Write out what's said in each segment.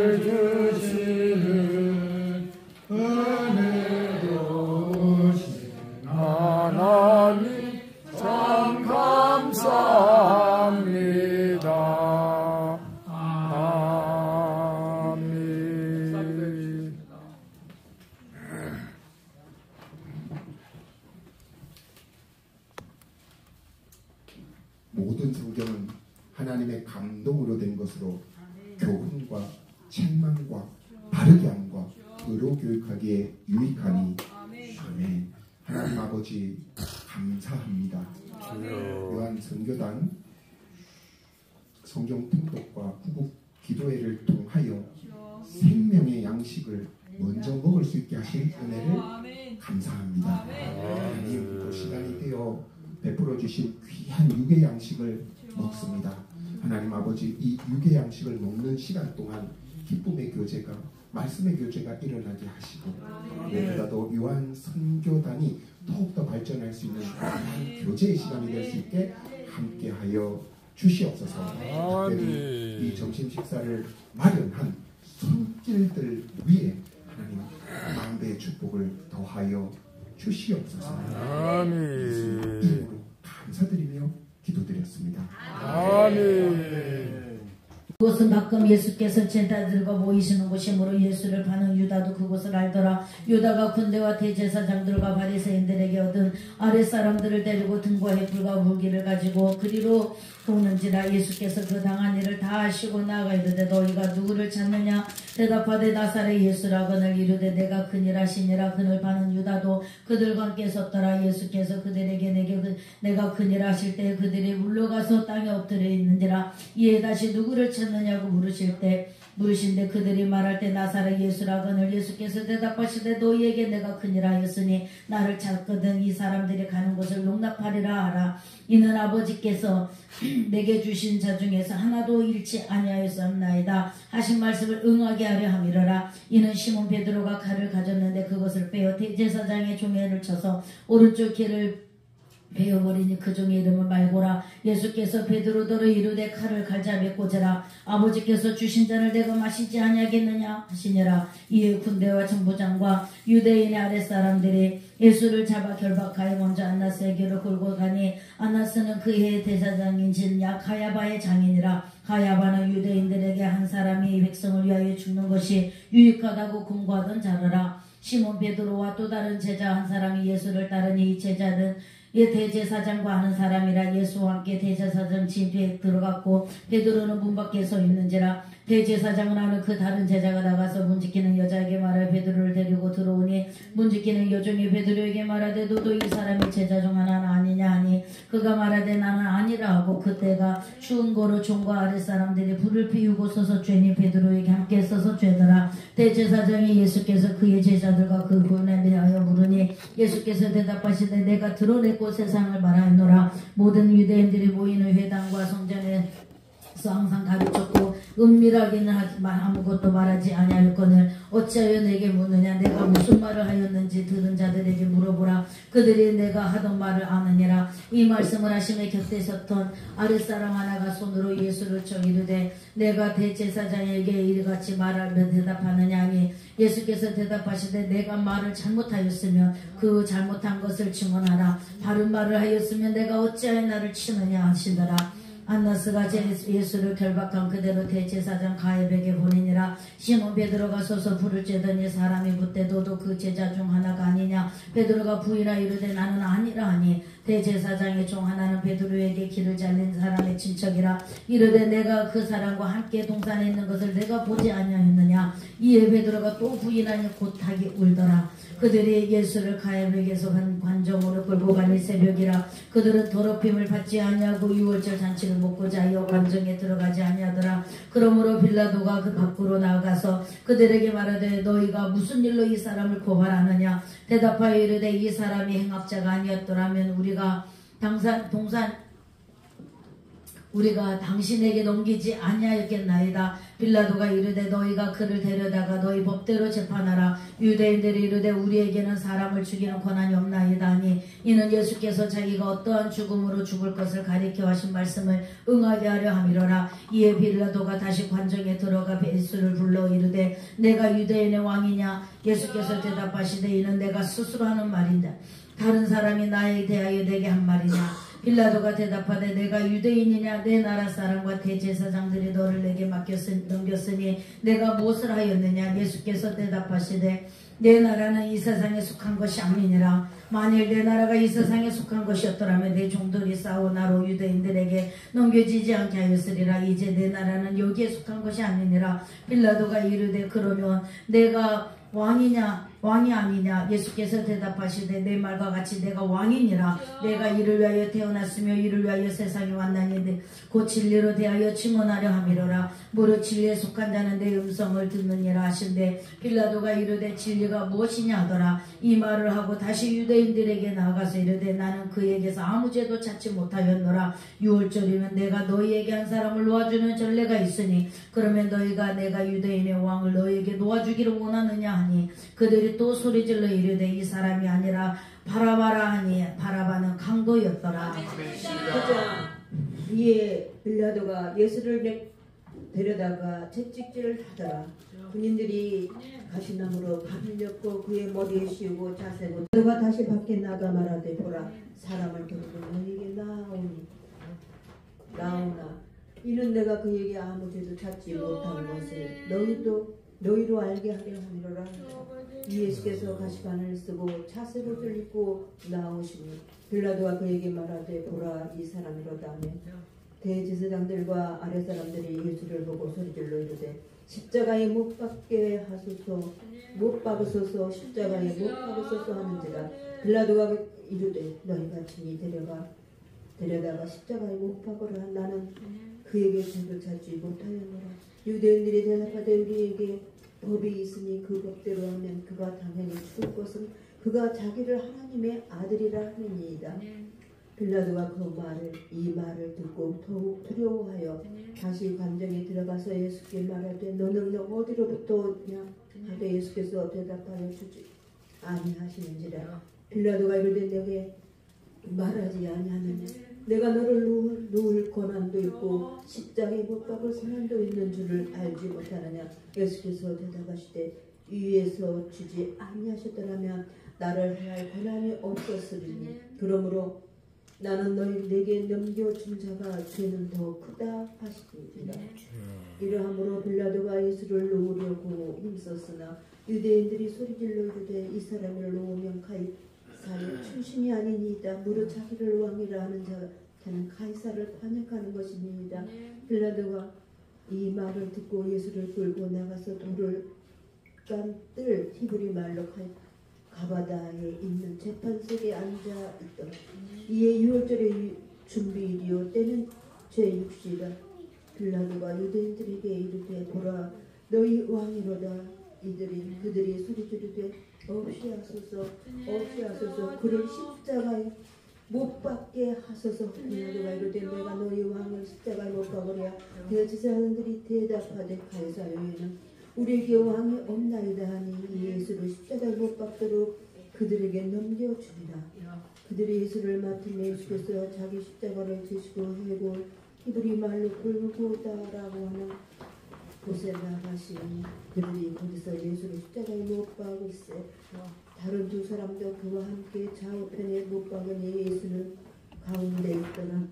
주시는 은혜로우신 하나님 참 감사합니다. 아멘. 모든 성경은 하나님의 감동으로 된 것으로 교훈과 책망과 바르게 함과 의로 교육하기에 유익하니 아멘. 하나님 아버지 감사합니다. 요한 선교단 성경 통독과 후국 기도회를 통하여 생명의 양식을 먼저 먹을 수 있게 하신 은혜를 감사합니다. 하나님 그 시간이 되어 베풀어 주신 귀한 육의 양식을 먹습니다. 하나님 아버지 이 육의 양식을 먹는 시간 동안 기쁨의 교제가 말씀의 교제가 일어나게 하시고 무엇보다도 요한 선교단이 더욱더 발전할 수 있는 교제의 시간이 될 수 있게 함께하여 주시옵소서. 특별히 이 점심 식사를 마련한 손길들 위에 하나님 만배의 축복을 더하여 주시옵소서. 아멘. 감사드리며 기도드렸습니다. 아멘. 그것은 가끔 예수께서 제자들과 모이시는 곳이므로 예수를 파는 유다도 그곳을 알더라. 유다가 군대와 대제사장들과 바리새인들에게 얻은 아랫사람들을 데리고 등과 횃불과 무기를 가지고 그리로 도는지라. 예수께서 그 당한 일을 다 아시고 나아가 이르되 너희가 누구를 찾느냐. 대답하되 나사렛 예수라거늘. 이르되 내가 그니라 하시니라. 그를 파는 유다도 그들과 함께 섰더라. 예수께서 그들에게 내가 그니라 하실 때 그들이 물러가서 땅에 엎드려 있는지라. 이에 다시 누구를 찾느냐고 물으신데 그들이 말할 때 나사렛 예수라거늘. 예수께서 대답하시되 너희에게 내가 그니라 하였으니 나를 찾거든 이 사람들이 가는 곳을 용납하리라 하라. 이는 아버지께서 내게 주신 자 중에서 하나도 잃지 아니하였사옵나이다 하신 말씀을 응하게 하려 함이러라. 이는 시몬 베드로가 칼을 가졌는데 그것을 빼어 대제사장의 종에를 쳐서 오른쪽 귀를 베어버리니 그 종의 이름은 말고라. 예수께서 베드로더러 이르되 칼을 갈잡에 꽂으라. 아버지께서 주신 잔을 내가 마시지 아니하겠느냐 하시니라. 이에 군대와 천부장과 유대인의 아랫사람들이 예수를 잡아 결박하여 먼저 안나스에게로 끌고 가니 안나스는 그 해의 대사장인진 가야바의 장인이라. 가야바는 유대인들에게 한 사람이 백성을 위하여 죽는 것이 유익하다고 공고하던 자라라. 시몬 베드로와 또 다른 제자 한 사람이 예수를 따르니 이 제자는 대제사장과 하는 사람이라. 예수와 함께 대제사장 집에 들어갔고 베드로는 문 밖에 서 있는지라. 대제사장은 하는 그 다른 제자가 나가서 문지키는 여자에게 말하여 베드로를 데리고 들어오니 문지키는 여종이 베드로에게 말하되 너도 이 사람이 제자 중 하나는 아니냐 하니 그가 말하되 나는 아니라 하고 그때가 추운 거로 종과 아랫사람들이 불을 피우고 서서 죄니 베드로에게 함께 서서 죄더라. 대제사장이 예수께서 그의 제자들과 그 구원에 대하여 물으니 예수께서 대답하시되 내가 드러냈고 세상을 말하노라. 모든 유대인들이 모이는 회당과 성전에서 항상 가르쳤고 은밀하게는 하지만 아무것도 말하지 아니하였거늘 어찌하여 내게 묻느냐. 내가 무슨 말을 하였는지 들은 자들에게 물어보라. 그들이 내가 하던 말을 아느니라. 이 말씀을 하심에 곁에 섰던 아랫사람 하나가 손으로 예수를 쳐 이르되 내가 대제사장에게 이같이 말하면 대답하느냐 하니 예수께서 대답하시되 내가 말을 잘못하였으면 그 잘못한 것을 증언하라. 바른 말을 하였으면 내가 어찌하여 나를 치느냐 하시더라. 안나스가 예수를 결박한 그대로 대제사장 가야바에게 보내니라. 시몬 베드로가 서서 불을 쬐더니 사람이 묻되 너도 그 제자 중 하나가 아니냐. 베드로가 부인하 이르되 나는 아니라 하니 대제사장의 종 하나는 베드로에게 길을 잘린 사람의 친척이라. 이르되 내가 그 사람과 함께 동산에 있는 것을 내가 보지 아니하였느냐. 이에 베드로가 또 부인하니 곧하기 울더라. 그들이 예수를 가야바에게서 관정으로 끌고 가니 새벽이라. 그들은 더럽힘을 받지 아니하고 유월절 잔치를 먹고자 하여 관정에 들어가지 아니하더라. 그러므로 빌라도가 그 밖으로 나가서 그들에게 말하되 너희가 무슨 일로 이 사람을 고발하느냐. 대답하여 이르되 이 사람이 행악자가 아니었더라면 우리가 동산 우리가 당신에게 넘기지 아니하였겠나이다. 빌라도가 이르되 너희가 그를 데려다가 너희 법대로 재판하라. 유대인들이 이르되 우리에게는 사람을 죽이는 권한이 없나이다 하니 이는 예수께서 자기가 어떠한 죽음으로 죽을 것을 가리켜 하신 말씀을 응하게 하려 함이로라. 이에 빌라도가 다시 관정에 들어가 예수를 불러 이르되 내가 유대인의 왕이냐. 예수께서 대답하시되 이는 내가 스스로 하는 말인다. 다른 사람이 나에 대하여 내게 한 말이냐. 빌라도가 대답하되 내가 유대인이냐. 내 나라 사람과 대제사장들이 너를 내게 넘겼으니 내가 무엇을 하였느냐. 예수께서 대답하시되 내 나라는 이 세상에 속한 것이 아니니라. 만일 내 나라가 이 세상에 속한 것이었더라면 내 종들이 싸워 나로 유대인들에게 넘겨지지 않게 하였으리라. 이제 내 나라는 여기에 속한 것이 아니니라. 빌라도가 이르되 그러면 내가 왕이 아니냐. 예수께서 대답하시되 내 말과 같이 내가 왕이니라. 내가 이를 위하여 태어났으며 이를 위하여 세상에 왔나니 곧 진리로 대하여 증언하려 함이로라. 무릇 진리에 속한 자는 내 음성을 듣느니라 하신대 빌라도가 이르되 진리가 무엇이냐 하더라. 이 말을 하고 다시 유대인들에게 나아가서 이르되 나는 그에게서 아무 죄도 찾지 못하였노라. 6월절이면 내가 너희에게 한 사람을 놓아주는 전례가 있으니 그러면 너희가 내가 유대인의 왕을 너희에게 놓아주기를 원하느냐 하니 그들이 또 소리질러 이르되 이 사람이 아니라 바라바라 하니 바라바는 강도였더라. 그러자 이에 빌라도가 예수를 데려다가 채찍질을 하더라. 군인들이 가시나무로 발을 엮고 그의 머리에 씌우고 자세고 빌라도가 다시 밖에 나가 말하되 보라 사람을 데리고 너희에게 나오나 이는 내가 그에게 아무 죄도 찾지 못한 것을 너희로 알게 하려 함이로라. 예수께서 가시관을 쓰고 차쇠옷을 입고 나오시니 빌라도가 그에게 말하되 보라 이 사람이로다며 대제사장들과 아랫사람들이 예수를 보고 소리질러 이르되 십자가에 못 박게 하소서 못 박으소서 십자가에 못 박으소서 하는지라. 빌라도가 이르되 너희가 친히 데려다가 십자가에 못 박으라. 나는 그에게 죄를 찾지 못하였노라. 유대인들이 대답하되 우리에게 법이 있으니 그 법대로 하면 그가 당연히 죽을 것은 그가 자기를 하나님의 아들이라 하느니이다. 빌라도가 이 말을 듣고 더욱 두려워하여 다시 관정에 들어가서 예수께 말하되 너는 어디로부터 오냐 하되 예수께서 대답하여 주지 아니하시는지라. 빌라도가 이르되 내게 말하지 아니하느냐. 내가 너를 놓을 권한도 있고 십자가에 못 박을 권한도 있는 줄을 알지 못하느냐. 예수께서 대답하시되 위에서 주지 아니하셨더라면 나를 해할 권한이 없었으리니 그러므로 나는 내게 넘겨준 자가 죄는 더 크다 하시니라. 이러함으로 빌라도가 예수를 놓으려고 힘썼으나 유대인들이 소리질러 이르되 이 사람을 놓으면 가이사의 출신이 아니니이다. 무릇 자기를 왕이라 하는 자는 가이사를 관역하는 것이니이다. 빌라도가 이 말을 듣고 예수를 끌고 나가서 돌을 깐뜰 히브리 말로 가바다에 있는 재판석에 앉아 있더라. 이에 6월절의 준비일이요 때는 제6시라. 빌라도가 유대인들에게 이르되 보라 너희 왕이로다. 그들이 소리지르되 없이 하소서 그를 십자가에 못 박게 하소서. 빌라도가 이르되 내가 너희 왕을 십자가에 못 박으랴. 대제사장들이 대답하되 가이사여에는 우리에게 왕이 없나이다 하니 예수를 십자가에 못 박도록 그들에게 넘겨주리라. 그들이 예수를 맡은 예수께서 자기 십자가를 지시고 해고 히브리 말로 골고다라고 하는 곳에 나가시니 그들이 거기서 예수를 십자가에 못 박을세. 다른 두 사람도 그와 함께 좌우편에 못 박으니 예수는 가운데 있더라.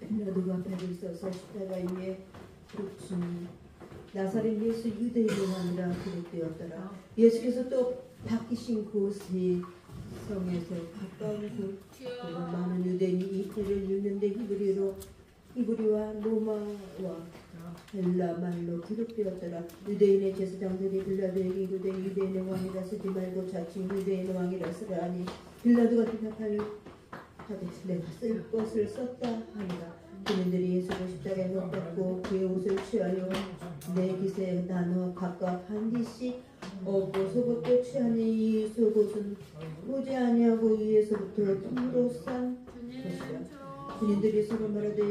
빌라도가 배를 써서 십자가 위에 붙이니 나사렛 예수 유대인의 왕이라 기록되었더라. 예수께서 또 박히신 곳이 성에서 가까운 곳 많은 유대인이 이 글을 읽는데 히브리와 로마와 헬라 말로 기록되었더라. 유대인의 제사장들이 빌라도에게 이르되 유대인의 왕이라 쓰지 말고 자칭 유대인의 왕이라 쓰라 하니 빌라도가 대답하되 내가 쓸 것을 썼다 하니라. 그들이 예수를 십자가에 못 박고 그의 옷을 취하여 네 깃에 나눠 각각 한 깃씩 얻고 속옷도 취하니 이 속옷은 보지 아니하고 위에서부터 통으로 싼 것이라. 군인들이 서로 말하되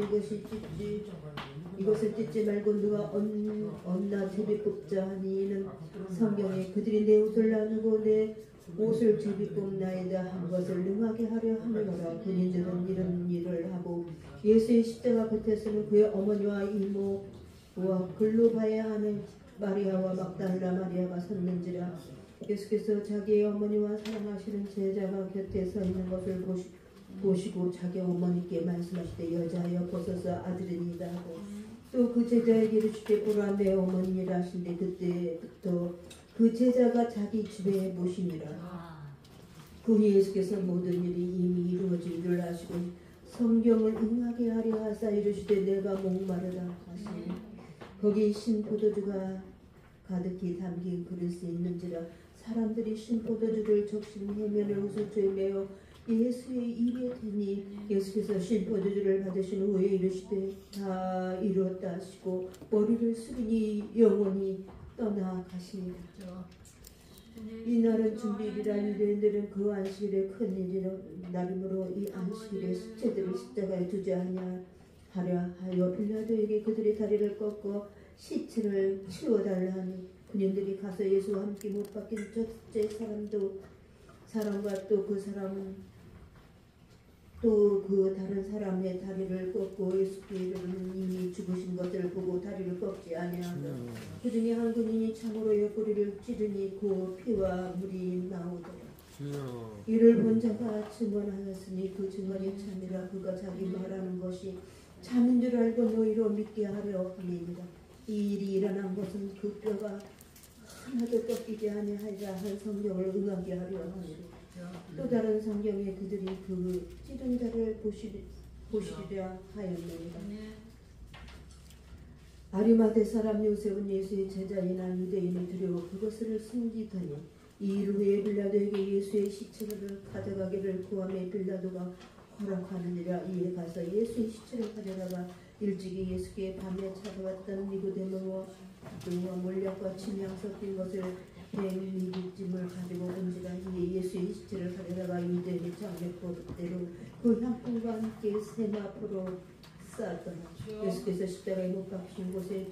이것을 찢지 말고 누가 언나 제비 뽑자 하니 이는 성경에 그들이 내 옷을 나누고 내 옷을 제비 뽑나이다 한 것을 능하게 하려 함이로라. 군인들은 이런 일을 하고 예수의 십자가 곁에서는 그의 어머니와 이모와 글로 봐야 하는 마리아와 막달라 마리아가 섰는지라. 예수께서 자기의 어머니와 사랑하시는 제자가 곁에 서 있는 것을 보시고 자기 어머니께 말씀하시되 여자여 벗어서 아들이니이다 하고 또 그 제자에게 이르시되 보라 내 어머니니라 하신데 그때부터 그 제자가 자기 집에 모시니라. 그 후 예수께서 모든 일이 이미 이루어진 줄 아시고 성경을 응하게 하려 하사 이르시되 내가 목마르다 하시니 거기 신포도주가 가득히 담긴 그릇이 있는지라. 사람들이 신포도주를 적신 해면을 우소초에 메어 예수의 입에 대니 예수께서 신포도주를 받으신 후에 이르시되 다 이루었다 하시고 머리를 숙이니 영원히 떠나가시니라. 이날은 준비일이라. 유대인들은 그 안식일에 큰 날이므로 이 안식일에 수체들을 십자가에 두지 아니하려 하여 빌라도에게 그들의 다리를 꺾어 시체를 치워달라 하니 군인들이 가서 예수와 함께 못 박힌 첫째 사람과 또 그 사람은 또 그 다른 사람의 다리를 꺾고 예수께 이르는 이미 죽으신 것을 보고 다리를 꺾지 아니하며 그 중에 한 군인이 참으로 옆구리를 찌르니 그 피와 물이 나오더라. 이를 본 자가 증언하였으니 그 증언이 참이라. 그가 자기 말하는 것이 참인 줄 알고 너희로 믿게 하려 함이니라. 이 일이 일어난 것은 그 뼈가 하나도 꺾이지 아니하리라 한 성경을 응하게 하려 함이라. 또 다른 성경에 그들이 그 찌른 자를 보시리라 하였느니라. 아리마대 사람 요셉은 예수의 제자이나 유대인이 두려워 그것을 숨기더니 이 일 후에 빌라도에게 예수의 시체를 가져가기를 구하며 빌라도가 허락하느니라. 이에 가서 예수의 시체를 가져다가 일찍이 예수께 밤에 찾아왔던 니고데모와 몰약과 침향 섞인 것을 백미리찜을 가지고 온지라. 이에 예수의 시체를 가져다가 유대인의 장례포대로 그 향품과 함께 세마포로 쌓았더라. 예수께서 십자가에 못 박히신 곳에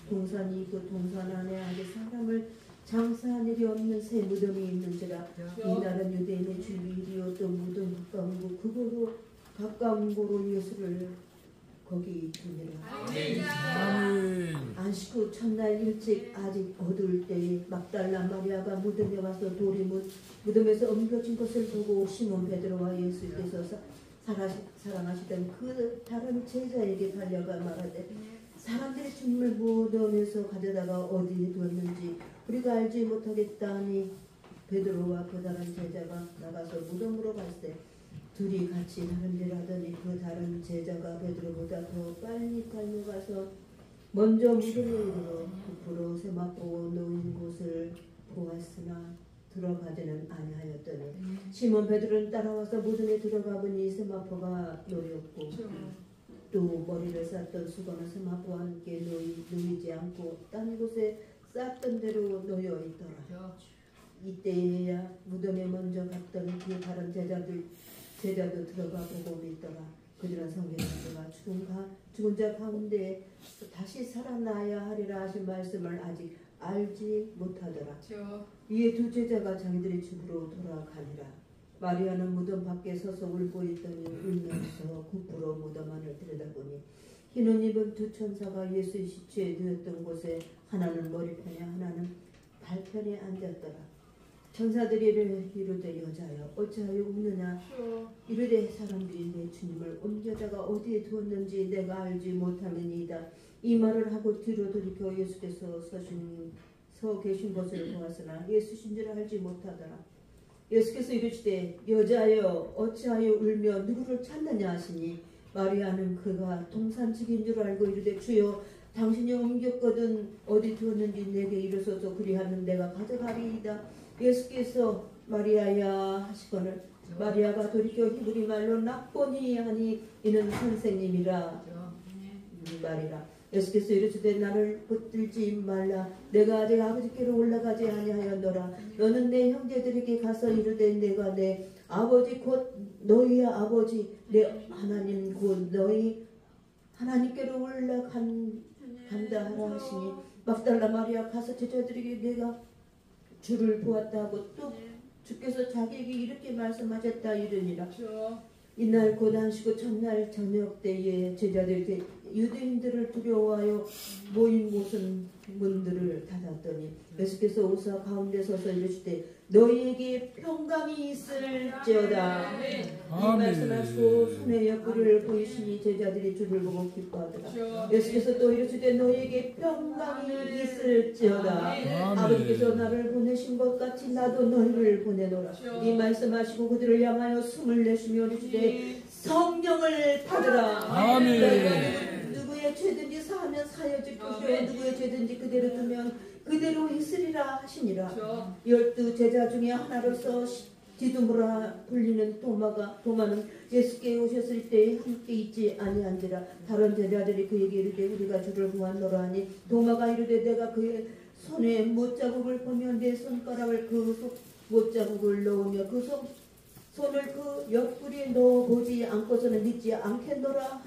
동산이 있고 동산 안에 아직 사람을 장사한 일이 없는 새 무덤이 있는지라. 이날은 유대인의 주일이요 또 무덤 가까운 고로 예수를 거기 두니라. 안식 후 첫날 일찍 아직 어두울 때에 막달라 마리아가 무덤에 와서 돌이 무덤에서 옮겨진 것을 보고 시몬 베드로와 예수께서 사랑하시던 그 다른 제자에게 달려가 말하되 사람들이 주님을 무덤에서 가져다가 어디에 두었는지 우리가 알지 못하겠다 하니 베드로와 그 다른 제자가 나가서 무덤으로 갔을 때 둘이 같이 다른 일 하더니 그 다른 제자가 베드로보다 더 빨리 달려가서 먼저 무덤에 이르러 부풀어 세마포 놓인 곳을 보았으나 들어가지는 아니하였더니 시몬 베드로는 따라와서 무덤에 들어가 보니 세마포가 놓였고 또 머리를 쌌던 수건은 세마포와 함께 놓이지 않고 딴 곳에 쌌던 대로 놓여 있더라. 이때야 무덤에 먼저 갔던 그 다른 제자도 들어가 보고 믿더라. 그들은 성경에서가 죽은 자 가운데 다시 살아나야 하리라 하신 말씀을 아직 알지 못하더라. 이에 두 제자가 자기들의 집으로 돌아가니라. 마리아는 무덤 밖에 서서 울고 있더니 울면서 굽으로 무덤 안을 들여다보니 흰 옷 입은 두 천사가 예수의 시체에 누웠던 곳에 하나는 머리편에 하나는 발편에 앉았더라. 천사들이 이르되 여자여 어찌하여 웃느냐. 이르되 사람들이 내 주님을 옮겨다가 어디에 두었는지 내가 알지 못하느니이다. 이 말을 하고 뒤로 돌이켜 예수께서 서 계신 것을 보았으나 예수신 줄 알지 못하더라. 예수께서 이르시되 여자여 어찌하여 울며 누구를 찾느냐 하시니 마리아는 그가 동산직인 줄 알고 이르되 주여 당신이 옮겼거든 어디 두었는지 내게 이르소서 그리하면 내가 가져가리이다. 예수께서 마리아야 하시거늘 마리아가 돌이켜 히브리 말로 락보니 하니 이는 선생님이라 말이라. 예수께서 이르시되 나를 붙들지 말라. 내가 아직 아버지께로 올라가지 아니하였노라. 너는 내 형제들에게 가서 이르되 내가 내 아버지 곧 너희의 아버지 내 하나님 곧 너희 하나님께로 올라간다 하라 하시니 막달라 마리아 가서 제자들에게 내가 주를 보았다 하고 또 주께서 자기에게 이렇게 말씀하셨다 이르니라. 이날 곧 안식구 첫날 저녁 때에 제자들이 유대인들을 두려워하여 모인 곳은 문들을 닫았더니 예수께서 오사 가운데 서서 이르시되 너희에게 평강이 있을지어다. 이 말씀하시고 손에 옆구리를 보이시니 제자들이 주를 보고 기뻐하더라. 예수께서 또 이르시되 너희에게 평강이 있을지어다. 아버지께서 나를 보내신 것 같이 나도 너희를 보내노라. 이 말씀하시고 그들을 향하여 숨을 내쉬며 이르시되 성령을 받으라. 아멘. 누구의 죄든지 사하면 사여질 것이요 누구의 죄든지 그대로 두면 그대로 있으리라 하시니라. 12 제자 중에 하나로서 디두모라 불리는 도마는 예수께 오셨을 때에 함께 있지 아니한지라. 다른 제자들이 그에게 이르되 우리가 주를 보았노라 하니 도마가 이르되 내가 그의 손에 못자국을 보며 내 손가락을 그 못자국을 넣으며 그 손을 그 옆구리에 넣어보지 않고서는 믿지 않겠노라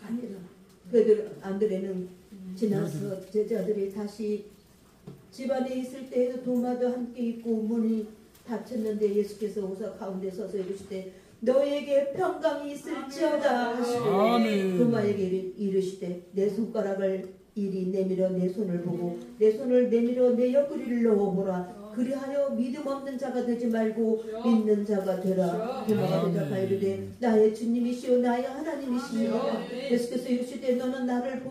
아니라. 안드레는 지나서 제자들이 다시 집안에 있을 때에도 도마도 함께 있고 문이 닫혔는데 예수께서 오사 가운데 서서 이르시되 너에게 평강이 있을지어다 하시고 도마에게 이르시되 내 손가락을 이리 내밀어 내 손을 보고 내 손을 내밀어 내 옆구리를 넣어보라. 그리하여 믿음 없는 자가 되지 말고 믿는 자가 되라. 도마가 대답하여 이르되 나의 주님이시오 나의 하나님이시니라. 예수께서 이르시되 너는 나를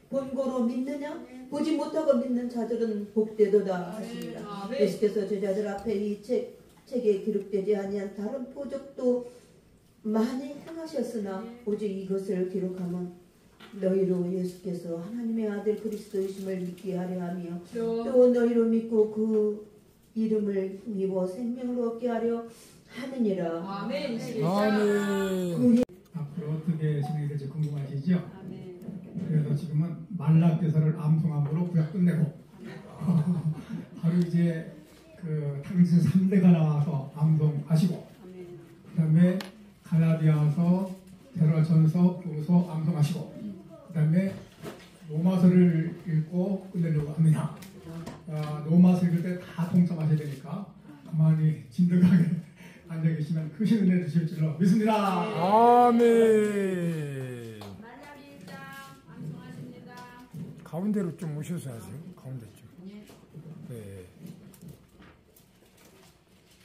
본고로 믿느냐? 보지 못하고 믿는 자들은 복되도다 하시니라. 예수께서 제자들 앞에 이 책에 기록되지 아니한 다른 표적도 많이 행하셨으나 오직 이것을 기록하면 너희로 예수께서 하나님의 아들 그리스도이심을 믿게 하려 하며 또 너희로 믿고 그 이름을 힘입어 생명을 얻게 하려 하느니라. 아멘. 앞으로 어떻게 진행이 될지 궁금하시죠? 그래서 지금은 말라교사를 암송함으로 구약 끝내고 바로 이제 그 당신 3대가 나와서 암송하시고 그 다음에 갈라디아서, 베드로전서, 교서 암송하시고 그 다음에 로마서를 읽고 끝내려고 합니다. 로마서 읽을 때 다 동참하셔야 되니까 가만히 진득하게 앉아 계시면 크신 은혜 주실 줄로 믿습니다. 아멘. 말라기 1장 암송하십니다. 가운데로 좀 오셔서 하세요. 가운데 좀. 네.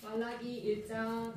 말라기 1장.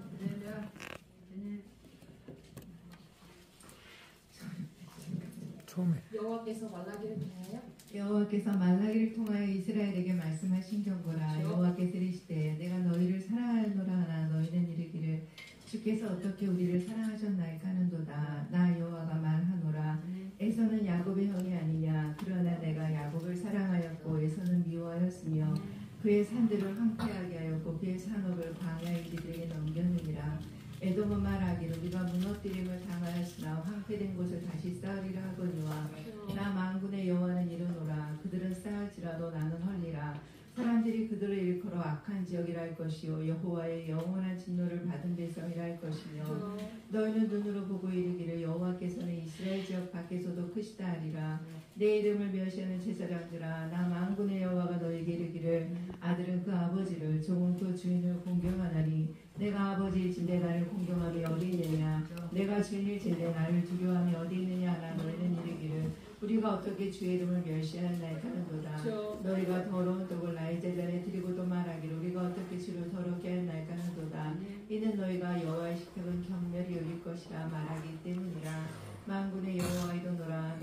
처음에. 여호와께서 말라기를 통하여 여호와께서 말라기를 통하여 이스라엘에게 말씀하신 경고라. 여호와께서 이르시되 내가 너희를 사랑하노라 하나 너희는 이르기를 주께서 어떻게 우리를 사랑하셨나이까 하는도다. 나 여호와가 말하노라. 에서는 야곱의 형이 아니냐. 그러나 내가 야곱을 사랑하였고 에서는 미워하였으며 그의 산들을 황폐하게 하였고 그의 산업을 광야의 이들에게 넘겼느니라. 에돔은 말하기를 우리가 무너뜨림을 당하였으나 황폐된 곳을 다시 쌓으리라 하거니와 나 만군의 여호와는 이르노라. 그들은 쌓을지라도 나는 헐리라. 사람들이 그들을 일컬어 악한 지역이라 할 것이요 여호와의 영원한 진노를 받은 백성이라 할 것이며 너희는 눈으로 보고 이르기를 여호와께서는 이스라엘 지역 밖에서도 크시다 하리라. 내 이름을 멸시하는 제사장들아 나 만군의 여호와가 너희에게 이르기를 아들은 그 아버지를 종은 그 주인을 공경하나니 내가 아버지일진대 나를 공경함이 어디 있느냐. 내가 주인일진대 나를 두려워함이 어디 있느냐 하나 너희는 이르기를 우리가 어떻게 주의 이름을 멸시하였나이까 하는도다. 너희가 더러운 떡을 나의 제자리에 드리고도 말하기를 우리가 어떻게 주를 더럽게 하였나이까 하는도다. 이는 너희가 여호와의 식탁은 경멸히 여길 것이라 말하기 때문이라. 만군의 여호와 이르노라.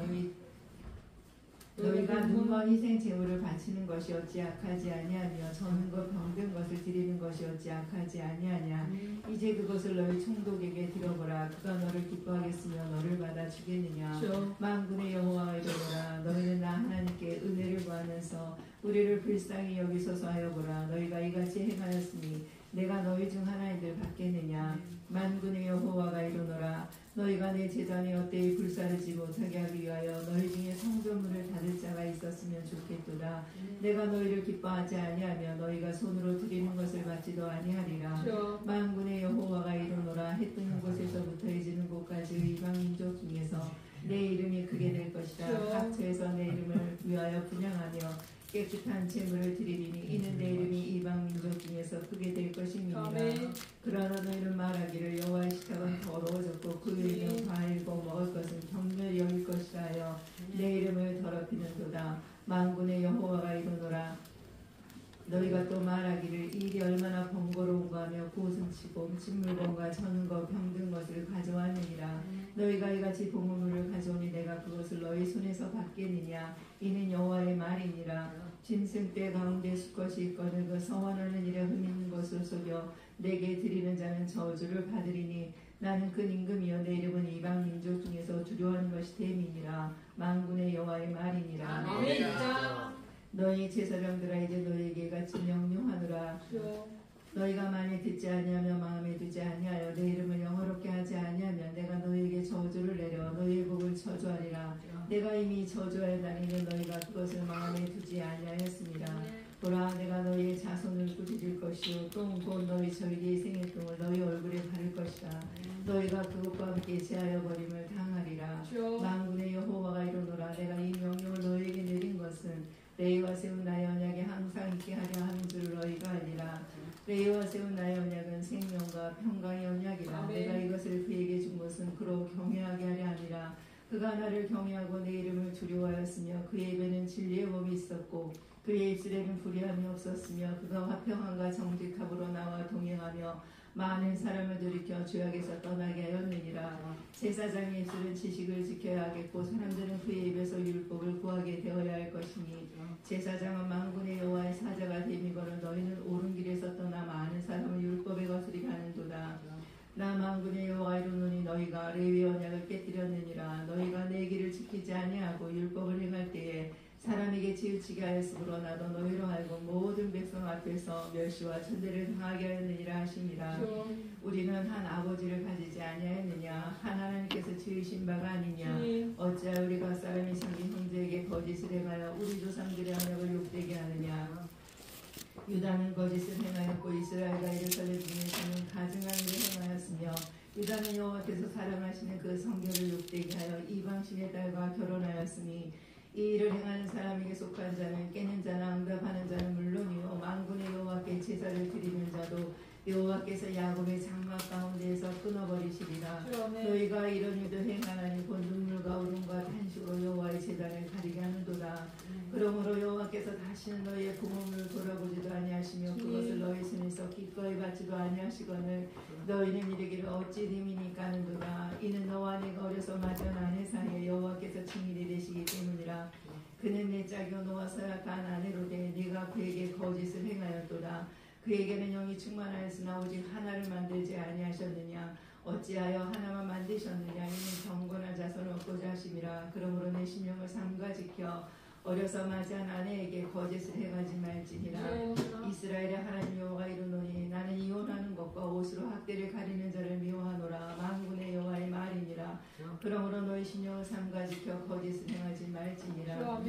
너희가 눈먼 희생 제물을 바치는 것이 어찌 악하지 아니하며 저는 것 병든 것을 드리는 것이 어찌 악하지 아니하냐. 이제 그것을 너희 총독에게 들어보라. 그가 너를 기뻐하겠으며 너를 받아 주겠느냐. 만군의 여호와 이르노라. 너희는 나 하나님께 은혜를 구하면서 우리를 불쌍히 여기소서 하여 보라. 너희가 이같이 행하였으니 내가 너희 중 하나인들 받겠느냐. 만군의 여호와가 이르노라. 너희가 내 제단에 헛되이 불사르지 못하게 하기 위하여 너희 중에 성전문을 닫을 자가 있었으면 좋겠도다. 내가 너희를 기뻐하지 아니하며 너희가 손으로 드리는 것을 받지도 아니하리라. 만군의 여호와가 이르노라. 해 뜨는 곳에서부터 해지는 곳까지 이방 민족 중에서 내 이름이 크게 될 것이다. 각처에서 내 이름을 위하여 분향하며 깨끗한 제물을 드리리니 이는 내 이름이 이방 민족 중에서 크게 될 것임이니라. 그러나 너희는 말하기를 여호와의 식탁은 더러워졌고 그 위에는 과일고 먹을 것은 경멸이 여길 것이라 하여 내 이름을 더럽히는도다. 만군의 여호와가 이르노라. 너희가 또 말하기를 이 일이 얼마나 번거로운가 하며 고슴치고 훔친 물건과 저는 것 병든 것을 가져왔느니라. 너희가 이같이 봉헌물을 가져오니 내가 그것을 너희 손에서 받겠느냐. 이는 여호와의 말이니라. 짐승 떼 가운데 수컷이 있거늘 그 성원하는 일에 흠 있는 것을 속여 내게 드리는 자는 저주를 받으리니 나는 그 임금이여 내 이름은 이방 민족 중에서 두려워하는 것이 됨이니라. 만군의 여호와의 말이니라. 너희 제사장들아 이제 너희에게 같이 명령하노라. 너희가 만일 듣지 아니하며 마음에 두지 아니하여 내 이름을 영화롭게 하지 아니하면 내가 너희에게 저주를 내려 너희의 복을 저주하리라. 내가 이미 저주하였나니 너희가 그것을 마음에 두지 아니하였습니다. 보라 내가 너희의 자손을 꾸짖을 것이요 또 곧 너희 절기의 생일동을 너희 얼굴에 바를 것이다. 너희가 그것과 함께 제하여 버림을 당하리라. 만군의 여호와가 이르노라. 내가 이 명령을 너희에게 내린 것은 레위와 세운 나의 언약에 항상 있게 하려 하는 줄 너희가 알리라. 레위와 세운 나의 언약은 생명과 평강의 언약이라. 내가 이것을 그에게 준 것은 그로 경외하게 하려 함이라. 그가 나를 경외하고 내 이름을 두려워하였으며 그의 입에는 진리의 법이 있었고 그의 입술에는 불의함이 없었으며 그가 화평함과 정직함으로 나와 동행하며 많은 사람을 돌이켜 죄악에서 떠나게 하였느니라. 제사장의 입술은 지식을 지켜야 하겠고 사람들은 그의 입에서 율법을 구하게 되어야 할 것이니 제사장은 만군의 여호와의 사자가 됨이거늘 너희는 옳은 길에서 떠나 많은 사람을 율법에 거스리게 하는도다. 나 만군의 여호와 이르노니 너희가 레위 언약을 깨뜨렸느니라. 너희가 내 길을 지키지 아니하고 율법을 행할 때에 사람에게 치우치게 하였으므로 나도 너희로 하여금 모든 백성 앞에서 멸시와 천대를 당하게 하였느니라 하시니라. 우리는 한 아버지를 가지지 아니하였느냐. 한 하나님께서 지으신 바가 아니냐. 어찌하여 우리가 사람이 생긴 형제에게 거짓을 행하여 우리 조상들의 언약을 욕되게 하느냐. 유다는 거짓을 행하였고 이스라엘과 예루살렘 중에서는 가증한 일을 행하였으며 유다는 여호와께서 사랑하시는 그 성결을 욕되게 하여 이방신의 딸과 결혼하였으니 이 일을 행하는 사람에게 속한 자는 깨는 자나 응답하는 자는 물론이요 만군의 여호와께 제사를 드리는 자도 여호와께서 야곱의 장막 가운데에서 끊어버리시리라. 너희가 이런 일도 행하나니 곧 눈물과 울음과 탄식으로 여호와의 제단을 가리게 하는도다. 그러므로 여호와께서 다시는 너희의 부모를 돌아보지도 아니하시며 그것을 너희 손에서 기꺼이 받지도 아니하시거늘 너희는 이르기를 어찌 됨이니까 하는도다. 이는 너와 내가 어려서 맞은 아내 사이에 여호와께서 증인이 되시기 때문이라. 그는 내 짝이요 너와 서약한 아내로되 네가 그에게 거짓을 행하였도다. 그에게는 영이 충만하였으나 오직 하나를 만들지 아니하셨느냐. 어찌하여 하나만 만드셨느냐. 이는 경건한 자손을 얻고자 하심이라. 그러므로 내 심령을 삼가 지켜 어려서 맞이한 아내에게 거짓을 행하지 말지니라. 이스라엘의 하나님 여호와가 이르노니 나는 이혼하는 것과 옷으로 학대를 가리는 자를 미워하노라. 만군의 여호와의 말이니라. 그러므로 너희 심령을 삼가 지켜 거짓을 행하지 말지니라.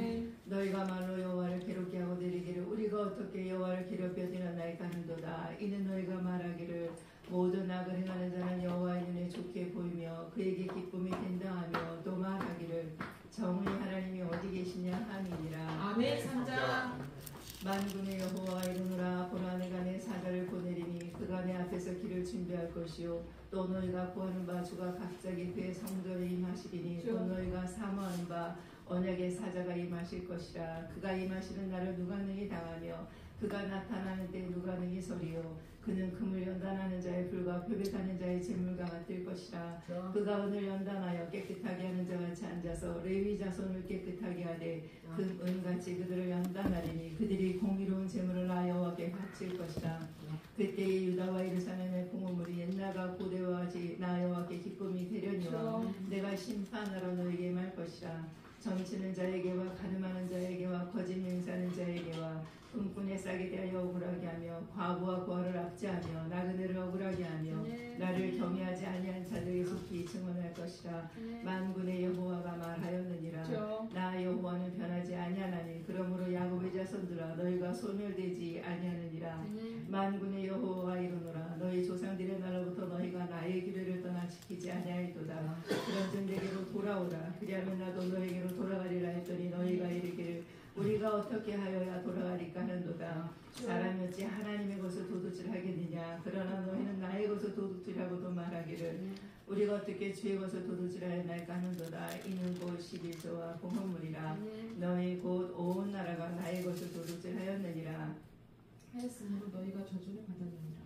너희가 말로 여호와를 괴롭게 하고 내리기를 우리가 어떻게 여호와를 괴롭혀 되었나이까 하는도다. 이는 너희가 말하기를 모든 악을 행하는 자는 여호와의 눈에 좋게 보이며 그에게 기쁨이 된다하며 또 말하기를 정의 하나님이 어디 계시냐 함이니라. 아멘. 3장. 만군의 여호와가 이르노라. 보라 내가 내 사자를 보내리니 그가 내 앞에서 길을 준비할 것이요 또 너희가 구하는 바 주가 갑자기 그의 성전에 임하시리니 또 너희가 사모하는 바 언약의 사자가 임하실 것이라. 그가 임하시는 날을 누가 능히 당하며 그가 나타나는 때 누가 능히 서리요. 그는 금을 연단하는 자의 불과 표백하는 자의 재물과 같을 것이라. 그가 은을 연단하여 깨끗하게 하는 자같이 앉아서 레위 자손을 깨끗하게 하되 그 은같이 그들을 연단하리니 그들이 공의로운 재물을 나 여호와께 바칠 것이라. 그때의 유다와 예루살렘의 공허물이 옛날과 고대와 같이 나 여호와께 기쁨이 되려니와 내가 심판하러 너에게 말 것이라. 점치는 자에게와 가늠하는 자에게와 거짓 맹세하는 자에게와 꿈꾼에 싸게 대하여 억울하게 하며 과부와 고아를 압제하며 하여야 너희가 소멸되지 아니하느니라. 만군의 여호와가 이르노라. 너희 조상들의 날로부터 너희가 나의 규례를 떠나 지키지 아니하리도다. 그런즉 내게로 돌아오라. 그리하면 나도 너희에게로 돌아가리라 했더니 너희가 이르기를 우리가 어떻게 하여야 돌아가리까 하는도다. 사람이 어찌 하나님의 것을 도둑질하겠느냐. 그러나 너희는 나의 것을 도둑질하고도 말하기를 우리가 어떻게 주의 것을 도둑질하였나이까 하는도다. 이는 곧 11조와 공헌물이라. 너희 곧 온 나라가 나의 것을 도둑질하였느니라. 하였으므로 너희가 저주를 받았느니라.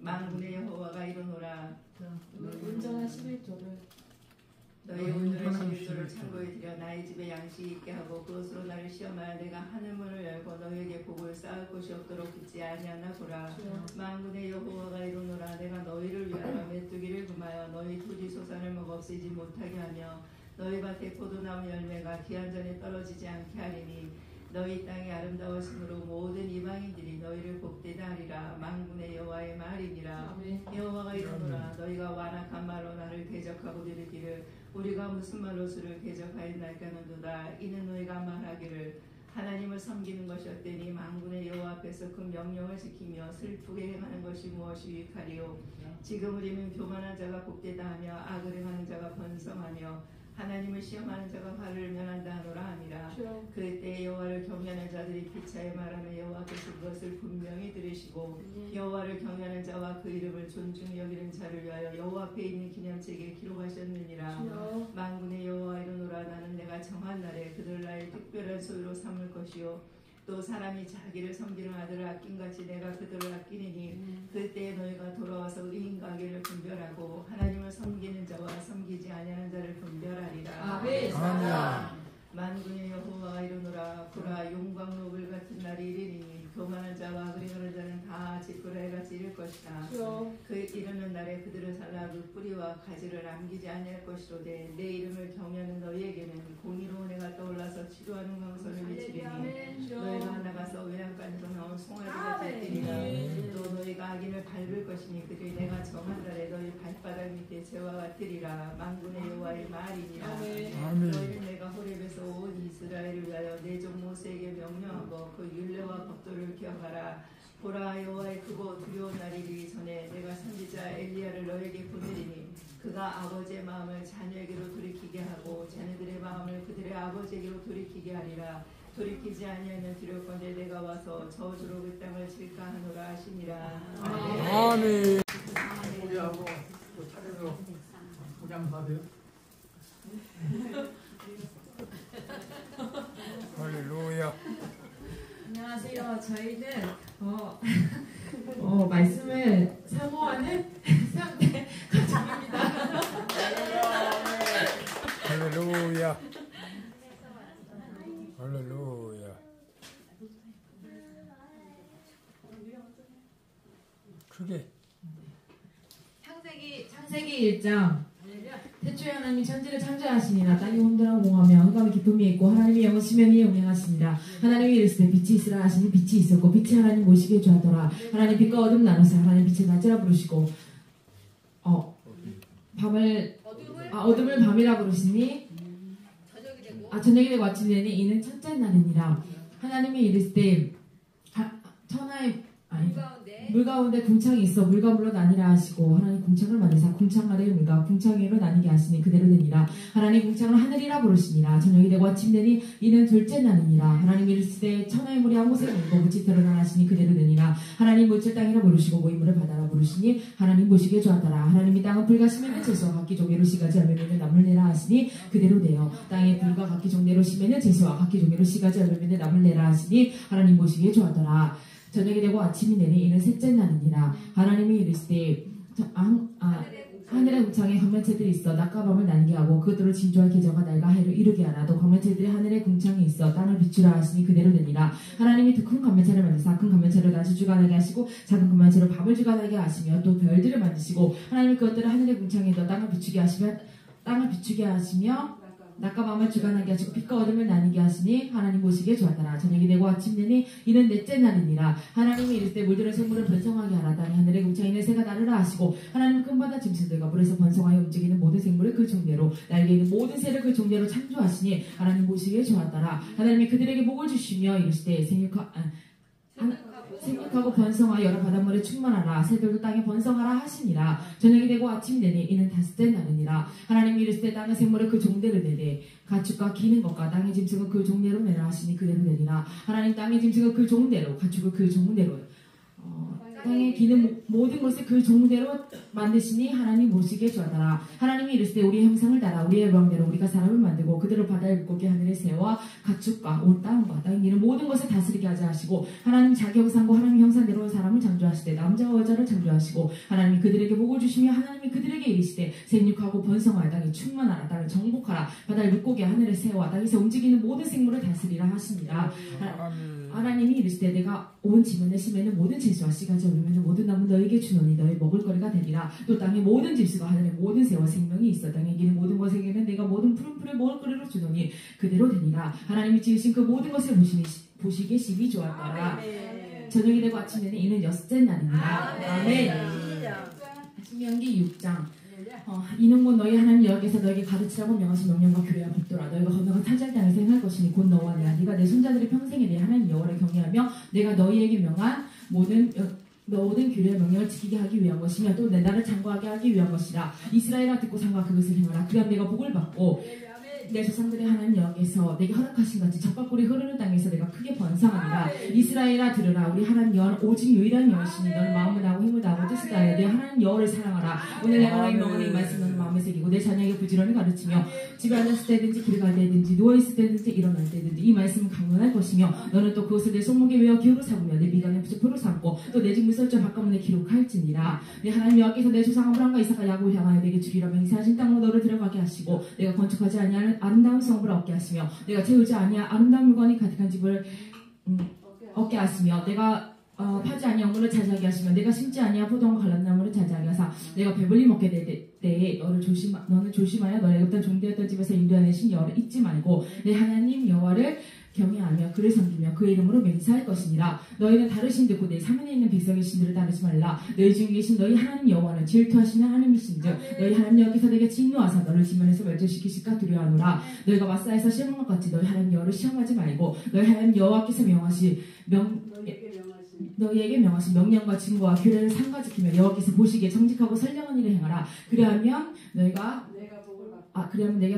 만군의 여호와가 이르노라. 온전한 11조를 너희 오늘의 11조를 창고에 들여 나의 집에 양식이 있게 하고 그것으로 나를 시험하여 내가 하늘문을 열고 너희에게 복을 쌓을 곳이 없도록 듣지 아니하나 보라. 만군의 여호와가 이르노라. 내가 너희를 위하여 메뚜기를 금하여 너희 토지 소산을 먹어 없애지 못하게 하며 너희 밭에 포도나무 열매가 기한 전에 떨어지지 않게 하리니 너희 땅이 아름다웠으므로 모든 이방인들이 너희를 복되다 하리라. 만군의 여호와의 말이니라. 여호와가 이르노라. 너희가 완악한 말로 나를 대적하고 이르기를 우리가 무슨 말로 주를 대적하였나이까 하는도다. 이는 너희가 말하기를 하나님을 섬기는 것이 헛되니 만군의 여호와 앞에서 그 명령을 지키며 슬프게 행하는 것이 무엇이 유익하리요. 지금 우리는 교만한 자가 복되다 하며 악을 행하는 자가 번성하며 하나님을 시험하는 자가 발을 면한다 하노라 하니라. 그때 여호와를 경외하는 자들이 피차에 말하며 여호와께서 그것을 분명히 들으시고 여호와를 경외하는 자와 그 이름을 존중히 여기는 자를 위하여 여호와 앞에 있는 기념책에 기록하셨느니라. 만군의 여호와 이르노라. 나는 내가 정한 날에 그들 나의 특별한 소유로 삼을 것이요 또 사람이 자기를 섬기는 아들을 아낀같이 내가 그들을 아끼리니 그때 너희가 돌아와서 의인과 악인을 분별하고 하나님을 섬기는 자와 섬기지 아니하는 자를 분별하리라. 아멘. 만군의 여호와가 이르노라. 보라 용광 노블 같은 날이 이르리니 교만한 자와 그리하는 자는 다 지푸라기같이 이를 것이다. 그 이르는 날에 그들을 살라 그 뿌리와 가지를 남기지 아니할 것이로되 내 이름을 경외하는 너희에게는 공의로운 해가 떠올라서 치료하는 광선을 비치리니 너희가 나가서 외양간에서 나온 송아지같이 뛰리라. 또 너희가 악인을 밟을 것이니 그들이 내가 정한 날에 너희 발바닥 밑에 재와 같으리라. 만군의 여호와의 말이니라. 너희는 내가 호렙에서 온 이스라엘을 위하여 내 종 모세에게 명령하고 그 율례와 법도를 기억하라. 보라 여호와의 크고 두려운 날이 이르기 전에 내가 선지자 엘리야를 너에게 보내리니 그가 아버지의 마음을 자녀에게로 돌이키게 하고 자녀들의 마음을 그들의 아버지에게로 돌이키게 하리라. 돌이키지 아니하면 두렵건대 내가 와서 저주로 그 땅을 칠까 하노라 하시니라. 아멘. 우리하고 차례로 소장 받아요. 할렐루야. 안녕하세요. 저희는 말씀을 사모하는 상대 가족입니다. 할렐루야. 할렐루야. 크게. 창세기 1장. 태초에 하나님이 천지를 창조하시니라. 땅이 혼돈하고 공하며 흑암의 기쁨이 있고 하나님이 영으시며 이에 운행하시니라. 하나님이 이르시되 빛이 있으라 하시니 빛이 있었고 빛이 하나님 보시기에 좋았더라. 하나님 빛과 어둠 나누사 하나님 빛을 낮이라 부르시고 어둠을 밤이라 부르시니 저녁이 되고 아침이 되니 이는 첫째 날이니라. 하나님이 이르시되 천하에 물 가운데 궁창이 있어 물과 물로 나뉘라 하시고 하나님 궁창을 만드사 궁창 아래의 물과 궁창 위로 나뉘게 하시니 그대로 되니라. 하나님 궁창을 하늘이라 부르시니라. 저녁이 되고 아침 되니 이는 둘째 날이니라. 하나님 이르시되 천하의 물이 한 곳에 모이고 물이 드러나 하시니 그대로 되니라. 하나님 물질 땅이라 부르시고 모임물을 바다라 부르시니 하나님 보시기에 좋았더라. 하나님이 땅은 불과 심에는 채소와 각기 종류로 씨가지 열매는 나물 내라 하시니 그대로 되어 땅에 불과 각기 종류로 심에는 채소와 각기 종류로 씨가지 열매는 나물 내라 하시니 하나님 보시기에 좋았더라. 저녁이 되고 아침이 되니 이는 셋째 날이니라. 하나님이 이르시되 하늘의 궁창에 광명체들이 있어 낮과 밤을 나뉘게 하고 그것들을 진조할 계절과 날과 해를 이루게 하라. 또 광명체들이 하늘의 궁창에 있어 땅을 비추라 하시니 그대로 되니라. 하나님이 큰 광명체를 만드사 큰 광명체를 낮이 주관하게 하시고 작은 광명체로 밤을 주관하게 하시며 또 별들을 만드시고 하나님이 그것들을 하늘의 궁창에 넣어 땅을 비추게 하시며 낮과 밤을 주관하게 하시고 빛과 어둠을 나뉘게 하시니 하나님 보시기에 좋았더라. 저녁이 되고 아침 되니 이는 넷째 날이니라. 하나님이 이르시되 물들은 생물을 번성하게 하라. 땅에 하늘에 웅창이는 새가 나르라 하시고 하나님 큰 바다 짐승들과 물에서 번성하여 움직이는 모든 생물을 그 종대로 날개 있는 모든 새를 그 종대로 창조하시니 하나님 보시기에 좋았더라. 하나님이 그들에게 복을 주시며 이르시되 생육하고 번성하여 여러 바닷물에 충만하라. 새들도 땅에 번성하라 하시니라. 저녁이 되고 아침이 되니 이는 다섯째 날이니라. 하나님이 이르시되 땅의 생물을 그 종대로 내되 가축과 기는 것과 땅의 짐승을 그 종대로 내라 하시니 그대로 되니라. 하나님 땅의 짐승을 그 종대로 가축을 그 종대로 땅에 기는 모든 것을 그 종대로 만드시니 하나님 보시기에 좋아하더라. 하나님이 이르시되 우리의 형상을 따라 우리의 명대로 우리가 사람을 만들고 그들을 바다의 물고기 하늘의 새와 가축과 온 땅과 땅에 기는 모든 것을 다스리게 하자 하시고 하나님 자기 형상과 하나님 형상대로 사람을 창조하시되 남자와 여자를 창조하시고 하나님이 그들에게 복을 주시며 하나님이 그들에게 이르시되 생육하고 번성하여 땅에 충만하라. 땅을 정복하라. 바다의 물고기 하늘의 새와 땅에서 움직이는 모든 생물을 다스리라 하시니라. 하나님이 이르시되 내가 온 지면에 심에는 모든 채소와 씨가지 오르면 모든 나무 너에게 주노니 너의 먹을거리가 되리라. 또 땅의 모든 짐승과 하늘의 모든 새와 생명이 있어 땅에 기는 모든 것에게는 내가 모든 푸른 풀의 먹을거리로 주노니 그대로 되니라. 하나님이 지으신 그 모든 것을 보시기에 심히 좋았더라. 저녁이 되고 아침이 되니 이는 여섯째 날입니다. 아멘. 신명기 6장. 이는 곧 너희 하나님 여호와께서 너에게 가르치라고 명하신 명령과 규례와 법도라. 너희가 건너가 타잘 땅에서 행할 것이니 곧 너와 내가 네가 내 손자들의 평생에 내 하나님 여호와를 경외하며 내가 너희에게 명한 모든 규례와 명령을 지키게 하기 위한 것이며 또 내 나를 장구하게 하기 위한 것이라. 이스라엘아 듣고 삼가 그것을 행하라. 그래야 내가 복을 받고 내 조상들의 하나님 여호와께서 내게 허락하신 같이 젖과 꿀이 흐르는 땅에서 내가 크게 번성하리라. 이스라엘아 들으라. 우리 하나님 여호와는 오직 유일한 여호시니 너는 마음을 다하고 힘을 다하고 뜻을 다하여 내 하나님 여호와를 사랑하라. 오늘 내가 너희 명하는 이 말씀 너는 마음에 새기고 내 자녀에게 부지런히 가르치며 집에 앉았을 때든지 길을 갈 때든지 누워있을 때든지 일어날 때든지 이 말씀은 강론할 것이며 너는 또 그것을 내 손목에 외워 기호로 삼으며 내 미간에 부표로 삼고 또 내 집 문설주 바깥문에 기록할지니라. 내 하나님 여호와께서 내 조상 아브라함과 이삭과 야곱을 향하여 내게 주리라 맹세하신 땅으로 너를 들어가게 하시고 내가 건축하지 아니하는 아름다운 성읍을 얻게 하시며 내가 채우지 아니한 아름다운 물건이 가득한 집을 얻게 하시며 내가 파지 아니한 물을 차지하게 하시며 내가 심지 아니한 포도원과 갈람나무를 차지하게 하사 내가 배불리 먹게 될 때에 너는 조심하여 너의 어떤 종되었던 집에서 인도해내신 여호와를 잊지 말고 내 하나님 여호와를 경외하며 그를 섬기며 그의 이름으로 맹세할 것이니라. 너희는 다르신 듯 곧 내 사면에 있는 백성의 신들을 따르지 말라. 너희 중에 계신 너희 하나님 여호와는 질투하시는 하나님이신즉 너희 하나님 여호와께서 내게 진노하사 너를 지면에서 멸절시키실까 두려워하노라. 너희가 마사에서 시험한 것 같이 너희 하나님 여호와를 시험하지 말고 너희 하나님 여호와께서 너희에게 명하신 명령과 징조와 규례를 삼가 지키며 여호와께서 보시기에 정직하고 선량한 일을 행하라. 그리하면 내가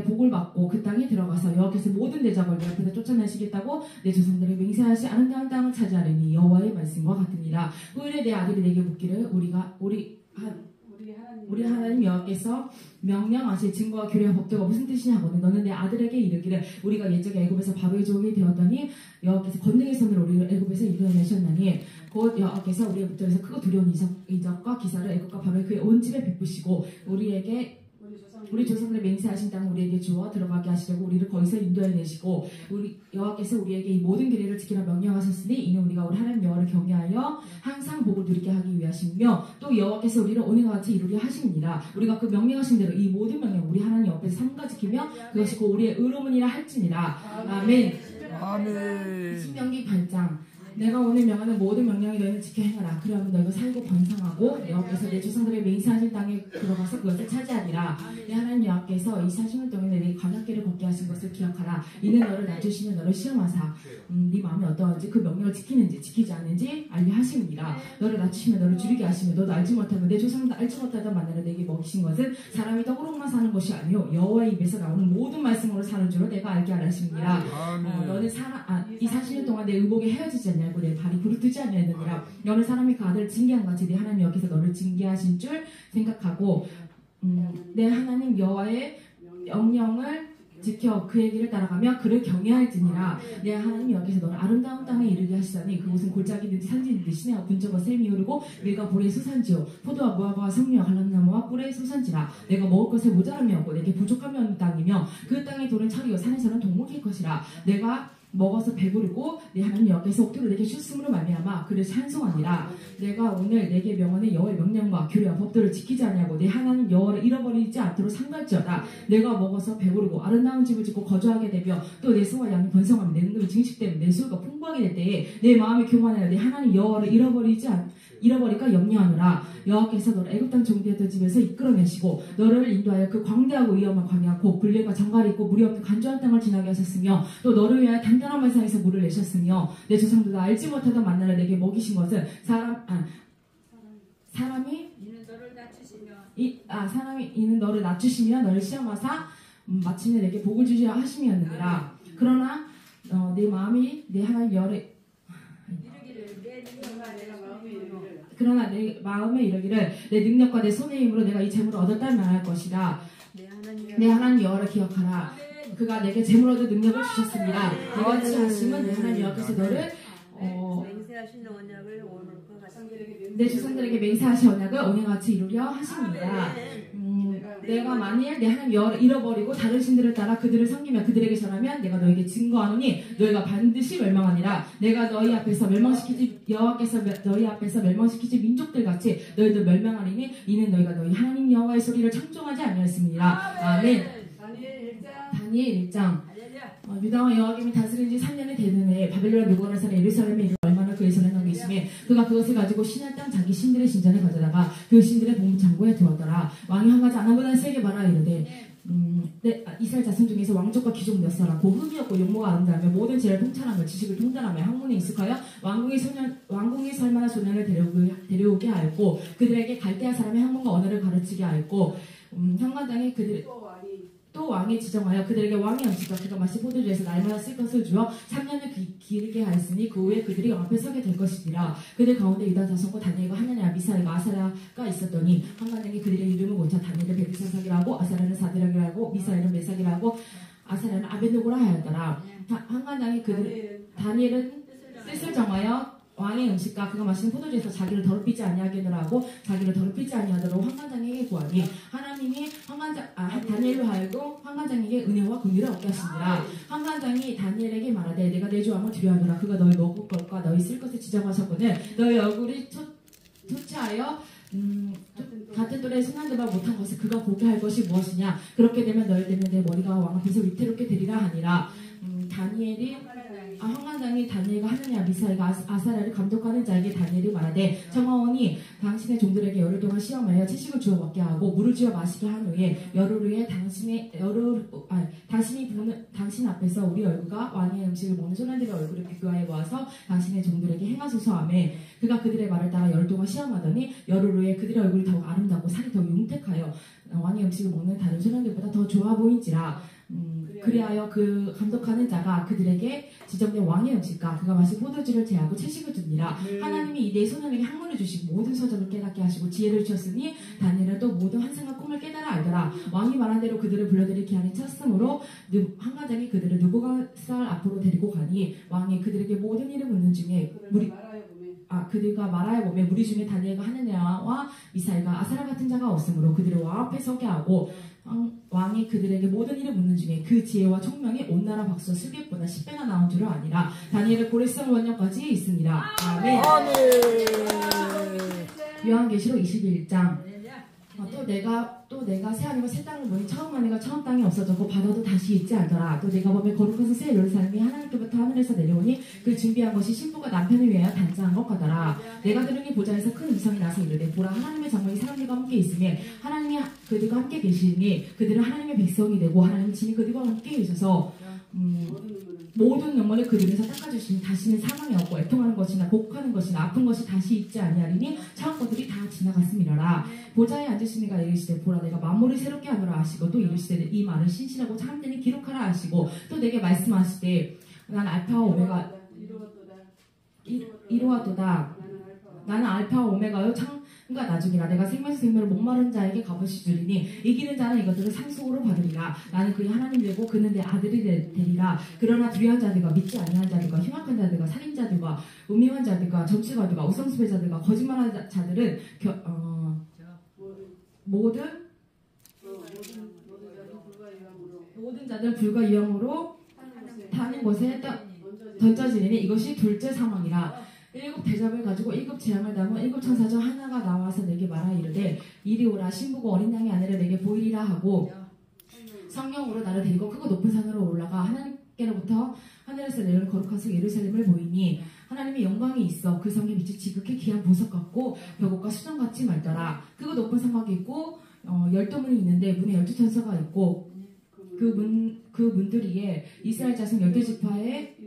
복을 받고 그 땅에 들어가서 여호와께서 모든 내 작업을 앞에서 쫓아내시겠다고 내 조상들에게 맹세하시 아름다운 땅을 차지하리니 여호와의 말씀과 같으니라. 후일에 내 아들이 내게 묻기를 우리 하나님 여호와께서 명령하실 증거와 규례와 법도가 무슨 뜻이냐 하거든 너는 내 아들에게 이르기를 우리가 옛적에 애굽에서 바로의 종이 되었더니 여호와께서 권능의 손으로 우리를 애굽에서 이끌어내셨나니 곧 여호와께서 우리의 목전에서 크고 두려운 이적과 기사를 애굽과 바로의 그의 온 집에 베푸시고 우리 조상들의 맹세하신 땅을 우리에게 주어 들어가게 하시려고 우리를 거기서 인도해내시고 여호와께서 우리에게 이 모든 규례를 지키라 명령하셨으니 이는 우리가 우리 하나님 여호와를 경외하여 항상 복을 누리게 하기 위하시며 또 여호와께서 우리를 오늘과 같이 이루려 하십니다. 우리가 그 명령하신 대로 이 모든 명령 우리 하나님 여호와께서 삼가 지키며 그것이 곧 우리의 의로움이라 할지니라. 아멘. 신명기 8장. 내가 오늘 명하는 모든 명령이 너희는 지켜 행하라. 그러면 너희가 살고 번성하고 여호와께서 내 조상들의 맹세하신 땅에 들어가서 그것을 차지하리라. 내 하나님 여호와께서 이 40년 동안에 내 광야길을 걷게 하신 것을 기억하라. 이는 너를 낮으시며 너를 시험하사 네 마음이 어떠한지 그 명령을 지키는지 지키지 않는지 알게 하시느니라. 너를 낮추시며 너를 줄이게 하시며 너도 알지 못하면 내 조상도 알지 못하던 만나를 내게 먹이신 것은 사람이 떡으로만 사는 것이 아니요 여호와의 입에서 나오는 모든 말씀으로 사는 줄로 내가 알게 하시느니라. 너는 이 40년 동안 내 의복에 헤어지지 않냐 알고 내 발이 부르뜨지 아니하느니라. 너는 사람이 그 아들을 징계한 같이 내 하나님 여호와께서 너를 징계하신 줄 생각하고 내 하나님 여호와의 명령을 지켜 그의 길을 따라가며 그를 경외할지니라. 내 하나님 여호와께서 너를 아름다운 땅에 이르게 하시다니 그곳은 골짜기든지 산지든지 시내와 분저와 샘이 흐르고 밀과 보리의 수산지요 포도와 무화과와 석류와 갈람나무와 꿀의 수산지라. 내가 먹을 것에 모자람이 없고 내게 부족함이 없는 땅이며 그 땅의 돌은 철이요 산에서는 동목일 것이라. 내가 먹어서 배부르고 내 하나님 여호와께서 옥토를 내게 주심으로 말미암아 그를 찬송하니라. 내가 오늘 내게 명하는 여호와의 명령과 규례와 법도를 지키지 아니하고 내 하나님 여호와를 잃어버리지 않도록 삼갈지어다. 내가 먹어서 배부르고 아름다운 집을 짓고 거주하게 되며 또 내 소와 양이 번성하며 내 능력이 증식되며 내 소유가 풍부하게 될 때에 내 마음이 교만하여 내 하나님 여호와를 잃어버릴까 염려하노라. 여호와께서 너를 애굽 땅 종되었던 집에서 이끌어내시고 너를 인도하여 그 광대하고 위험한 광야 곧 불림과 장갈이 있고 물이 없는 간절한 땅을 지나게 하셨으며 또 너를 위하여 단단한 말상에서 물을 내셨으며 내 조상들도 알지 못하던 만나를 내게 먹이신 것은 사람이 이는 너를 낮추시며 너를 시험하사 마침내 내게 복을 주시려 하심이었느니라. 그러나 내 마음이 내 하나님 여호와를 그러나 내 마음에 이르기를 내 능력과 내 손의 힘으로 내가 이 재물을 얻었다는 말할 것이라. 내 하나님 여호와를 기억하라. 그가 내게 재물 얻을 능력을 주셨습니다. 이같이 하심은 내 하나님 여호와께서 너를 내 조상들에게 맹세하신 언약을 오늘같이 이루려 하십니다. 내가 만일 내 하나님 여호와를 잃어버리고 다른 신들을 따라 그들을 섬기며 그들에게 절하면 내가 너에게 증거하노니 너희가 반드시 멸망하니라. 내가 너희 앞에서 여호와께서 너희 앞에서 멸망시키지 민족들 같이 너희도 멸망하리니 이는 너희가 너희 하나님 여호와의 소리를 청종하지 아니하였습니다. 아멘. 다니엘 1장. 유다와 여호와김이 다스린 지 3년이 되는 해에 바벨론 느부갓네살의 예루살렘에 이르러 얼마나 그의 손에 넣은 계심에 그가 그것을 가지고 신할 땅 자기 신들의 신전에 가져다가 그 신들의 보물창고에 두었더라. 왕이 한 가지 하나보다 세게 말하 이르되 이스라엘 자손 중에서 왕족과 귀족 몇 사람 고 흠이었고 용모가 아름다우며 모든 지혜를 통찰하며 지식을 통달하며 학문에 익숙하여 왕궁에 살만한 소년을 데려오게 하였고 그들에게 갈대아 사람의 학문과 언어를 가르치게 하였고 상관당에 또 왕이 지정하여 그들에게 왕의 음식과 그가 마실 포도주에서 날마다 쓸 것을 주어 3년을 기르게 하였으니 그 후에 그들이 왕 앞에 서게 될 것이니라. 그들 가운데 유다 자손과 다니엘과 하나냐 미사엘과 아사랴가 있었더니 한간당이 그들의 이름을 고쳐 다니엘은 벨드사삭이라고 아사랴는 사드락이라고 미사엘은 메삭이라고 아사랴는 아벤노고라 하였더라. 한간당이 다니엘은 뜻을 정하여 왕의 음식과 그가 마시는 포도주에서 자기를 더럽히지 아니하게느라 하고 자기를 더럽히지 아니하도록 환관장에게 구하니 하나님이 다니엘로 하여금 환관장에게 은혜와 긍휼을 얻게 하시니라. 환관장이 다니엘에게 말하되 내가 내 주 왕을 두려워하노라. 그가 너희 먹을 것과 너희 쓸 것을 지정하셨거늘 너희 얼굴이 초췌하여 같은 또래의 순환들과 못한 것을 그가 보게 할 것이 무엇이냐. 그렇게 되면 너희 때문에 내 머리가 왕 앞에서 위태롭게 되리라 하니라. 환관장이 다니엘과 하느냐 미사엘과 아사랴를 감독하는 자에게 다니엘이 말하되 청하오니 당신의 종들에게 열흘 동안 시험하여 채식을 주어 먹게 하고 물을 주어 마시게 한 후에 열흘 후에 당신 앞에서 우리 얼굴과 왕의 음식을 먹는 소년들의 얼굴을 비교하여 모아서 당신의 종들에게 행하소서 하며 그가 그들의 말을 따라 열흘 동안 시험하더니 열흘 후에 그들의 얼굴이 더욱 아름답고 살이 더욱 융택하여 왕의 음식을 먹는 다른 소년들보다 더 좋아 보인지라. 그리하여 그 감독하는 자가 그들에게 지정된 왕의 음식과 그가 마신 포도주를 제하고 채식을 줍니다. 하나님이 이 네 소년에게 학문을 주시고 모든 서적을 깨닫게 하시고 지혜를 주셨으니 다니엘은 또 모든 환상과 꿈을 깨달아 알더라. 왕이 말한 대로 그들을 불러들일 기한이 찼으므로 한가장이 그들을 느부갓네살 앞으로 데리고 가니 왕이 그들에게 모든 일을 묻는 중에 그들과 말하여 보매 무리 중에 다니엘과 하느냐와 미사엘과 아사랴 같은 자가 없으므로 그들을 왕 앞에 서게 하고 왕이 그들에게 모든 일을 묻는 중에 그 지혜와 총명이 온 나라 박수 수백보다 10배나 나온 줄을 아니라 다니엘의 고레스형 원년까지 있습니다. 아멘. 요한계시록 21장. 또 내가 새 하늘과 새 땅을 보니 처음 하늘과 처음 땅이 없어졌고 바다도 다시 있지 않더라. 또 내가 보면 거룩해서 새 예루살렘이 하나님께로부터 하늘에서 내려오니 그 준비한 것이 신부가 남편을 위하여 단장한 것 같더라. 내가 들으니 보좌에서 큰 음성이 나서 이르되 보라 하나님의 장막이 사람들과 함께 있으며 하나님이 그들과 함께 계시니 그들은 하나님의 백성이 되고 하나님이 친히 그들과 함께 계셔서 모든 눈물을 그들에서 닦아주시니 다시는 사망이 없고 애통하는 것이나 곡하는 것이나 아픈 것이 다시 있지 아니하리니 처음 것들이 다 지나갔음이라라. 보좌에 앉으신 이가 이르시되 보라 내가 만물을 새롭게 하노라 하시고 또 이르시되 이 말은 신실하고 참되니 기록하라 하시고 또 내게 말씀하시되 난 알파와 오메가 이루었도다. 나는 알파와 오메가요 창과 나중이라. 내가 생명에서 생명을 목마른 자에게 값없이 주리니 이기는 자는 이것들을 상속으로 받으리라. 나는 그의 하나님 되고 그는 내 아들이 되리라. 그러나 두려운 자들과 믿지 아니한 자들과 흉악한 자들과 살인자들과 음흉한 자들과 점치가들과 우상숭배자들과 거짓말하는 자들은 모든 자들은 불과 유형으로 타는 곳에 던져지니 이것이 둘째 사망이라. 7 대접을 가지고 7 재앙을 담은 7 천사 중 하나가 나와서 내게 말하 이르되 이리 오라. 신부고 어린 양의 아내를 내게 보이리라 하고 성령으로 나를 데리고 크고 높은 산으로 올라가 하나님께로부터 하늘에서 내려온 거룩한 성 예루살렘을 보이니 하나님의 영광이 있어 그 성의 빛이 지극히 귀한 보석 같고 벽옥과 수정같이 맑더라. 크고 높은 성곽이 있고 12문이 있는데 문에 12천사가 있고 그 문들이에 이스라엘 자손 12지파의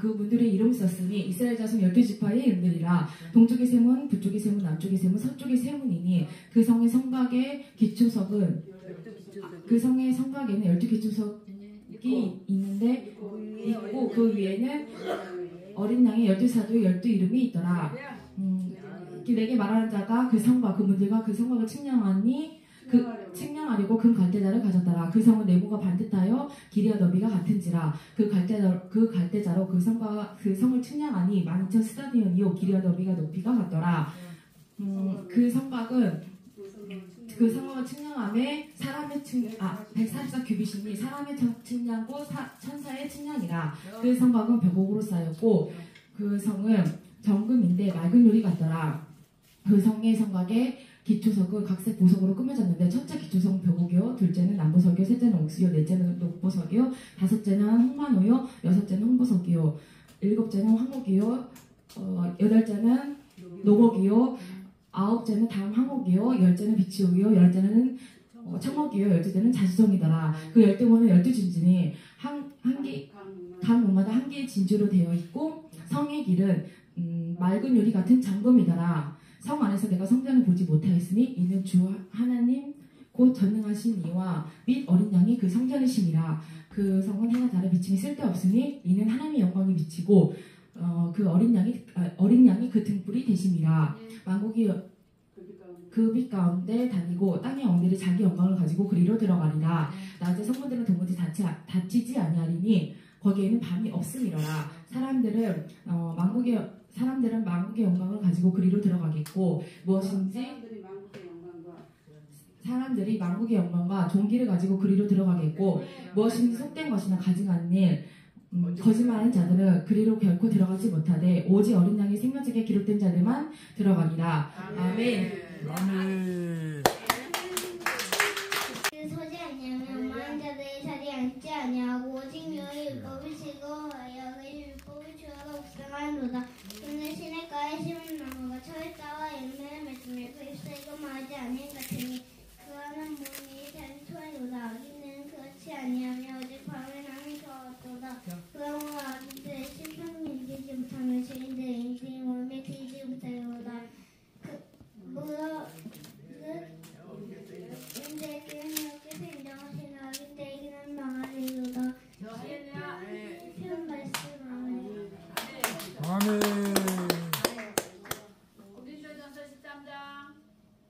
그 문들이 이름을 썼으니 이스라엘 자손 12지파의 이름들이라. 동쪽의 세문, 북쪽의 세문, 남쪽의 세문, 서쪽의 세문이니 그 성의 성곽의 기초석은 그 성의 성곽에는 12기초석이 있는데 있고 그 위에는 어린 양의 12사도의 12이름이 있더라. 내게 말하는 자가 그 성과 그 문들과 그 성곽을 측량하려고 금 갈대자를 가졌더라. 그 성은 내부가 반듯하여 길이와 너비가 같은지라. 그 갈대자로 그 성을 측량하니 12,000 스타디온이요 길이와 너비가 높이가 같더라. 그 성곽을 측량함에 144규빗이니 사람의 측량고 천사의 측량이라. 그 성곽은 벽옥으로 쌓였고 그 성은 정금인데 맑은 유리 같더라. 그 성의 성곽에 기초석은 각색 보석으로 꾸며졌는데 첫째 기초석 벽옥이요, 둘째는 남보석이요, 셋째는 옥수요, 넷째는 녹보석이요, 다섯째는 홍만호요, 여섯째는 홍보석이요, 일곱째는 황옥이요, 여덟째는 녹옥이요, 아홉째는 담황옥이요, 열째는 비치옥이요, 열째는 청옥이요, 열째는 자주정이더라. 그 12문은 12진진이 각 문마다 한 개의 진주로 되어 있고 성의 길은 맑은 유리 같은 장금이더라. 성 안에서 내가 성전을 보지 못하였으니 이는 주 하나님 곧 전능하신 이와 및 어린 양이 그 성전이심이라. 그 성은 해나 달의 비침이 쓸데없으니 이는 하나님의 영광이 비치고 그 어린 양이 그 등불이 되심이라. 만국이 그 빛 가운데 다니고 땅의 왕들이 자기 영광을 가지고 그리로 들어가리라. 낮에 성문들은 도무지 닫히지 아니하리니 거기에는 밤이 없음이로라. 사람들은 만국의 영광을 가지고 그리로 들어가겠고 사람들이 만국의 영광과 종기를 가지고 그리로 들어가겠고 무엇인지 속된 것이나 가증하는 일 거짓말하는 자들은 그리로 결코 들어가지 못하되 오직 어린 양의 생명책에 기록된 자들만 들어가니라. 아멘. 서지 아니하면 많은 자들의 자리에 앉지 아니하고 오직 너희 율법을 즐거워하여 그 율법을 주어서 묵상하는도다. 그는 시냇가에 심은 나무가 철 따와 열매를 맺으며 그 잎사귀가 마르지 아니한 같으니 그와는 몸이 단 토해도다. 아기는 그렇지 아니하며 오직 밤을 나는 좋았도다. 그와 아기들의 심평을 인지지 못하며 죄인들의 인생이 몸에 들지 못하여도다. 인데 그녀께서 인정하신 아기 때에게는 망하리로다. 편 말씀. 아멘. 고린도전서 13장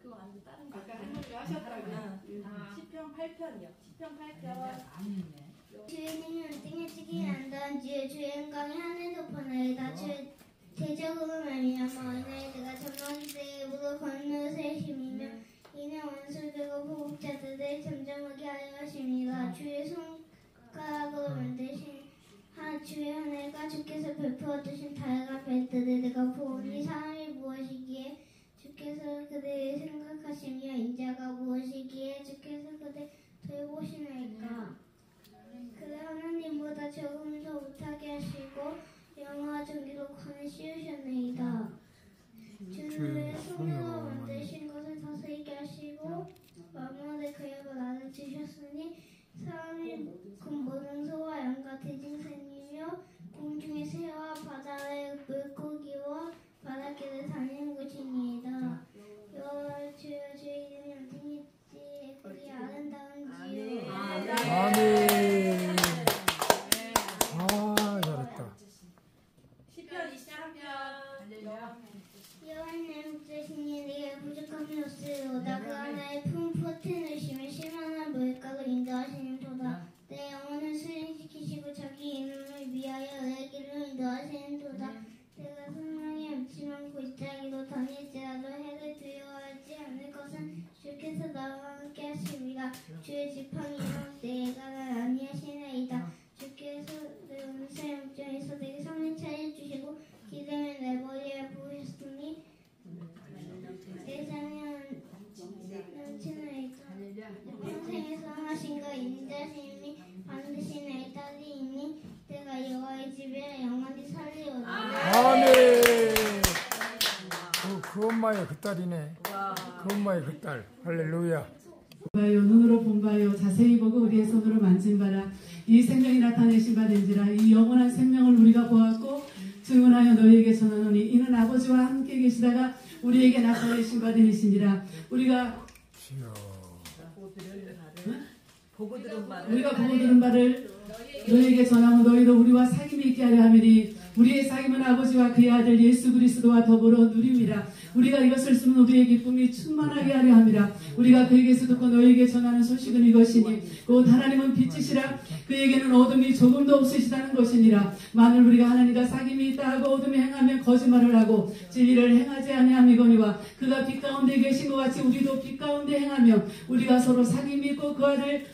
그거 아니고 다른 거 아까 할머니가 하셨다고요. 시편 8편이요. 시편 8편. 주의 능력은 땅에 찌기 안다한 주의 영광이 하늘 덮어나이다. 주의 대적으로 말미암아 어린아이들과 젖먹이들의 입으로 건너새 힘이며 이는 원수들과 보복자들을 잠잠하게 하려 하십니다. 주의 손가락으로 만드신 주의 하늘과 주께서 베풀어 주신 다양한 별들을 내가 보니 사람이 무엇이기에 주께서 그들을 생각하시며 인자가 무엇이기에 주께서 그들 돌보시나이까. 그를 하나님보다 조금 더 못하게 하시고 영화와 종기로 관을 씌우셨나이다. 주의 손으로 만드신 것을 다스리게 하시고 만물의 그역을 알아주셨으니 사람이 곧 모든 소와 양과 대징새이며 공중의 새와 바다의 물고기와 바닷길을 다니는 것이니이다. 여호와 주여 주의 이름이 어디니지 그리 아름다운지요. 아멘. 잘했다. 시편 23편. 여호와는 내 목자시니 내게 부족함이 없으리로다. 그가 나의 품포트를 심에 실만한 물가로 인도하시는도다. 내 영혼을 수행시키시고 자기 이름을 위하여 내 길로 인도하시는도다. 내가 소망이 없지만 골짜기로 다닐지라도 해를 두려워하지 않을 것은 주께서 나와 함께 하심이라. 주의 지팡이로 내가 아니하시나이다. 주께서 내 온세 영장에서 엄마의 그 딸이네. 그 엄마의 그 딸. 할렐루야. 봐요, 눈으로 본 바요, 자세히 보고 우리의 손으로 만진 바라. 이 생명이 나타내신 바된지라. 이 영원한 생명을 우리가 보았고 증언하여 너희에게 전하노니 이는 아버지와 함께 계시다가 우리에게 나타내신 바되니시니라. 우리가 보고 들은 바를 너희에게 전하고 너희도 우리와 사귐이 있게 하려 하미니 우리의 사귐은 아버지와 그의 아들 예수 그리스도와 더불어 누림이라. 우리가 이것을 쓰면 우리의 기쁨이 충만하게 하려 함이라. 우리가 그에게서 듣고 너희에게 전하는 소식은 이것이니 곧 하나님은 빛이시라. 그에게는 어둠이 조금도 없으시다는 것이니라. 만일 우리가 하나님과 사귐이 있다 하고 어둠에 행하면 거짓말을 하고 진리를 행하지 아니함이거니와 그가 빛 가운데 계신 것 같이 우리도 빛 가운데 행하며 우리가 서로 사귐이 있고 그 아들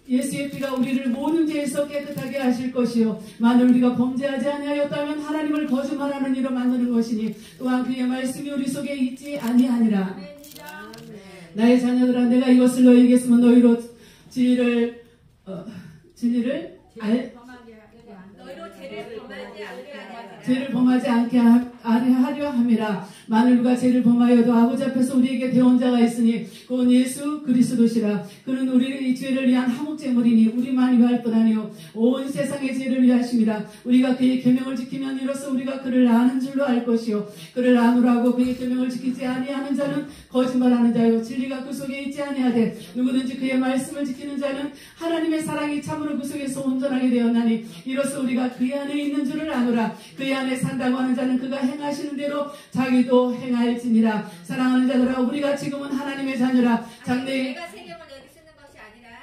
예수의 피가 우리를 모든 죄에서 깨끗하게 하실 것이요 만일 우리가 범죄하지 아니하였다면 하나님을 거짓말하는 이로 만드는 것이니 또한 그의 말씀이 우리 속에 있지 아니하니라. 나의 자녀들아 내가 이것을 너희에게 쓰면 너희로 진리를 죄를 범하지 않게 하려 함이라. 만일 누가 죄를 범하여도 아버지 앞에서 우리에게 대원자가 있으니 그건 예수 그리스도시라. 그는 우리의 죄를 위한 화목제물이니 우리만이 할 뿐 아니요 온 세상의 죄를 위하심이라. 우리가 그의 계명을 지키면 이로써 우리가 그를 아는 줄로 알 것이요 그를 아노라 하고 그의 계명을 지키지 아니하는 자는 거짓말하는 자요 진리가 그 속에 있지 아니하되 누구든지 그의 말씀을 지키는 자는 하나님의 사랑이 참으로 그 속에서 온전하게 되었나니 이로써 우리가 그의 안에 있는 줄을 아노라. 그의 안에 산다고 하는 자는 그가 행하시는 대로 자기도 행할지니라. 사랑하는 자들아 우리가 지금은 하나님의 자녀라.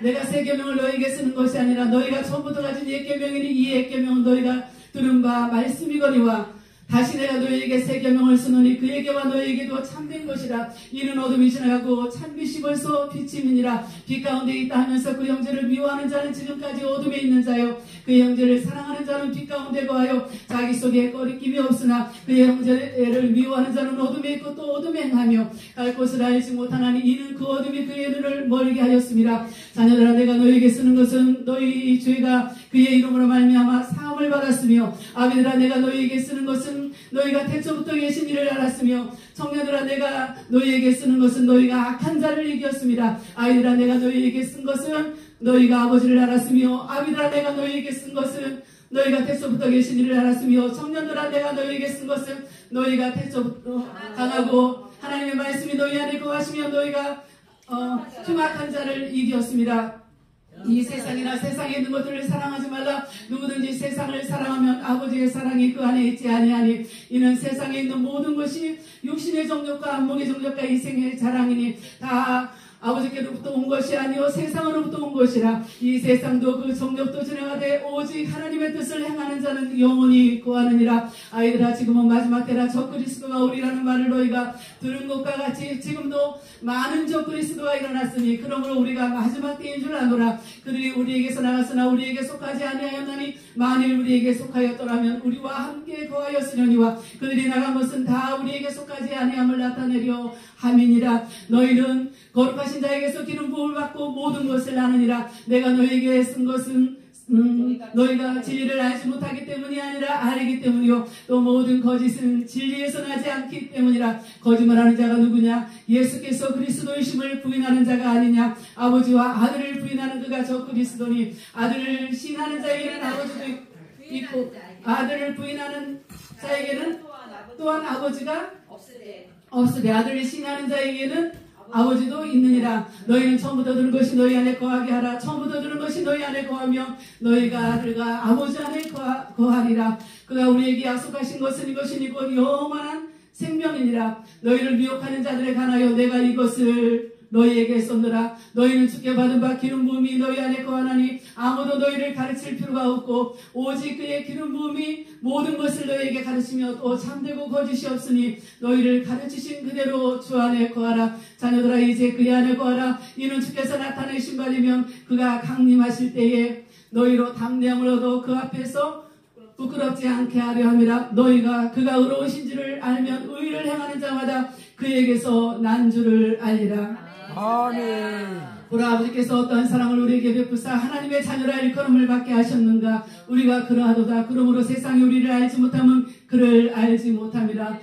내가 새 계명을 너희에게 쓰는 것이 아니라 너희가 처음부터 가진 옛 계명이니 이 옛 계명은 너희가 들은 바 말씀이거니와 다시 내가 너희에게 새 계명을 쓰노니 그에게와 너희에게도 참된 것이라. 이는 어둠이 지나가고 참빛이 벌써 비침이니라. 빛 가운데 있다 하면서 그 형제를 미워하는 자는 지금까지 어둠에 있는 자요 그 형제를 사랑하는 자는 빛 가운데 거하여 자기 속에 꺼리낌이 없으나 그의 형제를 미워하는 자는 어둠에 있고 또 어둠에 행하며 갈 곳을 알지 못하나니 이는 그 어둠이 그의 눈을 멀게 하였습니다. 자녀들아 내가 너희에게 쓰는 것은 너희 죄가 그의 이름으로 말미암아 사함을 받았으며 아비들아 내가 너희에게 쓰는 것은 너희가 태초부터 계신 일을 알았으며 청년들아 내가 너희에게 쓰는 것은 너희가 악한 자를 이겼습니다. 아이들아 내가 너희에게 쓴 것은 너희가 아버지를 알았으며 아비들아 내가 너희에게 쓴 것은 너희가 태초부터 계신 일을 알았으며 청년들아 내가 너희에게 쓴 것은 너희가 태초부터 강하고 하나님의 말씀이 너희 안에 거하시며 너희가 흉악한 자를 이겼습니다. 이 세상이나 세상에 있는 것들을 사랑하지 말라. 누구든지 세상을 사랑하면 아버지의 사랑이 그 안에 있지 아니하니 이는 세상에 있는 모든 것이 육신의 정욕과 안목의 정욕과 이생의 자랑이니 다 아버지께로부터 온 것이 아니요 세상으로부터 온 것이라. 이 세상도 그 정욕도 지나가되 오직 하나님의 뜻을 행하는 자는 영원히 거하느니라. 아이들아 지금은 마지막 때라 적그리스도가 오리라는 말을 너희가 들은 것과 같이 지금도 많은 적그리스도가 일어났으니 그러므로 우리가 마지막 때인 줄 아노라. 그들이 우리에게서 나갔으나 우리에게 속하지 아니하였나니 만일 우리에게 속하였더라면 우리와 함께 거하였으려니와 그들이 나간 것은 다 우리에게 속하지 아니함을 나타내려 함이니라. 너희는 거룩하신 자에게서 기름 부음을 받고 모든 것을 아느니라. 내가 너희에게 쓴 것은 너희가 진리를 알지 못하기 때문이 아니라 알기 때문이요 또 모든 거짓은 진리에서 나지 않기 때문이라. 거짓말하는 자가 누구냐? 예수께서 그리스도이심을 부인하는 자가 아니냐? 아버지와 아들을 부인하는 그가 저 그리스도니 아들을 시인하는 자에게는 아버지도 있고 아들을 부인하는 자에게는 또한 아버지가 없으되 아들을 시인하는 자에게는 아버지도 있느니라. 너희는 처음부터 들은 것이 너희 안에 거하게 하라. 처음부터 들은 것이 너희 안에 거하며 너희가 아들과 아버지 안에 거하리라. 그가 우리에게 약속하신 것은 이것이니 곧 영원한 생명이니라. 너희를 미혹하는 자들에 관하여 내가 이것을 너희에게 쏜노라. 너희는 주께 받은 바 기름 부음이 너희 안에 거하나니 아무도 너희를 가르칠 필요가 없고 오직 그의 기름 부음이 모든 것을 너희에게 가르치며 또 참되고 거짓이 없으니 너희를 가르치신 그대로 주 안에 거하라. 자녀들아 이제 그의 안에 거하라. 이는 주께서 나타내신 바이면 그가 강림하실 때에 너희로 담대함을 얻어 그 앞에서 부끄럽지 않게 하려 함이라. 너희가 그가 의로우신지를 알면 의를 행하는 자마다 그에게서 난 줄을 알리라. 아멘. 보라 아버지께서 어떠한 사랑을 우리에게 베푸사 하나님의 자녀라 일컬음을 받게 하셨는가. 우리가 그러하도다. 그러므로 세상이 우리를 알지 못하면 그를 알지 못함이라.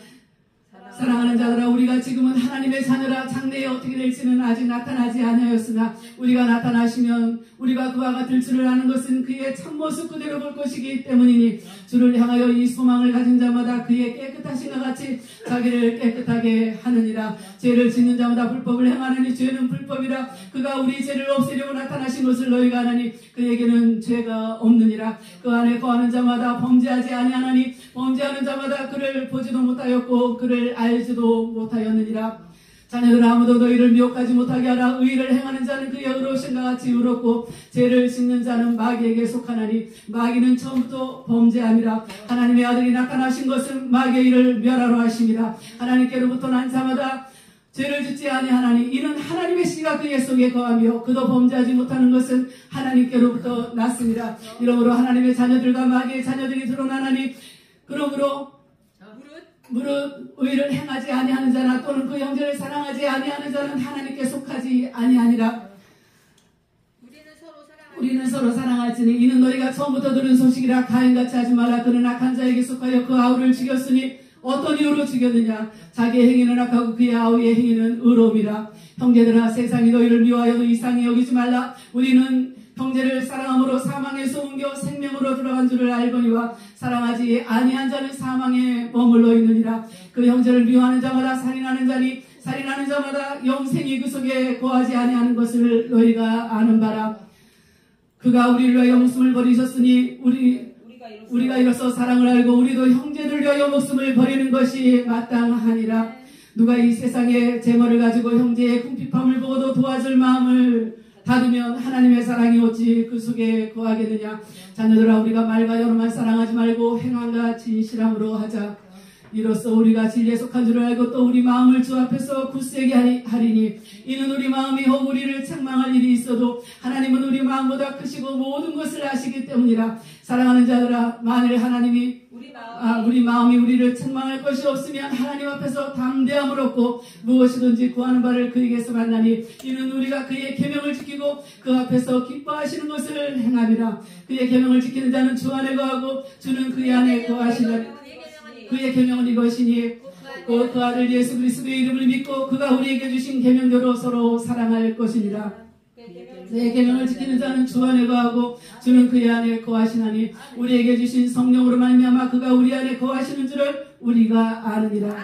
사랑하는 자들아, 우리가 지금은 하나님의 자녀라. 장래에 어떻게 될지는 아직 나타나지 않았으나 우리가 나타나시면 우리가 그와 같을 줄을 아는 것은 그의 참모습 그대로 볼 것이기 때문이니 주를 향하여 이 소망을 가진 자마다 그의 깨끗하신 것 같이 자기를 깨끗하게 하느니라. 죄를 짓는 자마다 불법을 행하느니 죄는 불법이라. 그가 우리 죄를 없애려고 나타나신 것을 너희가 아나니 그에게는 죄가 없느니라. 그 안에 거하는 자마다 범죄하지 아니하나니 범죄하는 자마다 그를 보지도 못하였고 그를 알지도 못하였느니라. 자녀들아, 아무도 너희를 미혹하지 못하게 하라. 의를 행하는 자는 그의 의로우신과 같이 의롭고 죄를 짓는 자는 마귀에게 속하나니 마귀는 처음부터 범죄함이라. 하나님의 아들이 나타나신 것은 마귀의 일을 멸하러 하심이라. 하나님께로부터 난 자마다 죄를 짓지 아니하나니 이는 하나님의 씨가 그의 속에 거하며 그도 범죄하지 못하는 것은 하나님께로부터 났습니다. 이러므로 하나님의 자녀들과 마귀의 자녀들이 드러나나니 그러므로 무릇 의를 행하지 아니하는 자나 또는 그 형제를 사랑하지 아니하는 자는 하나님께 속하지 아니하니라. 우리는 서로 사랑할지니 이는 너희가 처음부터 들은 소식이라. 가인같이 하지 말라. 그는 악한 자에게 속하여 그 아우를 죽였으니 어떤 이유로 죽였느냐. 자기의 행위는 악하고 그의 아우의 행위는 의로움이라. 형제들아, 세상이 너희를 미워하여도 이상히 여기지 말라. 우리는 형제를 사랑함으로 사망에서 옮겨 생명으로 들어간 줄을 알거니와 사랑하지 아니한 자는 사망에 머물러 있느니라. 그 형제를 미워하는 자마다 살인하는 자니 살인하는 자마다 영생이 그 속에 거하지 아니하는 것을 너희가 아는 바라. 그가 우리를 위하여 목숨을 버리셨으니 우리가 이로써 사랑을 알고 우리도 형제들 위하여 목숨을 버리는 것이 마땅하니라. 누가 이 세상의 재물을 가지고 형제의 궁핍함을 보고도 도와줄 마음을 닫으면 하나님의 사랑이 어찌 그 속에 거하겠느냐. 자녀들아, 우리가 말과 여로만 사랑하지 말고 행함과 진실함으로 하자. 이로써 우리가 진리에 속한 줄을 알고 또 우리 마음을 주 앞에서 굳세게 하리니 이는 우리 마음이 혹 우리를 책망할 일이 있어도 하나님은 우리 마음보다 크시고 모든 것을 아시기 때문이라. 사랑하는 자들아, 만일 하나님이 우리 마음이 우리를 책망할 것이 없으면 하나님 앞에서 담대함을 얻고 무엇이든지 구하는 바를 그에게서 만나니 이는 우리가 그의 계명을 지키고 그 앞에서 기뻐하시는 것을 행함이라. 그의 계명을 지키는 자는 주 안에 거하고 주는 그의 안에 거하시는 그의 계명은 이것이니 그 아들 예수 그리스도의 이름을 믿고 그가 우리에게 주신 계명대로 서로 사랑할 것이니라. 내 계명을 지키는 자는 주 안에 거하고 주는 그의 안에 거하시나니 우리에게 주신 성령으로 말미암아 그가 우리 안에 거하시는 줄을 우리가 아느니라.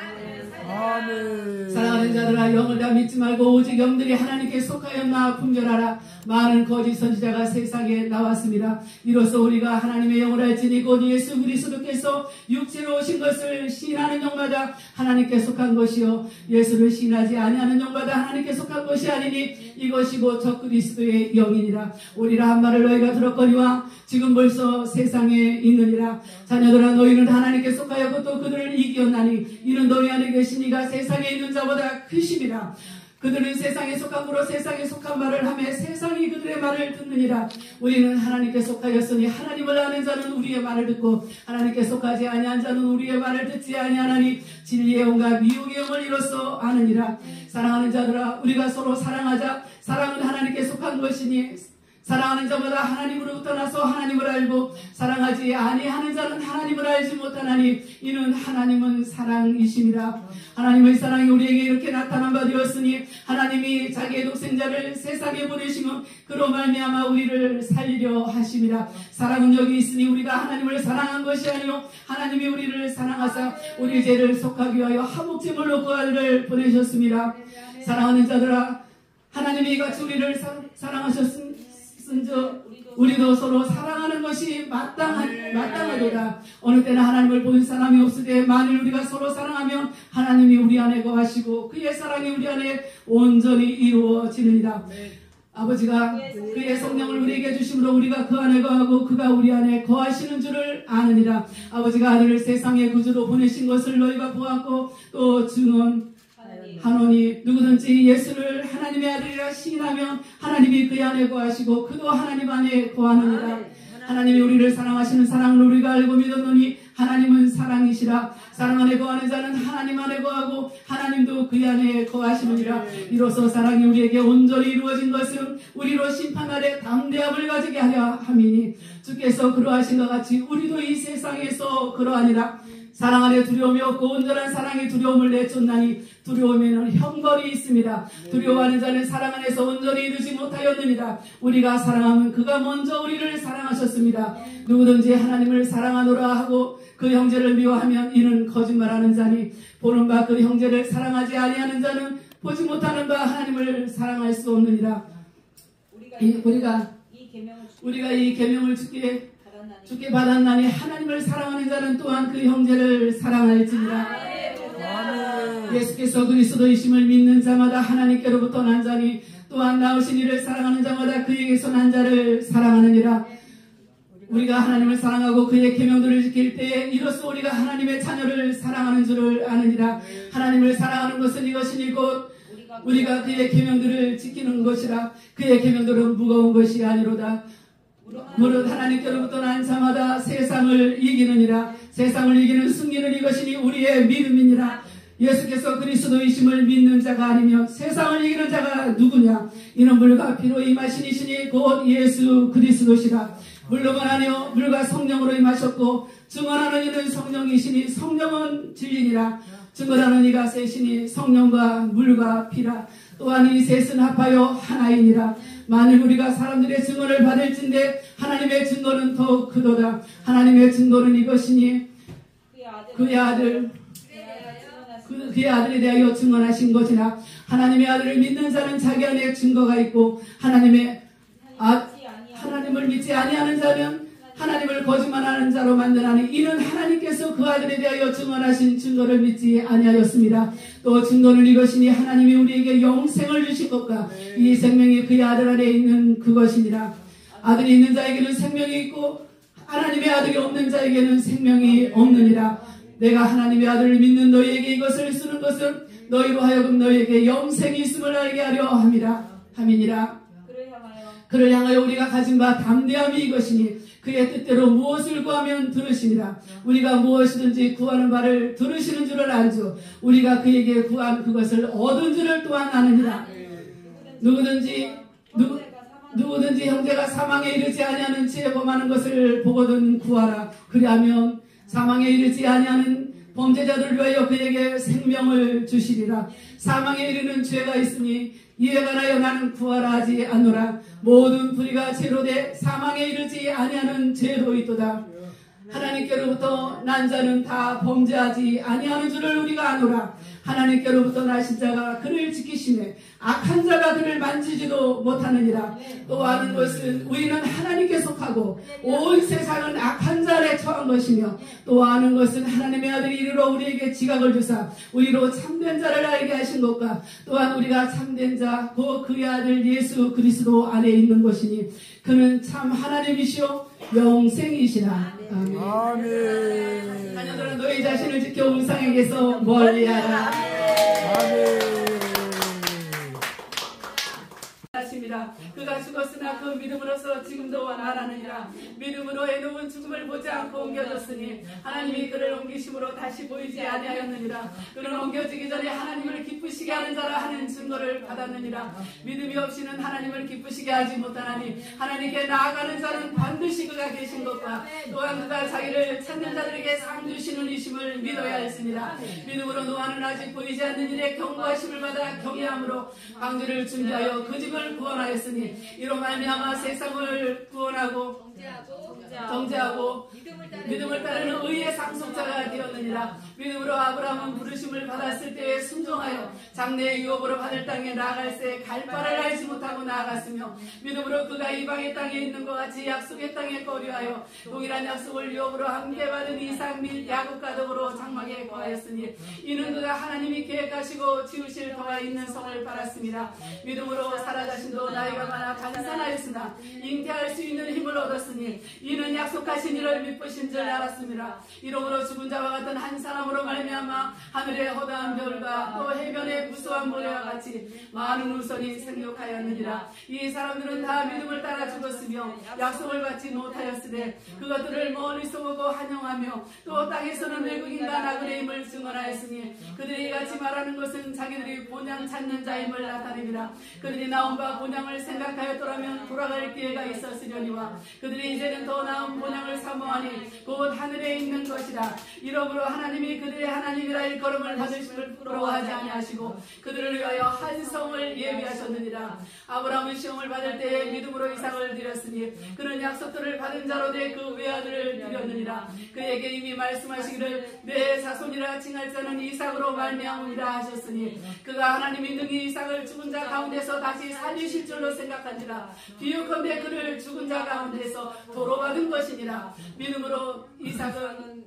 아멘. 사랑하는 자들아, 영을 다 믿지 말고 오직 영들이 하나님께 속하였나 분별하라. 많은 거짓 선지자가 세상에 나왔습니다. 이로써 우리가 하나님의 영을 알지니 곧 예수 그리스도께서 육체로 오신 것을 시인하는 영마다 하나님께 속한 것이요 예수를 시인하지 아니하는 영마다 하나님께 속한 것이 아니니 이것이 곧 적 그리스도의 영이니라. 오리라 한 말을 너희가 들었거니와 지금 벌써 세상에 있느니라. 자녀들아, 너희는 하나님께 속하였고 또 그들을 이기었나니 이는 너희 안에 계신 이가 세상에 있는 자보다 크심이라. 그들은 세상에 속함으로 세상에 속한 말을 하며 세상이 그들의 말을 듣느니라. 우리는 하나님께 속하였으니 하나님을 아는 자는 우리의 말을 듣고 하나님께 속하지 아니한 자는 우리의 말을 듣지 아니하나니 진리의 영과 미혹의 영을 이로써 아느니라. 사랑하는 자들아, 우리가 서로 사랑하자. 사랑은 하나님께 속한 것이니 사랑하는 자마다 하나님으로부터 나서 하나님을 알고 사랑하지 아니하는 자는 하나님을 알지 못하나니 이는 하나님은 사랑이심이라. 하나님의 사랑이 우리에게 이렇게 나타난 바 되었으니 하나님이 자기의 독생자를 세상에 보내시면 그로 말미암아 우리를 살리려 하심이라. 사랑은 여기 있으니 우리가 하나님을 사랑한 것이 아니요 하나님이 우리를 사랑하사 우리 죄를 속하기 위하여 화목제물로 그 아들을 보내셨습니다. 사랑하는 자들아, 하나님이 이같이 우리를 사랑하셨습니다. 우리도 서로 사랑하는 것이 마땅하도다. 어느 때나 하나님을 본 사람이 없을 때 만일 우리가 서로 사랑하면 하나님이 우리 안에 거하시고 그의 사랑이 우리 안에 온전히 이루어지느니라. 아버지가 그의 성령을 우리에게 주심으로 우리가 그 안에 거하고 그가 우리 안에 거하시는 줄을 아느니라. 아버지가 아들을 세상의 구주로 보내신 것을 너희가 보았고 또 주는 하노니 누구든지 예수를 하나님의 아들이라 시인하면 하나님이 그 안에 거하시고 그도 하나님 안에 거하느니라. 하나님이 우리를 사랑하시는 사랑을 우리가 알고 믿었노니 하나님은 사랑이시라. 사랑 안에 거하는 자는 하나님 안에 거하고 하나님도 그 안에 거하시느니라. 이로써 사랑이 우리에게 온전히 이루어진 것은 우리로 심판날에 담대함을 가지게 하려 함이니 주께서 그러하신 것 같이 우리도 이 세상에서 그러하니라. 사랑 안에 두려움이 없고 온전한 사랑이 두려움을 내쫓나니 두려움에는 형벌이 있습니다. 두려워하는 자는 사랑 안에서 온전히 이루지 못하였느니라. 우리가 사랑하면 그가 먼저 우리를 사랑하셨습니다. 누구든지 하나님을 사랑하노라 하고 그 형제를 미워하면 이는 거짓말하는 자니 보는 바 그 형제를 사랑하지 아니하는 자는 보지 못하는 바 하나님을 사랑할 수 없느니라. 우리가 이 계명을 주께 받았나니 하나님을 사랑하는 자는 또한 그 형제를 사랑할지니라. 예수께서 그리스도이심을 믿는 자마다 하나님께로부터 난 자니 또한 나오신 이를 사랑하는 자마다 그에게서 난 자를 사랑하느니라. 우리가 하나님을 사랑하고 그의 계명들을 지킬 때에 이로써 우리가 하나님의 자녀를 사랑하는 줄을 아느니라. 하나님을 사랑하는 것은 이것이니 곧 우리가 그의 계명들을 지키는 것이라. 그의 계명들은 무거운 것이 아니로다. 무릇 하나님께로부터 난 자마다 세상을 이기느니라. 세상을 이기는 승리는 이것이니 우리의 믿음이니라. 예수께서 그리스도이심을 믿는 자가 아니면 세상을 이기는 자가 누구냐? 이는 물과 피로 임하신 이시니 곧 예수 그리스도시라. 물로만 아니요 물과 성령으로 임하셨고 증언하는 이는 성령이시니 성령은 진리니라. 증언하는 이가 셋이니 성령과 물과 피라. 또한 이 셋은 합하여 하나이니라. 만일 우리가 사람들의 증언을 받을진대 하나님의 증거는 더욱 크도다. 하나님의 증거는 이것이니 그의 아들에 대하여 증언하신 것이나 하나님의 아들을 믿는 자는 자기 안에 증거가 있고 하나님을 믿지 아니하는 자는 하나님을 거짓말하는 자로 만드나니 이는 하나님께서 그 아들에 대하여 증언하신 증거를 믿지 아니하였습니다. 또 증거는 이것이니 하나님이 우리에게 영생을 주신 것과 이 생명이 그의 아들 안에 있는 그것이니라. 아들이 있는 자에게는 생명이 있고 하나님의 아들이 없는 자에게는 생명이 없느니라. 내가 하나님의 아들을 믿는 너희에게 이것을 쓰는 것은 너희로 하여금 너희에게 영생이 있음을 알게 하려 함이니라. 그를 향하여 우리가 가진 바 담대함이 이것이니 그의 뜻대로 무엇을 구하면 들으시니라. 우리가 무엇이든지 구하는 바를 들으시는 줄을 알죠. 우리가 그에게 구한 그것을 얻은 줄을 또한 아느니라. 누구든지 형제가 사망에 이르지 아니하는 죄 범하는 것을 보거든 구하라. 그리하면 사망에 이르지 아니하는 범죄자들을 위하여 그에게 생명을 주시리라. 사망에 이르는 죄가 있으니 이에 관하여 나는 구하라 하지 않노라. 모든 불의가 죄로 돼 사망에 이르지 아니하는 죄도 있도다. 하나님께로부터 난 자는 다 범죄하지 아니하는 줄을 우리가 아노라. 하나님께로부터 나신 자가 그를 지키시매 악한 자가 그를 만지지도 못하느니라. 또 아는 것은 우리는 하나님께 속하고 온 세상은 악한 자 아래 처한 것이며 또 아는 것은 하나님의 아들이 이르러 우리에게 지각을 주사 우리로 참된 자를 알게 하신 것과 또한 우리가 참된 자 곧 그의 아들 예수 그리스도 안에 있는 것이니 그는 참 하나님이시오 영생이시라. 아멘. 아멘. 자녀들은 너희 자신을 지켜 우상에게서 멀리하라. 아멘. 그가 죽었으나 그 믿음으로서 지금도 원하느니라. 믿음으로 에녹은 죽음을 보지 않고 옮겨졌으니 하나님이 그를 옮기심으로 다시 보이지 아니하였느니라. 그는 옮겨지기 전에 하나님을 기쁘시게 하는 자라 하는 증거를 받았느니라. 믿음이 없이는 하나님을 기쁘시게 하지 못하나니 하나님께 나아가는 자는 반드시 그가 계신 것과 또한 그가 자기를 찾는 자들에게 상 주시는 이심을 믿어야 했으니라. 믿음으로 노아는 아직 보이지 않는 일에 경고하심을 받아 경외함으로 방주를 준비하여 그 집을 구원하였으니 이로 말미암아 세상을 구원하고 정죄하고 믿음을 따르는 의의 상속자가 되었느니라. 믿음으로 아브라함은 부르심을 받았을 때에 순종하여 장래의 유업으로 받을 땅에 나아갈새 갈 바를 알지 못하고 나아갔으며 믿음으로 그가 이방의 땅에 있는 것 같이 약속의 땅에 거류하여 동일한 약속을 유업으로 함께 받은 이삭 및 야곱과 더불어 장막에 거하였으니 이는 그가 하나님이 계획하시고 지으실 터가 있는 성을 바랐습니다. 믿음으로 사라 자신도 나이가 많아 간산하였으나 잉태할 수 있는 힘을 얻었으니 이는 약속하신 이를 믿으신 줄 알았습니다. 이러므로 죽은 자와 같은 한 사람으로 말미암아 하늘의 허다한 별과 또 해변의 무수한 모래와 같이 많은 우선이 생육하였느니라. 이 사람들은 다 믿음을 따라 죽었으며 약속을 받지 못하였으되 그것들을 멀리서 보고 환영하며 또 땅에서는 외국인과 나그네임을 증언하였으니 그들이 같이 말하는 것은 자기들이 본향 찾는 자임을 나타냅니다. 그들이 나온 바 본향을 생각하였더라면 돌아갈 기회가 있었으려니와 그들이 그들이 이제는 더 나은 본향을 사모하니 곧 하늘에 있는 것이라. 이러므로 하나님이 그들의 하나님이라 일컬음을 받으심을 부러워하지 아니하시고 그들을 위하여 한 성을 예비하셨느니라. 아브라함은 시험을 받을 때에 믿음으로 이삭을 드렸으니 그는 약속들을 받은 자로 돼 그 외아들을 드렸느니라. 그에게 이미 말씀하시기를 내 자손이라 칭할 자는 이삭으로 말미암으리라 하셨으니 그가 하나님이 능히 이삭을 죽은 자 가운데서 다시 살리실 줄로 생각한지라. 비유컨대 그를 죽은 자 가운데서 도로 받은 것이니라. 믿음으로 이삭은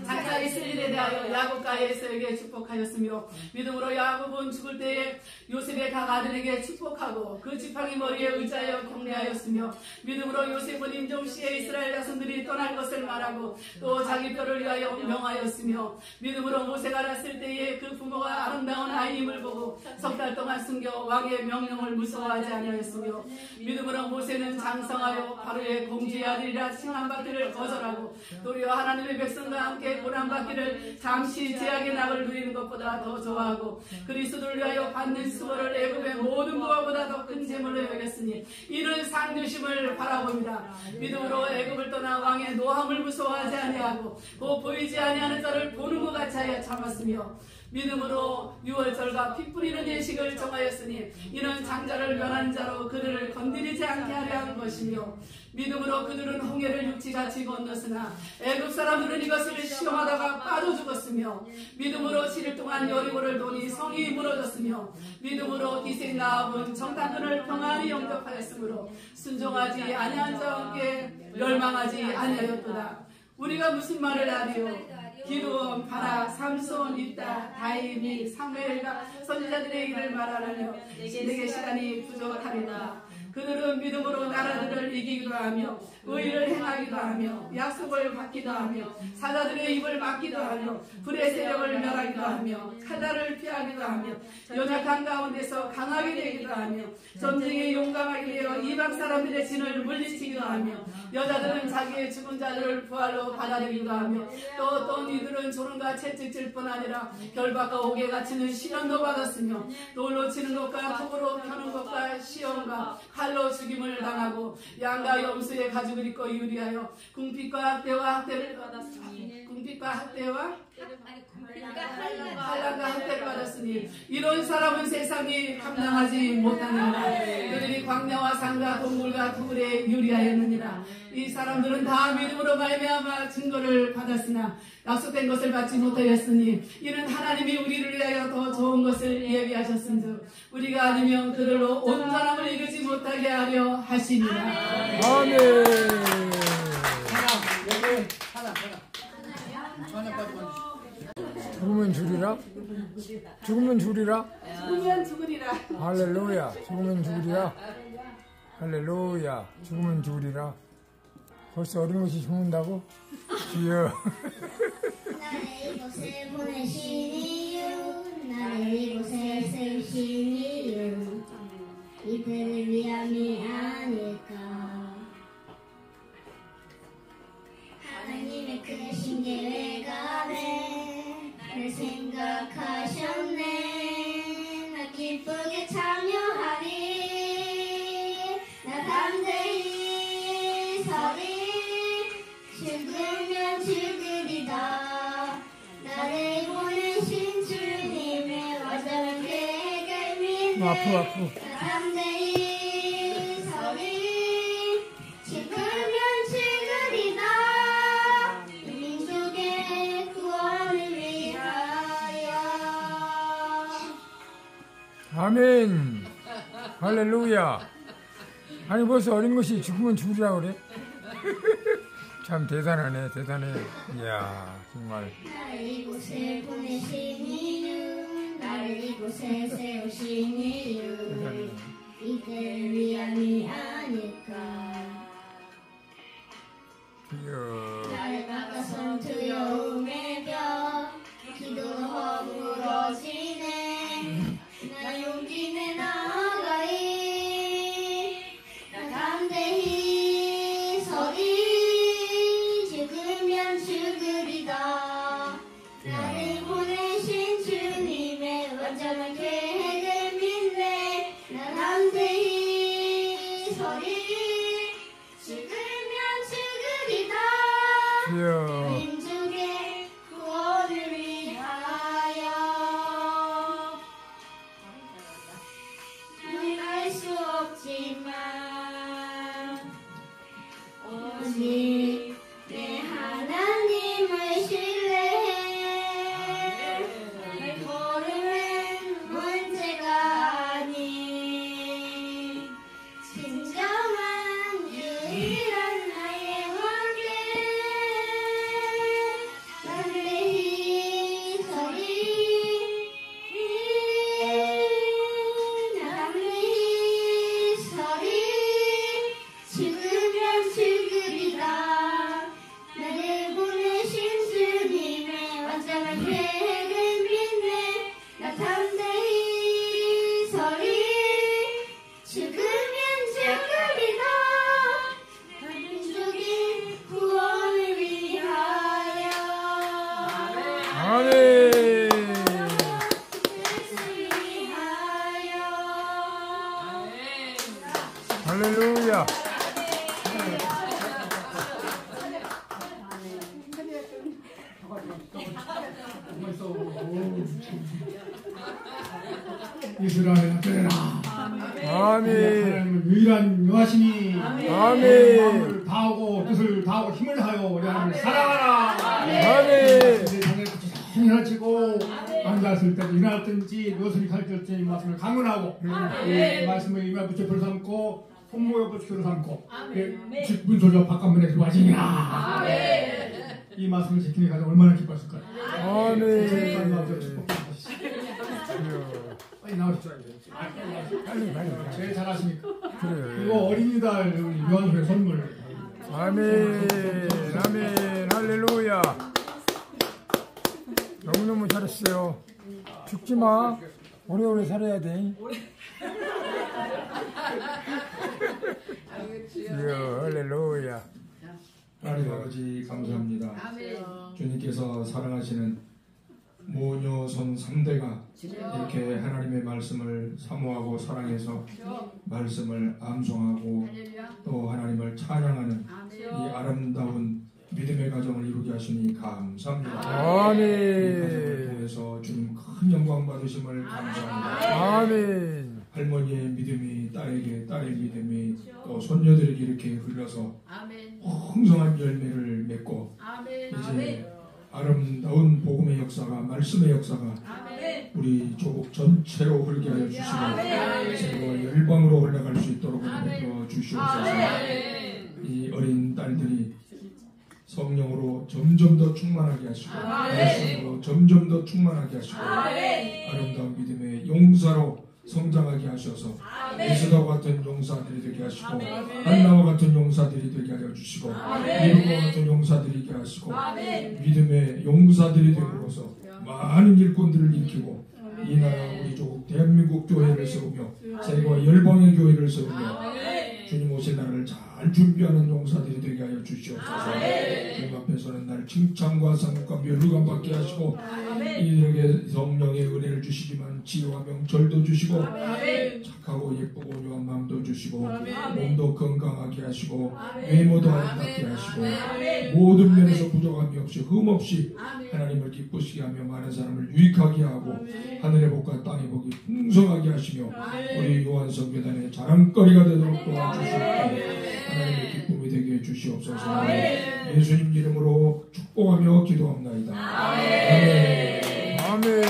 장차 있을 일에 대하여 야곱과 에서에게 축복하였으며 믿음으로 야곱은 죽을 때에 요셉의 각 아들에게 축복하고 그 지팡이 머리에 의지하여 경례하였으며 믿음으로 요셉은 임종시에 이스라엘 자손들이 떠날 것을 말하고 또 자기 뼈를 위하여 명하였으며 믿음으로 모세가 났을 때에 그 부모가 아름다운 아이임을 보고 석 달 동안 숨겨 왕의 명령을 무서워하지 아니하였으며 믿음으로 모세는 장성하여 바로의 공주의 아들이라 칭함받기를 거절하고 도리어 하나님의 백성과 함께 고난받기를 잠시 제약의 낙을 누리는 것보다 더 좋아하고 그리스도를 위하여 받는 수고를 애굽의 모든 무엇보다 더 큰 재물로 여겼으니 이는 상주심을 바라봅니다. 믿음으로 애굽을 떠나 왕의 노함을 무서워하지 아니하고 곧 보이지 아니하는 자를 보는 것 같이 하여 참았으며 믿음으로 유월절과 피 뿌리는 예식을 정하였으니 이는 장자를 면하는 자로 그들을 건드리지 않게 하려 하는 것이며 믿음으로 그들은 홍해를 육지같이 건넜으나 애굽 사람들은 이것을 시험하다가 빠져 죽었으며 믿음으로 7일 동안 여리고를 도니 성이 무너졌으며 믿음으로 기생 나합은 정탐꾼을 평안히 영접하였으므로 순종하지 아니한 자와 함께 멸망하지 아니하였도다. 우리가 무슨 말을 하리요? 기드온, 바락, 삼손, 입다, 다윗, 사무엘과 선지자들의 일을 말하라며 내게 시간이 부족하리라. 그들은 믿음으로 나라들을 이기기도 하며 의를 행하기도 하며 약속을 받기도 하며 사자들의 입을 막기도 하며 불의 세력을 멸하기도 하며 칼날을 피하기도 하며 연약한 가운데서 강하게 되기도 하며 전쟁에 용감하게 되어 이방 사람들의 진을 물리치기도 하며 여자들은 자기의 죽은 자들을 부활로 받아들이기도 하며 또 어떤 이들은 조롱과 채찍질 뿐 아니라 결박과 옥에 갇히는 시련도 받았으며 돌로 치는 것과 톱으로 펴는 것과 시험과 칼로 죽임을 당하고 양과 염소의 가죽을 입고 유리하여 궁핍과 학대를 받았으니 환난과 학대를 받았으니 이런 사람은 세상이 감당하지 못하느니라. 그들이 광야와 산과 동물과 토굴에 유리하였느니라. 이 사람들은 다 믿음으로 말미암아 증거를 받았으나 약속된 것을 받지 못하였으니 이는 하나님이 우리를 위하여 더 좋은 것을 예비하셨은즉 우리가 아니면 그들로 온전함을 이루지 못하게 하려 하시니라. 아멘. 죽으면 죽으리라? 죽으면 죽으리라? 죽으면 죽으리라. 할렐루야. 죽으면 죽으리라? 할렐루야. 죽으면 죽으리라? 벌써 어린 것이 죽는다고? 주여. 나를 이곳에 보내신 이유, 나를 이곳에 세우신 이유, 이들을 위함이 아닐까. 하나님의 크신 계획 안에 나를 생각하셨네. 나 기쁘게 참여하리. 나 담대히 서리. 죽으면 죽으리다. 나를 보내신 주님의 완전한 계획을 믿네. 앞으로. 담대히 서리. 죽으면 죽으리다. 이 민족의 구원을 위하여. 아멘. 할렐루야. 아니 벌써 어린 것이 죽으면 죽으리라 그래? 참 대단하네. 대단해. 이야 정말. 나를 이곳에 보내신 이유, 나를 이곳에 세우신 이유, 이들을 위함이 아닐까. 나를 바꿔선 두려움의 벽, 기도 허물어지네. 나 용기 내 나아가리. 나 담대히 서리. 죽으면 죽으리다. 나를 보내신 주님의 완전한 계획을 믿네. 나 담대히 서리. 죽으면 이스라엘아 들으라. 아멘. 하나님은 유일한 여하시니 아멘. 마음을 다하고 뜻을 다하고 힘을 다하여 우리 하나님을 사랑하라. 아멘. 세상에 부지런히 하시고 앉았을 때도 일어났든지 무엇을 할 때든지 이 말씀을 강론하고 이 말씀을 입에 붙여 삼고 손목에 붙여 삼고 문소리와 바깥문에 들어와지니라. 이 말씀을 지키는 가장 얼마나 기뻤을까요? 아멘. 빨리 나오십시오. 빨리. 제일 잘하시니까. 그래. 그리고 어린이날 요한소의 선물. 아멘. 아멘. 할렐루야. 너무너무 잘했어요. 죽지 마. 오래오래 살아야 돼. 할렐루야. 하나님 아버지 감사합니다. 주님께서 사랑하시는 모녀손 3대가 이렇게 하나님의 말씀을 사모하고 사랑해서 말씀을 암송하고 또 하나님을 찬양하는 이 아름다운 믿음의 가정을 이루게 하시니 감사합니다. 아멘. 통해서 주님 큰 영광 받으심을 감사합니다. 아멘. 할머니의 믿음이 딸에게, 딸의 믿음이 또 손녀들에게 이렇게 흘러서 풍성한 열매를 맺고 이제 아름다운 복음의 역사가, 말씀의 역사가 우리 조국 전체로 흘게 하여 주시고 그리고 열방으로 흘러갈 수 있도록 베풀어 주시옵소서. 이 어린 딸들이 성령으로 점점 더 충만하게 하시고 말씀으로 점점 더 충만하게 하시고 아름다운 믿음의 용사로 성장하게 하셔서 에스더와 같은 용사들이 되게 하시고 한나와 같은 용사들이 되게 하여 주시고 미루와 같은 용사들이 되게 하시고 믿음의 용사들이 됨으로써 많은 일꾼들을 일으키고 이 나라 우리 조국 대한민국 교회를 세우며 세계와 열방의 교회를 세우며 주님 오실 날을 잘 준비하는 용사들이 되게 하여 주시옵소서. 주님 앞에서는 날 칭찬과 상과 멸류관 받게 하시고 이들에게 성령의 은혜를 주시지만 지혜와 명철도 주시고 착하고 예쁘고 온유한 마음도 주시고 몸도 건강하게 하시고 외모도 아름답게 하시고 모든 면에서 부족함이 없이 흠없이 하나님을 기쁘시게 하며 많은 사람을 유익하게 하고 하늘의 복과 땅의 복이 풍성하게 하시며 우리 요한성교단의 자랑거리가 되도록 도와주시옵소서. 하나님의 기쁨이 되게 해주시옵소서. 예수님 이름으로 축복하며 기도합나이다. 아멘. 아멘.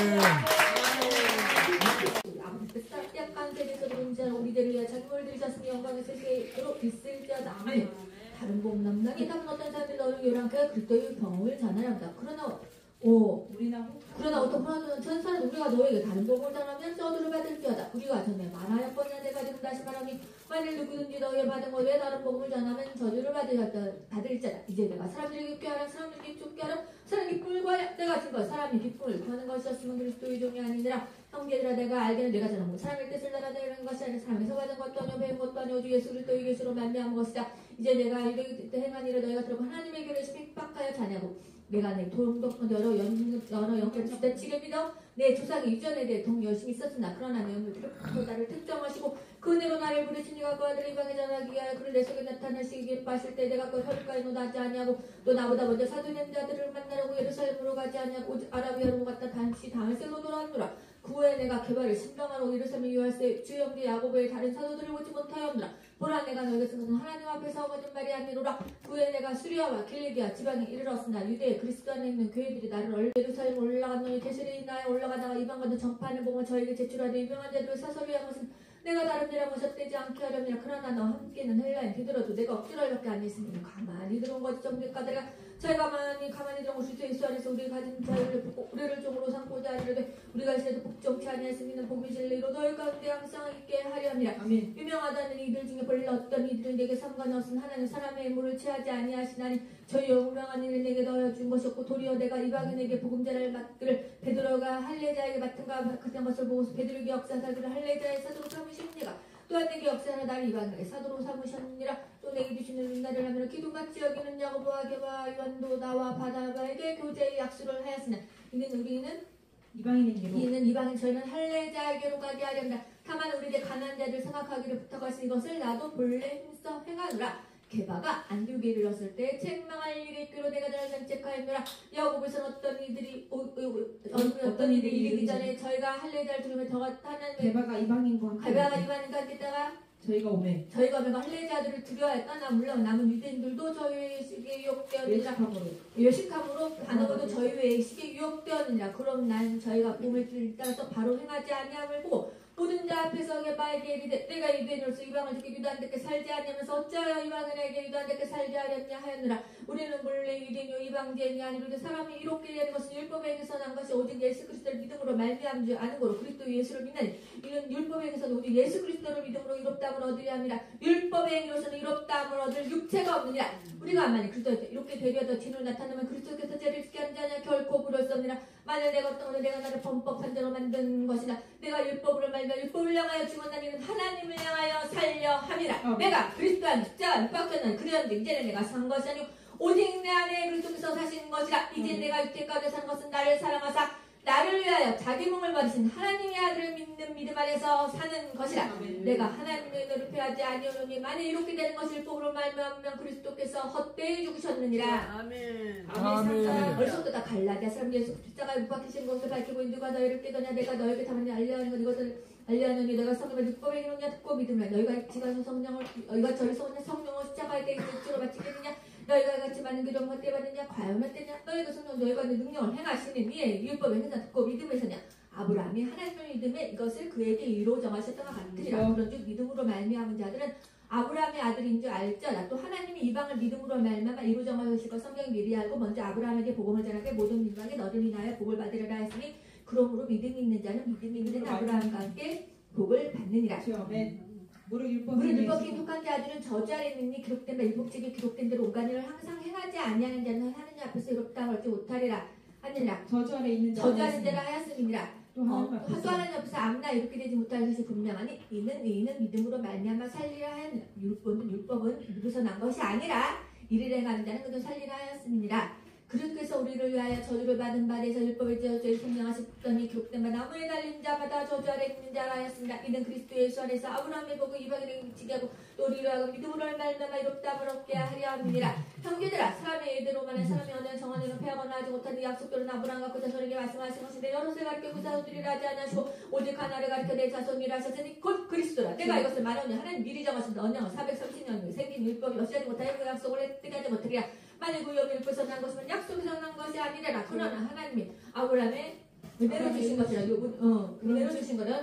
약간 세대에서 그런 자 우리들을 위하여 자기 뭘 들으셨으니 영광의 세계로 있을 자다. 아멘. 다른 복 남나게 다른 어떤 사람들이 너를 요란케 그리스도의 병을 전하란다. 그러나 어떤 불안한 천사는 우리가 너에게 다른 복을 전하면 저주를 받을지어다. 우리가 전에 말하였거니와 내가 지금 다시 말하니 만일 누구든지 너에게 받은 것에 다른 복을 전하면 저주를 받을지어다. 이제 내가 사람들이 기쁘게 하라 사람들이 춥게 하라 사람이 기쁨을 구하라. 내가 준 것 사람이 기쁨을 구하는 것이었으면 그리스도의 종이 아니니라. 형제들아 내가 알기는 내가 전한 것 사람의 뜻을 따라내는 것이 아니라 사람에서 받은 것도 아니오 배운 것도 아니오 주 예수 그리스도의 계시로 말미암은 것이다. 이제 내가 이르기 때 행한 일을 너희가 들어고 하나님의 교를 핍박하여 자냐고. 내가 내 도움도 여러 영적 주대 지금 믿어 내 조상이 유전에 대해 동 열심히 있었으나 그러나 내 영을 나를 특정하시고 그 은혜로 나를 부르신 이가 그 아들을 이방에 전하기 위하여 그를 내 속에 나타내시기 기뻐하실 때 내가 그 혈육가에 노하지 아니하고 또 나보다 먼저 사도된 자들을 만나려고 예루살렘으로 가지 아니하고 오직 아라비아로 갔다 다시 다메섹으로 돌아왔노라. 그 후에 내가 개발을 신방하러 예루살렘에 유할세 주 형제 야고보의 다른 사도들을 보지 못하였노라. 보라 내가 너에게서 하나님 앞에서 거짓말이 아니로라. 그 후에 내가 수리아와 길리기아 지방에 이르렀으나 유대의 그리스도 안에 있는 교회들이 나를 예루살렘 올라간 너희 게셀에 있나에 올라가다가 이방과도 전파하는 복을 저에게 제출하되 유명한 자들을 사설을 한 것은 내가 다른 데라 모셨되지 않게 하려니라. 그러나 너와 함께는 헬라인 되더라도 내가 억지로 이렇게 안 했으니 가만히 들어온 것이 정죄가들아 저희가 가만히 들어온 것이 예수 안에서 우리가 가진 자유를 베푸고 우리를 종으로 삼고자 하리로되 우리가 있어도 복종치 아니하였으면 복이 진리로 너희 가운데 항상 있게 하려 함이라. 아멘. 유명하다는 이들 중에 본래 어떤 이들은 내게 상관없은 하나님 사람의 물을 취하지 아니하시나니 저희 유명한 일을 내게 넣어준 것이었고 도리어 내가 이방인에게 복음자를 맡기를 베드로가 할례자에게 맡은가 같은 것을 보고서 베드로에게 역사사기를 할례자의 사도로 삼으십니까. 또한 내게 역사하는 나를 이방인에게 사도로 삼으셨느니라. 또 내게 주시는 은혜를 하며 기둥같이 여기는 야고보와 게바 요한도 나와 바나바에게 교제의 약수를 하였으나 우리는 이방인 저희는 할례자에게로 가게 하렵니다. 다만 우리의 가난한 자들 생각하기를 부탁하신 것을 나도 본래 힘써 행하노라. 게바가 안디옥에 이르렀을 때 책망할 일이 있기로 내가 너를 면책하였노라. 야곱에서는 어떤 일이 이르기 전에 저희가 할례자를 들으면 더 하나님의 게바가 이방인과 함께다가 저희가 오매 할례자들을 두려워해 떠나 물론 남은 유대인들도 저희 외식에 유혹되었느니라. 외식함으로 반어도 저희 외식에 유혹되었느니라. 그럼 난 저희가 봄을 따라서 바로 행하지 아니함을 보고 모든 자 앞에서 게바에게 이르되 내가 유대인으로서 이방을 죽게 유다인들께 살지 아니하면서 어찌하여 이방인에게 유다인들께 살지 하렵냐 하였느라. 우리는 본래 유대인요 이방제인이 아니로되 사람이 이롭게 되는 것은 율법에 의해서 난 것이 오직 예수 그리스도를 믿음으로 말미암은 줄 아는 거로 그리스도 예수를 믿나니 이는 율법에 의해서는 오직 예수 그리스도를 믿음으로 이롭다함을 얻으려 함이라. 율법에 의해서는 이롭다함을 얻을 육체가 없느니라. 우리가 만약 그리스도에게 이렇게 되려도 뒤로 나타나면 그리스도께서 죄를 짓게 하는 자냐 결코 그럴 수 없느니라. 만약 내가 어떤 것을 내가 나를 범법한 자로 만든 것이나 내가 율법으로 말미암아 율법을 향하여 죽었나니 이는 하나님을 향하여 살려 함이라. 내가 그리스도 안에 십자가 못 박혔나니 그랬는데 이제는 내가 산 것이 아니고 오직 내 안에 그리스도께서 사신 것이라. 이제 내가 육체 가운데 산 것은 나를 사랑하사 나를 위하여 자기 몸을 버리신 하나님의 아들을 믿는 믿음 안에서 사는 것이라. 내가 하나님의 은혜를 패하지 아니하노니 만일 이렇게 되는 것을 율법으로 말미암으면 그리스도께서 헛되이 죽으셨느니라. 아멘. 벌써부터 다 갈라디아 사람 예수 십자가에 못 박히신 것을 밝히고 누가 너희를 깨더냐 내가 너에게 담았니 알려하는 것 이것을 알려하노니 너가 성경을 율법에 이르느냐 듣고 믿으면 너희가 지가 성령을 너희가 저를 성령을 십자가에 육체로 바치겠느냐 너희가 같이 많은 기름 헛되이 받느냐 과연 헛되냐 너희가 성령 너희가 능력을 행하시는 이에 율법에 있느냐 듣고 믿음에서냐 아브라함이 하나님을 믿음에 이것을 그에게 의로 정하셨던 것 같으리라. 그런즉 믿음으로 말미암은 자들은 아브라함의 아들인 줄 알지어다. 또 하나님이 이방을 믿음으로 말미암아 의로 정하실 것 성경이 미리 알고 먼저 아브라함에게 복음을 전하게 모든 민방에 너를 인하여 복을 받으리라 했으니 그러므로 믿음이 있는 자는 믿음이 있는 아브라함과 함께 복을 받느니라. 무릇 율법에 속한 자들은 저주 아래 있느니 기록된 바 율법책에 기록된 대로 온갖 일을 항상 행하지 아니하는 자는 하느님 앞에서 이롭다함을 얻지 못하리라 하느니라. 저주 아래 있는 자라 하였음이니라. 또 하나님 앞에서 아무나 이렇게 되지 못할 것이 분명하니 이는 믿음으로 말미암아 살리라 하였느니라. 율법은 누구서 난 것이 아니라 이를 행하는 자는 그도 살리라 하였음이니라. 그리스도께서 우리를 위하여 저주를 받은 바 대해서 율법을 지어 죄를 생명하셨더니 기록된 바 나무에 달린 자마다 저주 아래 있는 자라 하였습니다. 이는 그리스도 예수 안에서 아브라함의 복을 이방인에게 미치게 하고 또 우리로 하여금 믿음으로 말미암아 이롭다함을 얻게 하려 함이니라. 형제들아 사람의 예대로만은 사람이 얻는 정언이는 패하거나 하지 못한 이 약속들은 아브라함과 그 자손에게 말씀하신 것인데 여럿을 가르쳐 그 자손들이라 하지 않으시고 오직 하나를 가르쳐 내 자손이라 하셨으니 곧 그리스도라. 내가 이것을 말하오니 하나님 미리 정하신 언약은 430년 생긴 율법이 어찌하지 못하여 그 약속을 획득하지 하지 못하리라. 만일 그 율법이 율법에서 난 것이면 약속에서 난 것이 아니라 그러나 하나님이 아브라함의 은혜로 주신 것이라. 은혜로 주신 것은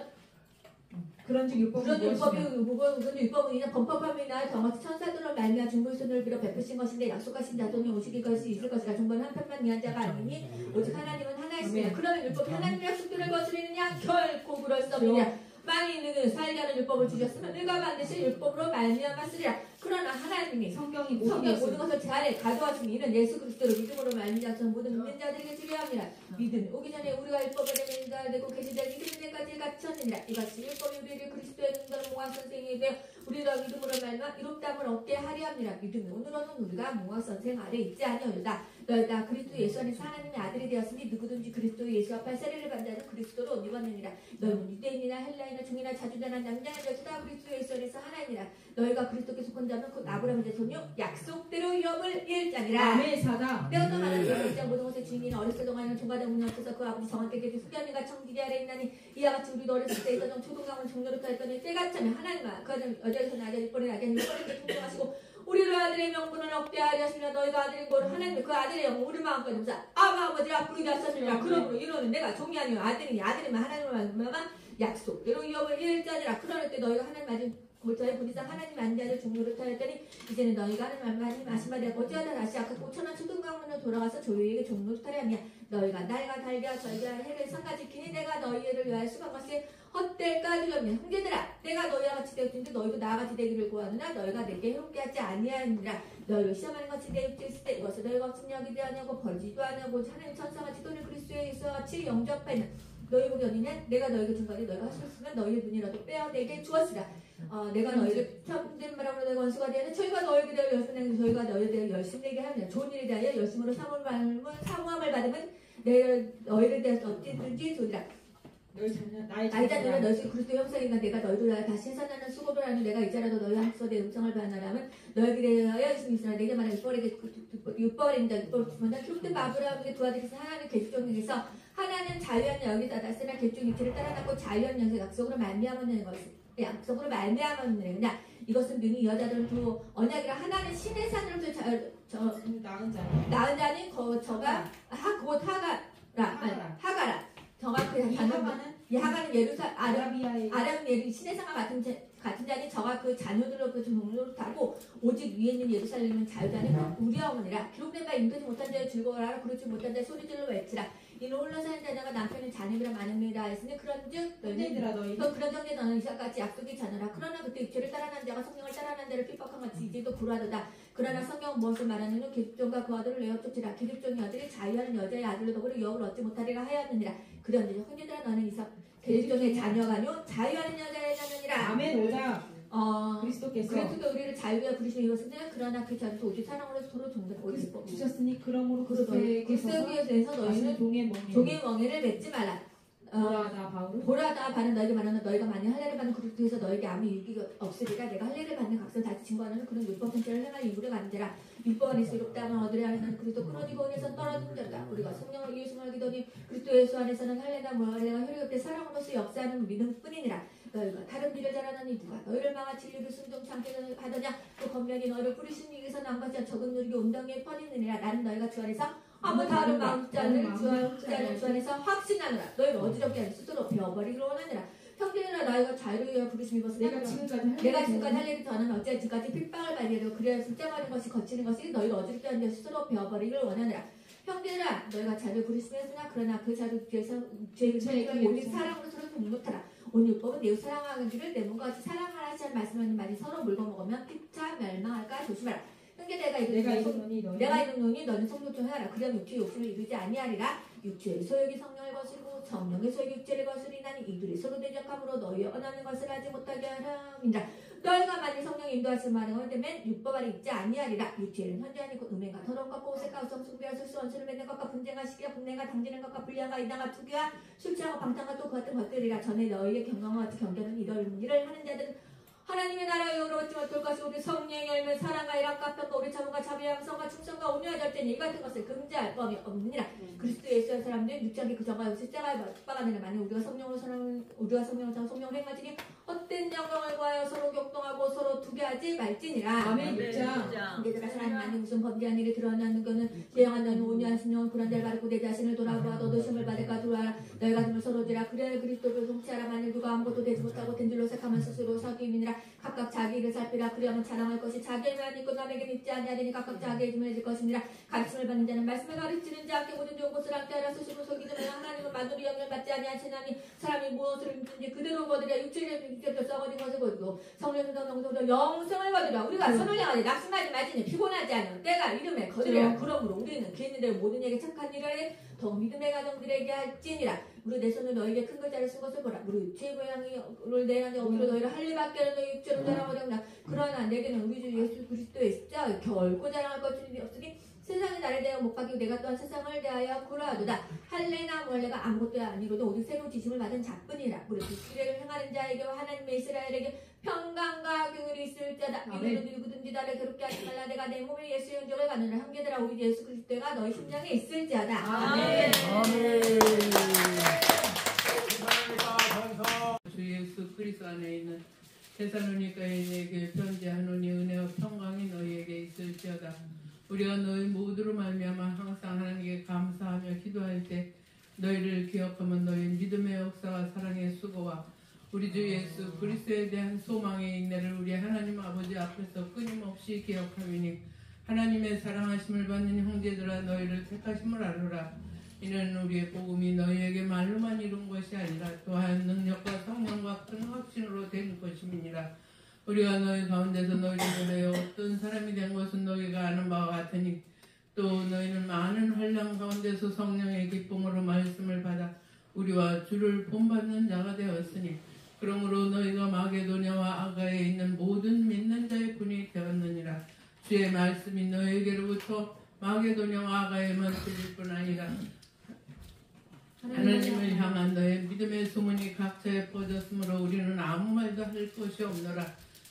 그런즉 율법은 이는 범법함이 인하여 덩어리 천사들로 말미암아 중보의손을 빌어 베푸신 것인데 약속하신 자손이 오시길 것이 있을 것이라. 중보는 한편만 위한 자가 아니니 오직 하나님은 하나이시니라. 그러면 율법이 하나님의 약속들을 거스르느냐 결코 그럴 수 없느냐. 만일 너는 살게 하는 율법을 주셨으면 너가 반드시 율법으로 말미암았으리라. 그러나 하나님이 성경 모든 것을 제 아래 가져왔으니 이는 예수 그리스도를 믿음으로 말미암아서 모든 믿는 자들에게 주려 합니다. 믿음이 오기 전에 우리가 율법에 대한 인자가 되고 계시되 믿음의 때까지 갖췄느니라. 이같이 율법이 우리를 그리스도의 능력을 모아 선생이 되어 우리가 믿음으로 말미암아 이롭다함을 얻게 하려 합니다. 믿음이 오늘은 우리가 모아 선생 아래 있지 아니하였다. 너희가 그리스도 예수 안에서 하나님의 아들이 되었으니 누구든지 그리스도 예수 앞에 세례를 받는 자는 그리스도로 옷 입었느니라. 너희는 유대인이나 헬라이나 중이나 자주자나 남자나 여자나 그리스도 예수 안에서 하나이니라. 너희가 그리스도께 속한 자면 그 아브라함의 자손이요 약속대로 유업을 일자니라. 아멘사다. 내가 또 말하는 일장 모든 것의 주인이나 어렸을 동안에는 종가된 문이 앞에서 그 아버지 정한께게 후견이가 청지기 아래 있나니 이와 같이 우리도 어렸을 때 있던 초동강을 종로로 타했더니 때가 차면 하나님과 그 아들 여자에서 아들 일본의 아들 일본에게 충성하시고 우리를 아들의 명분을 얻게 하려 하시며 너희가 아들인 거를 하나님의 그 아들의 영혼 우리 마음까지 무사 아버지라 부르게 하셨느니라. 그러므로 이로는 내가 종이 아니요 아들이니 아들이면 하나님을 말미암아 약속대로 유업을 일자니라. 그러는 때 너희가 하나님 맞은 골자의 본이상 하나님 안자를 종로를 타였더니 이제는 너희가 하나님 아신 바 되었고 어찌하다 다시 아까 5천원 초등강문으로 돌아가서 조유에게 종로를 타려 하냐. 너희가 날과 달과 절기와 해를 상가지키니 내가 너희를 위하여 수고한 것이 헛될까 두렵냐. 형제들아 내가 너희와 같이 되었는데 너희도 나와 같이 되기를 구하느나 너희가 내게 해롭게 하지 아니하니라. 너희를 시험하는 것이 내 입에 있을 때 이것을 너희가 없으니 여기지 아니하고 벌지도 아니하고 하나님 천사가 지도를 그리스도에 예수와 같이 영접하는 너희 보기 어디냐? 내가 너희에게 준 것이 너희가 하셨으면 너희의 눈이라도 빼어 내게 주었으라. 내가 너희에게 참된 말함으로 내가 원수가 되었는데 저희가 너희에게 대하여 열심 내게 저희가 너희에 대하여 열심 내게 하며 좋은 일에 대하여 열심으로 사모함을 받으면 너희를 대해서 어찌든지 좋으리라. 나의 자녀라 너희 그리스도 형상이나 내가 너희를 다시 해산하는 수고를 하는 내가 이제라도 너희 한국서 내 음성을 반하라면 너희에게 대하여 있으나 내게 말하는 육벌입니다. 육벌입니다. 기록된 아브라함에게 두 아들이 하나는 계주종에게서 하나는 자유한 영이 따랐으나 계주종 이치를 따라잡고 자유한 영의 약속으로 말미암았는 것을 약속으로 말미암았느냐 이것은 능히 여자들은 두 언약이라 하나는 신의 산으로부터 낳은 자는 저가 곧 하가라 저가 그 하가는 예루살렘 아람 예루 신의 산과 같은 자니 저가 그 자녀들로부터 종로로 타고 오직 위에 있는 예루살렘은 자유자니 우리 어머니라 기록된 바 인도지 못한 자의 즐거워하라 그렇지 못한 자의 소리질러 외치라 이는 홀로 사는 자녀가 남편은 자녀이라 많음이라 했으니 그런즉 너희는 그런 정대 너는 이삭같이 약속의 자녀라 그러나 그때 육체를 따라난 자가 성령을 따라난 자를 핍박한 같이 이제도 불화도다 그러나 성경은 무엇을 말하느냐 기득종과 그 아들을 내어 쫓으라 기득종의 아들이 자유하는 여자의 아들로 더불어 유업을 얻지 못하리라 하였느니라 그런즉 형제들아 너는 이삭 기득종의 자녀가 아니요 자유하는 여자의 자녀니라 아멘 오자 그리스도께서 우리를 자유하여 부르시는 이것은 그러나 그 자녀도 오직 사랑으로 서로 주셨으니 그러므로 그리스도에 대해서 너희는 종의 멍에를 맺지 말라 보라다 바는 너에게 말하는 너희가 만일 할례를 받는 그리스도에서 너에게 아무 유익이 없으리라 내가 할례를 받는 값을 다시 증거하는 그런 율법 전체를 행할 이유를 가는 자라 율법 안에서 이롭다면 얻으려 하는 그리스도 끊어지고 은에서 떨어진 자다 우리가 성령을 위해 숨기더니 그리스도 예수 안에서는 할례나 할례가 혈육 없되 사랑으로서 역사하는 믿음뿐이니라 너희가 다른 길을 잘하느니 누가 너희를 막아 진리를 순종치 않게 하더냐 또 검면이 너희를 부르신 이에서 난 것이야 적은 누리게 온당에 퍼지느니라 나는 너희가 주 안에서 아무 다른 마음자를 주 안에서 확신하느라 너희를 어지럽게 하는 스스로 배워버리기로 원하느라 형제들아 너희가 자유를 위하여 부르심이 벗어 내가 지금까지 할 일을 더는 어찌 지금까지 핍박을 받으려고 그래야 숫자마는 것이 거치는 것이 너희를 어지럽게 하는 데 스스로 배워버리기를 원하느라 형제들아 너희가 자유를 부르심했으나 그러나 그 자유 뒤에서 죄를 오직 사랑으로 서로 공못하라 오늘 율법은 내 사랑하기를 내 몸과 같이 사랑하라 하는 말씀하는 말이 서로 물고 먹으면 피차 멸망할까 조심하라 형제 내가 이름노니 너는 성욕 하라 그럼 육체의 욕심을 이루지 아니하리라 육체의 소욕이 성령을 거스리고 성령의 소욕이 육체를 거스리나니 이들이 서로 대적함으로 너희의 원하는 것을 하지 못하게 하라니라 너희가 만일 성령의 인도하심을 말하면 되면 율법 아래 있지 아니하리라 육체는 현재 아니고 음행과 더러운 것과 오색과 우성 숭배와 술수 원수를 맺는 것과 분쟁과 시기와 분쟁과 당지는 것과 불량과 이당과 투기와 술 취하고 방탕과 또 그 같은 것들이라 전에 너희의 경영과 같이 경계는 이런 일을 하는 자들은 하나님의 나라에 의로웠지 못할 것이 우리 성령의 열매 사랑과 일함 깜짝과 우리 자문과 자비와 양성과 충성과 온유와 절제니 이 같은 것을 금지할 법이 없느니라 그리스도 예수의 사람들은 육적인 그정과 십자가에 박아내는 만일 우리가 성령으로 성령을 행하지니 헛된 영광을 구하여 서로 격동하고 서로 투기하지 말지니라 아멘. 형제들아 사랑이 많은 무슨 범죄한 일이 드러나는 것은 예영한 너는 온유한 순종 불안 자를 바르고 내 자신을 돌아보아 너도 심을 받을까 들어와라 너희가 등을 서로 지라 그래 그리스도를 동치하라 만일 누가 아무것도 되지 못하고 된 줄로 색하면 스스로 사귀임이니라 각각 자기 일을 살피라 그리하면 자랑할 것이 자기의 만 있고 남에게 있지 아니하리니 각각 자기의 힘을 해줄 것이니라 가르침을 받는 자는 말씀을 가르치는 자께 모든 좋은 것을 함께 하라 스스로 속이지 말라 하나님은 만으로 영향을 받지 아니하시나니 사람이 무엇을 믿든지 그대로 거두랴 육체를 썩어진 것을 거두고 성령의 성령으로 영생을 거두랴 우리가 선을 향하되 낙심하지 말지니 피곤하지 않으면 때가 이름에 거두랴 그러므로 우리는 기있는 대로 모든 에게 착한 일을 해 더욱 믿음의 가정들에게 할지니라 우리 내 손을 너에게 큰 글자를 쓴 것을 보라 우리 육체의 고향을 내하니 없기로 너희를 할례받게 하는 너희 육체로 자랑하려나 그러나 내게는 우리 주 예수 그리스도의 십자가 결코 자랑할 것이 없으니 세상이 나를 대하여 못 박이고 내가 또한 세상을 대하여 구라하도다 할례나 할례가 아무것도 아니로도 오직 새로운 지심을 받은 자뿐이라 우리 불의를 행하는 자에게와 하나님의 이스라엘에게 평강과 긍휼이 있을 자다 이는 누구든지 나를 괴롭게 하지 말라 내가 내 몸을 예수의 영적을 갖느라 형제들아 우리 예수 그리스도가 너희 심장에 있을지어다 아멘. 주 예수 그리스도 안에 있는 데살로니가인에게 편지하노니 은혜와 평강이 너희에게 있을지어다. 우리가 너희 모두로 말미암아 항상 하나님께 감사하며 기도할 때 너희를 기억하면 너희 믿음의 역사와 사랑의 수고와 우리 주 예수 그리스도에 대한 소망의 인내를 우리 하나님 아버지 앞에서 끊임없이 기억하미니 하나님의 사랑하심을 받는 형제들아 너희를 택하심을 알으라. 이는 우리의 복음이 너희에게 말로만 이룬 것이 아니라 또한 능력과 성령과 큰 확신으로 된 것임이니라. 우리가 너희 가운데서 너희를 보내어 어떤 사람이 된 것은 너희가 아는 바와 같으니 또 너희는 많은 환난 가운데서 성령의 기쁨으로 말씀을 받아 우리와 주를 본받는 자가 되었으니 그러므로 너희가 마게도냐와 아가에 있는 모든 믿는 자의 분이 되었느니라. 주의 말씀이 너희에게로부터 마게도냐와 아가에만 들릴 뿐 아니라 하나님을 향한 너의 믿음의 소문이 각처에 퍼졌으므로 우리는 아무 말도 할 것이 없노라.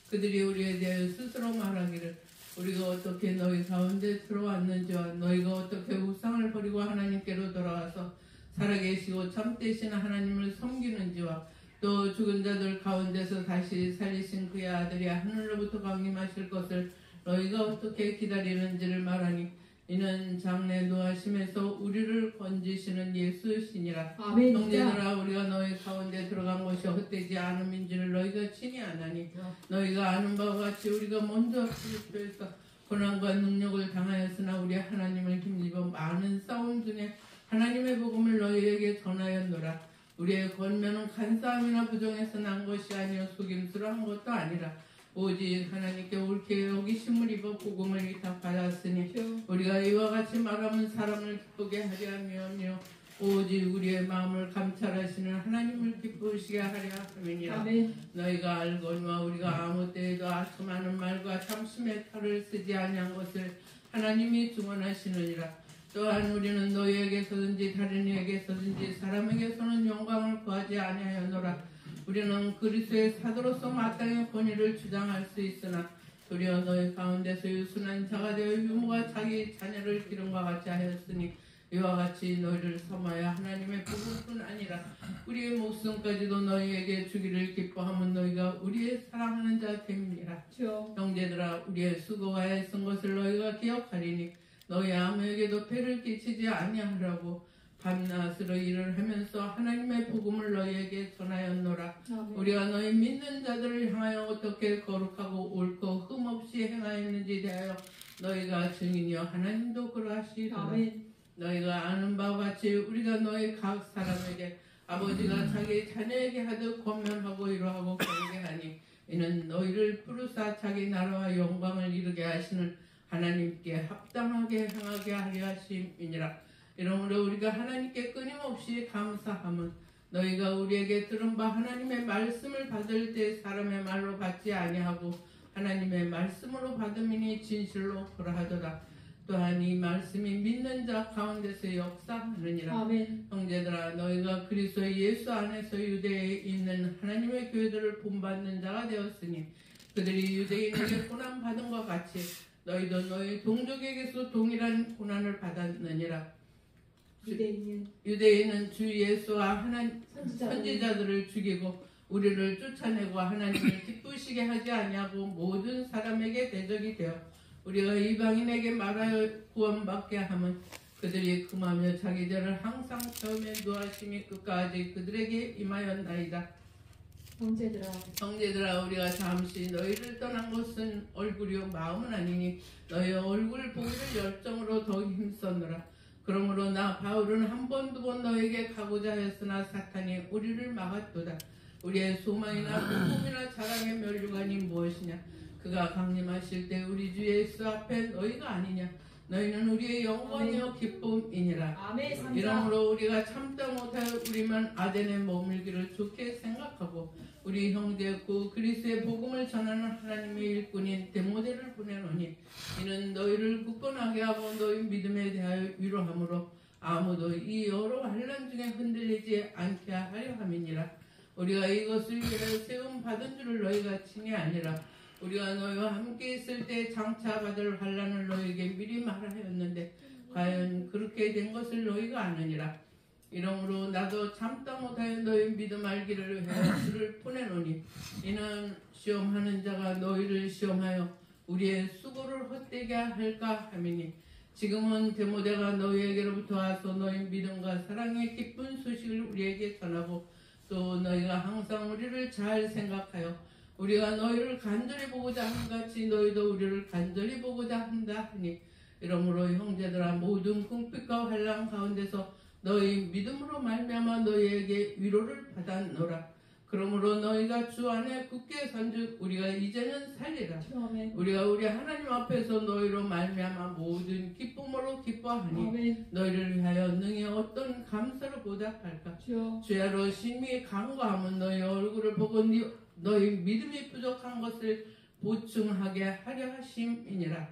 그들이 우리에 대하여 스스로 말하기를 우리가 어떻게 너희 가운데 들어왔는지와 너희가 어떻게 우상을 버리고 하나님께로 돌아와서 살아계시고 참되신 하나님을 섬기는지와 또 죽은 자들 가운데서 다시 살리신 그의 아들이 하늘로부터 강림하실 것을 너희가 어떻게 기다리는지를 말하니 이는 장래 노하심에서 우리를 건지시는 예수시니라. 아멘. 형제들아 우리가 너희 가운데 들어간 것이 헛되지 않음인지를 너희가 친히 아나니 너희가 아는 바와 같이 우리가 먼저 그리스도에서 고난과 능력을 당하였으나 우리 하나님을 힘입어 많은 싸움 중에 하나님의 복음을 너희에게 전하였노라. 우리의 권면은 간사함이나 부정해서 난 것이 아니요 속임수로 한 것도 아니라 오직 하나님께 옳게 여기심을 입어 복음을 위탁받았으니 우리가 이와 같이 말하면 사람을 기쁘게 하려 함이며 오직 우리의 마음을 감찰하시는 하나님을 기쁘시게 하려 함이니라. 너희가 알거니와 우리가 아무 때에도 아첨하는 말과 참심의 탈을 쓰지 아니한 것을 하나님이 증언하시느니라. 또한 우리는 너희에게서든지 다른 이에게서든지 사람에게서는 영광을 구하지 아니하였노라. 우리는 그리스도의 사도로서 마땅히 권위를 주장할 수 있으나 도리어 너희 가운데서 유순한 자가 되어 유모가 자기 자녀를 기름과 같이 하였으니 이와 같이 너희를 섬하여 하나님의 복음뿐 아니라 우리의 목숨까지도 너희에게 주기를 기뻐하면 너희가 우리의 사랑하는 자 됨이니라. 형제들아 우리의 수고가 애쓴 것을 너희가 기억하리니 너희 아무에게도 폐를 끼치지 아니하라고 밤낮으로 일을 하면서 하나님의 복음을 너희에게 전하였노라. 우리가 너희 믿는 자들을 향하여 어떻게 거룩하고 옳고 흠없이 행하였는지 대하여 너희가 증인이여 하나님도 그러하시리라. 너희가 아는 바와 같이 우리가 너희 각 사람에게 아버지가 자기 자녀에게 하듯 권면하고 위로하고 경계하니 이는 너희를 부르사 자기 나라와 영광을 이루게 하시는 하나님께 합당하게 행하게 하려 하심이니라. 이러므로 우리가 하나님께 끊임없이 감사함은 너희가 우리에게 들은 바 하나님의 말씀을 받을 때 사람의 말로 받지 아니하고 하나님의 말씀으로 받음이니 진실로 그러하도다. 또한 이 말씀이 믿는 자 가운데서 역사하느니라. 형제들아 너희가 그리스도 예수 안에서 유대에 있는 하나님의 교회들을 본받는 자가 되었으니 그들이 유대인에게 고난받은 것 같이 너희도 너희 동족에게서 동일한 고난을 받았느니라. 유대인은 주 예수와 하나님 선지자들을 죽이고 우리를 쫓아내고 하나님을 기쁘시게 하지 아니하고 모든 사람에게 대적이 되어 우리가 이방인에게 말하여 구원받게 하면 그들이 금하며 자기 죄를 항상 처음에 노하심이 끝까지 그들에게 임하였나이다. 형제들아 우리가 잠시 너희를 떠난 것은 얼굴이요 마음은 아니니 너희 얼굴 보기를 열정으로 더 힘썼노라. 그러므로 나 바울은 한 번 두 번 너에게 가고자 하였으나 사탄이 우리를 막았도다. 우리의 소망이나 꿈이나 자랑의 면류관이 무엇이냐? 그가 강림하실 때 우리 주 예수 앞에 너희가 아니냐? 너희는 우리의 영광이요 기쁨이니라. 이러므로 우리가 참다 못하여 우리만 아덴에 머물기를 좋게 생각하고 우리 형제 고 그리스도의 복음을 전하는 하나님의 일꾼인 데모데를 보내노니 이는 너희를 굳건하게 하고 너희 믿음에 대하여 위로하므로 아무도 이 여러 환난 중에 흔들리지 않게 하려 함이니라. 우리가 이것을 위하여 세움 받은 줄을 너희가 친히 아니라 우리가 너희와 함께 있을 때 장차 받을 환난을 너희에게 미리 말하였는데 과연 그렇게 된 것을 너희가 아느니라. 이러므로 나도 참다 못하여 너희 믿음 알기를 위하여 주를 보내노니 이는 시험하는 자가 너희를 시험하여 우리의 수고를 헛되게 할까 함이니 지금은 데모데가 너희에게로부터 와서 너희 믿음과 사랑의 기쁜 소식을 우리에게 전하고 또 너희가 항상 우리를 잘 생각하여 우리가 너희를 간절히 보고자 한 같이 너희도 우리를 간절히 보고자 한다 하니 이러므로 형제들아 모든 궁핍과 환난 가운데서 너희 믿음으로 말미암아 너희에게 위로를 받았노라. 그러므로 너희가 주 안에 굳게 선즉 우리가 이제는 살리라. 우리가 우리 하나님 앞에서 너희로 말미암아 모든 기쁨으로 기뻐하니 너희를 위하여 능히 어떤 감사로 보답할까. 주야로 심히 간구하면 너희 얼굴을 보고 너희 믿음이 부족한 것을 보충하게 하려 하심이니라.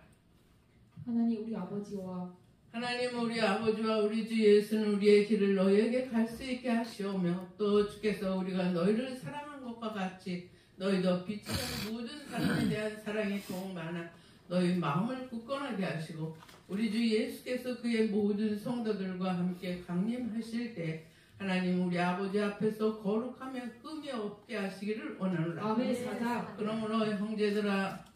하나님 우리 아버지와 하나님 우리 아버지와 우리 주 예수는 우리의 길을 너희에게 갈 수 있게 하시오며 또 주께서 우리가 너희를 사랑한 것과 같이 너희도 빛이라는 모든 사람에 대한 사랑이 더욱 많아 너희 마음을 굳건하게 하시고 우리 주 예수께서 그의 모든 성도들과 함께 강림하실 때 하나님 우리 아버지 앞에서 거룩하며 흠이 없게 하시기를 원하노라. 아멘. 사자. 그러므로 형제들아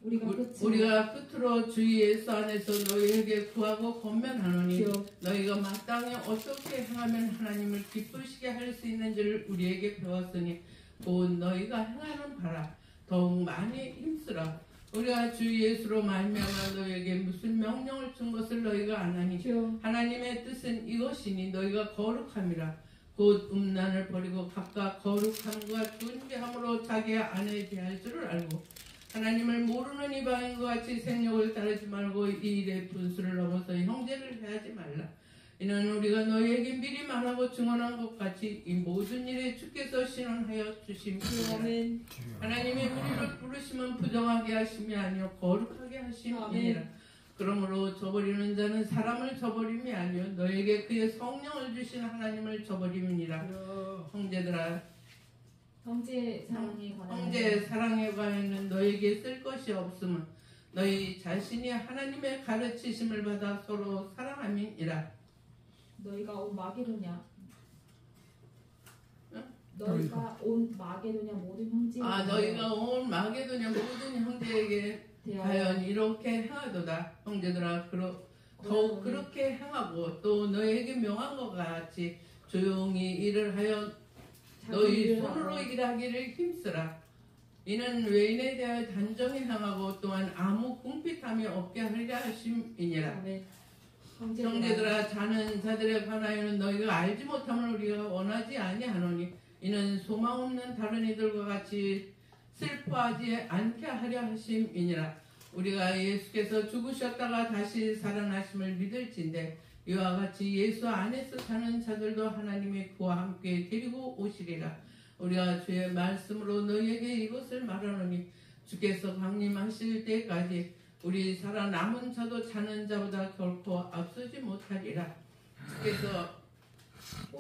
우리가 끝으로 주 예수 안에서 너희에게 구하고 권면하노니 너희가 마땅히 어떻게 행하면 하나님을 기쁘시게 할 수 있는지를 우리에게 배웠으니 곧 너희가 행하는 바라 더욱 많이 힘쓰라. 우리가 주 예수로 말미암아 너희에게 무슨 명령을 준 것을 너희가 아나니 하나님의 뜻은 이것이니 너희가 거룩함이라. 곧 음란을 버리고 각각 거룩함과 존귀함으로 자기 아내에 대할 줄을 알고 하나님을 모르는 이방인과 같이 생욕을 따르지 말고 이 일의 분수를 넘어서 형제를 해하지 말라. 이는 우리가 너희에게 미리 말하고 증언한 것 같이 이 모든 일에 주께서 신원하여 주심이니라. 하나님이 우리를 부르시면 부정하게 하심이 아니요 거룩하게 하심이니라. 그러므로 저버리는 자는 사람을 저버림이 아니요 너에게 그의 성령을 주신 하나님을 저버림이니라. 형제들아 형제 사랑에 관하여는 너에게 쓸 것이 없음은 너희 자신이 하나님의 가르치심을 받아 서로 사랑함이니라. 너희가 온 마게도냐? 너희가 온 마게도냐 모든 형제. 너희가 온 마게도냐 모든 형제에게 과연 이렇게 행하도다. 형제들아 더욱 그렇게 행하고 또 너희에게 명한 것 같이 조용히 일을 하여 너희 손으로 일하기를 힘쓰라. 이는 외인에 대하여 단정히 행하고 또한 아무 궁핍함이 없게 하리라 하심이니라. 형제들아 자는 자들에 관하여는 너희가 알지 못함을 우리가 원하지 아니하노니 이는 소망 없는 다른 이들과 같이 슬퍼하지 않게 하려 하심이니라. 우리가 예수께서 죽으셨다가 다시 살아나심을 믿을진데 이와 같이 예수 안에서 사는 자들도 하나님이 그와 함께 데리고 오시리라. 우리가 주의 말씀으로 너희에게 이것을 말하노니 주께서 강림하실 때까지 우리 살아남은 자도 자는 자보다 결코 앞서지 못하리라. 주께서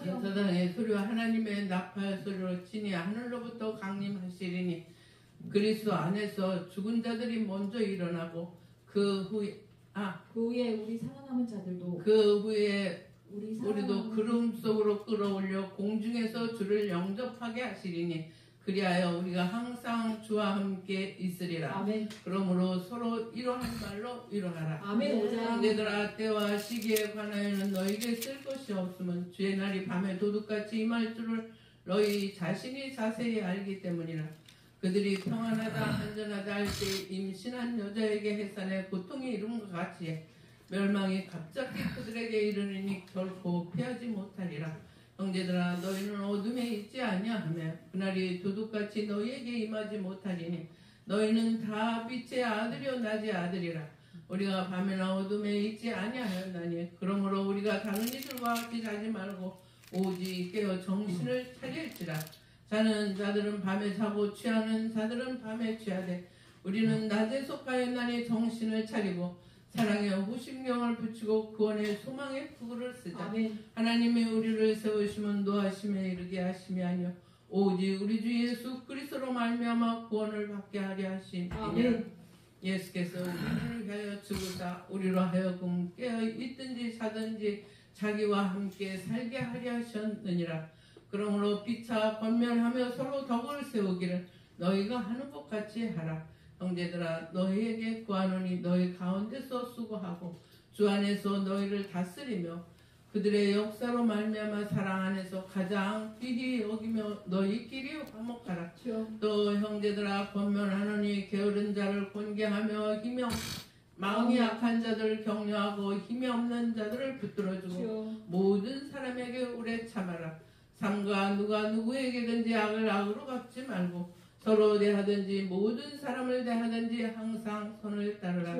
천사장의 소리와 하나님의 나팔 소리로 친히 하늘로부터 강림하시리니 그리스도 안에서 죽은 자들이 먼저 일어나고 그 후에 우리 살아남은 자들도 그 후에 우리도 구름 속으로 끌어올려 공중에서 주를 영접하게 하시리니 그리하여 우리가 항상 주와 함께 있으리라. 아멘. 그러므로 서로 이러한 말로 위로하라. 아멘. 형제들아 때와 시기에 관하여는 너희에게 쓸 것이 없으면 주의 날이 밤에 도둑같이 임할 줄을 너희 자신이 자세히 알기 때문이라. 그들이 평안하다 안전하다 할 때 임신한 여자에게 해산에 고통이 이른 것 같이 멸망이 갑자기 그들에게 이르니 결코 피하지 못하리라. 형제들아 너희는 어둠에 있지 아니하며 그날이 도둑같이 너희에게 임하지 못하리니 너희는 다 빛의 아들이요 낮의 아들이라. 우리가 밤에나 어둠에 있지 아니하였나니 그러므로 우리가 다른 이들과 같이 자지 말고 오직 깨어 정신을 차릴지라. 자는 자들은 밤에 자고 취하는 자들은 밤에 취하되 우리는 낮에 속하였나니 정신을 차리고 사랑에 후심경을 붙이고 구원의 소망의 구구를 쓰자. 아멘. 하나님이 우리를 세우시면 노하심에 이르게 하심이 아니요 오직 우리 주 예수 그리스도로 말미암아 구원을 받게 하려 하심이니라. 예수께서 우리를 위하여 죽으사 우리로 하여금 깨어 있든지 자든지 자기와 함께 살게 하려 하셨느니라. 그러므로 피차 권면하며 서로 덕을 세우기를 너희가 하는 것 같이 하라. 형제들아 너희에게 구하노니 너희 가운데서 수고하고 주 안에서 너희를 다스리며 그들의 역사로 말미암아 사랑 안에서 가장 귀히 여기며 너희끼리 화목하라. 또 형제들아 권면하노니 게으른 자를 권계하며 마음이 약한 자들을 격려하고 힘이 없는 자들을 붙들어주고 모든 사람에게 오래 참아라. 삼가 누가 누구에게든지 악을 악으로 갚지 말고 서로 대하든지 모든 사람을 대하든지 항상 선을 따르라.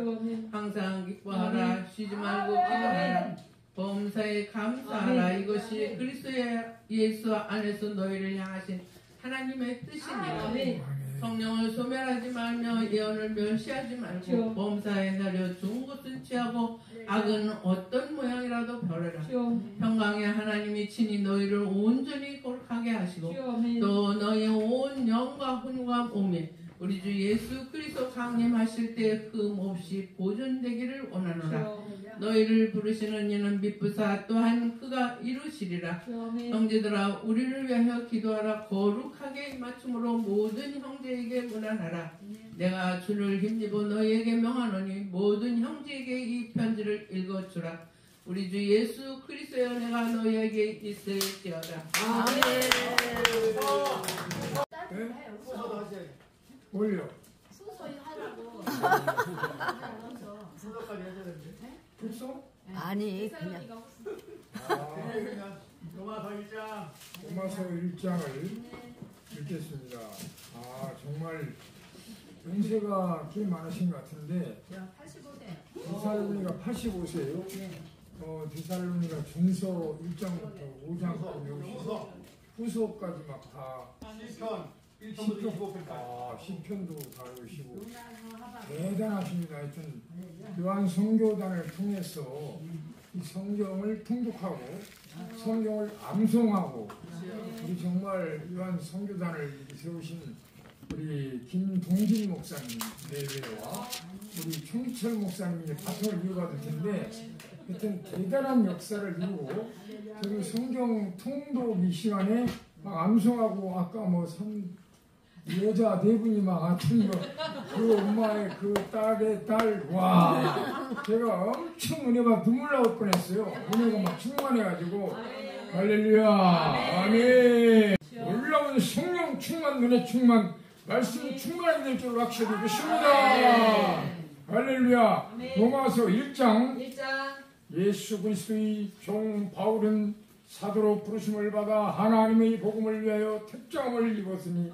항상 기뻐하라. 쉬지 말고 기도하라. 범사에 감사하라. 이것이 그리스도 예수 안에서 너희를 향하신 하나님의 뜻이니라. 성령을 소멸하지 말며 예언을 멸시하지 말고 범사에 사려 좋은 것은 취하고 악은 어떤 모양이라도 버려라. 평강의 하나님이 친히 너희를 온전히 거룩하게 하시고 또 너희의 온 영과 혼과 몸에 우리 주 예수 그리스도 강림하실 때 흠없이 보존되기를 원하노라. 너희를 부르시는 이는 미쁘사 또한 그가 이루시리라. 형제들아 우리를 위하여 기도하라. 거룩하게 맞춤으로 모든 형제에게 문안하라. 내가 주를 힘입어 너희에게 명하노니 모든 형제에게 이 편지를 읽어주라. 우리 주 예수 그리스도의 은혜가 너희에게 있을지어다. 아멘. 올려. 소소히 하라고. 순서까지 해야 되는데. 불소? 아니 그냥. 로마서 1장. 로마서 1장을 읽겠습니다. 아 정말 연세가 꽤 많으신 것 같은데. 85세. 데살로니가 85세예요. 데살로니가 전서 1장부터 5장까지 외우시고 후서까지 막 다. 시편도 다 외우시고 대단하십니다. 하여튼 요한 성교단을 통해서 이 성경을 통독하고 성경을 암송하고 우리 정말 요한 성교단을 세우신 우리 김동진 목사님 내외와 우리 총철 목사님이 바통을 이어받을 텐데 하여튼 대단한 역사를 이루고 저희 성경 통독 이 시간에 막 암송하고 아까 여자 네 분이 막 하여튼 그 엄마의 그 딸의 딸 와 제가 엄청 은혜 받아 눈물 나올 뻔했어요. 은혜가 막 충만해가지고 할렐루야 아멘. 놀라운 성령 충만 은혜 충만 말씀 충만하게 될 줄 확실히 믿습니다. 할렐루야. 로마서 1장 예수 그리스도의 종 바울은 사도로 부르심을 받아 하나님의 복음을 위하여 특정을 입었으니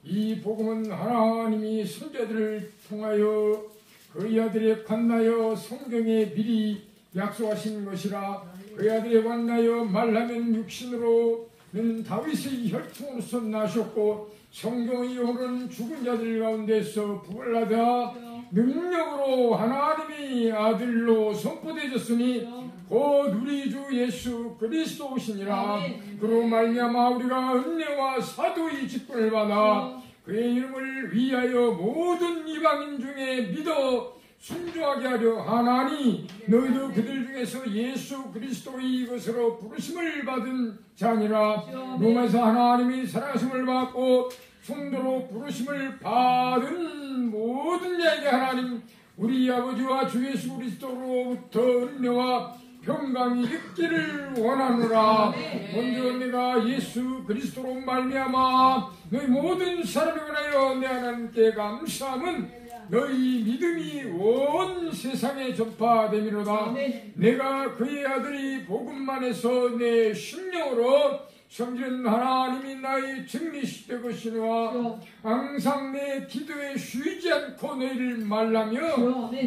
이 복음은 하나님이 선자들을 통하여 그의 아들에 관하여 성경에 미리 약속하신 것이라. 그의 아들에 관하여 말하면 육신으로는 다윗의 혈통으로서 나셨고 성경의 영으로는 죽은 자들 가운데서 부활하다 능력으로 하나님이 아들로 선포되었으니 곧 우리 주 예수 그리스도시니라. 그로 말미암아 우리가 은혜와 사도의 직분을 받아 그의 이름을 위하여 모든 이방인 중에 믿어 순종하게 하려 하나니 너희도 그들 중에서 예수 그리스도의 것으로 부르심을 받은 자니라. 로마에서 하나님이 사랑하심을 받고 성도로 부르심을 받은 모든 자에게 하나님 우리 아버지와 주 예수 그리스도로부터 은혜와 평강이 있기를 원하노라. 먼저 내가 예수 그리스도로 말미암아 너희 모든 사람에 관하여 내 하나님께 감사함은 너희 믿음이 온 세상에 전파됨이로다. 내가 그의 아들이 복음만에서 내 심령으로 성전 하나님이 나의 증리시 되것이니와 항상 내 기도에 쉬지 않고 너희를 말라며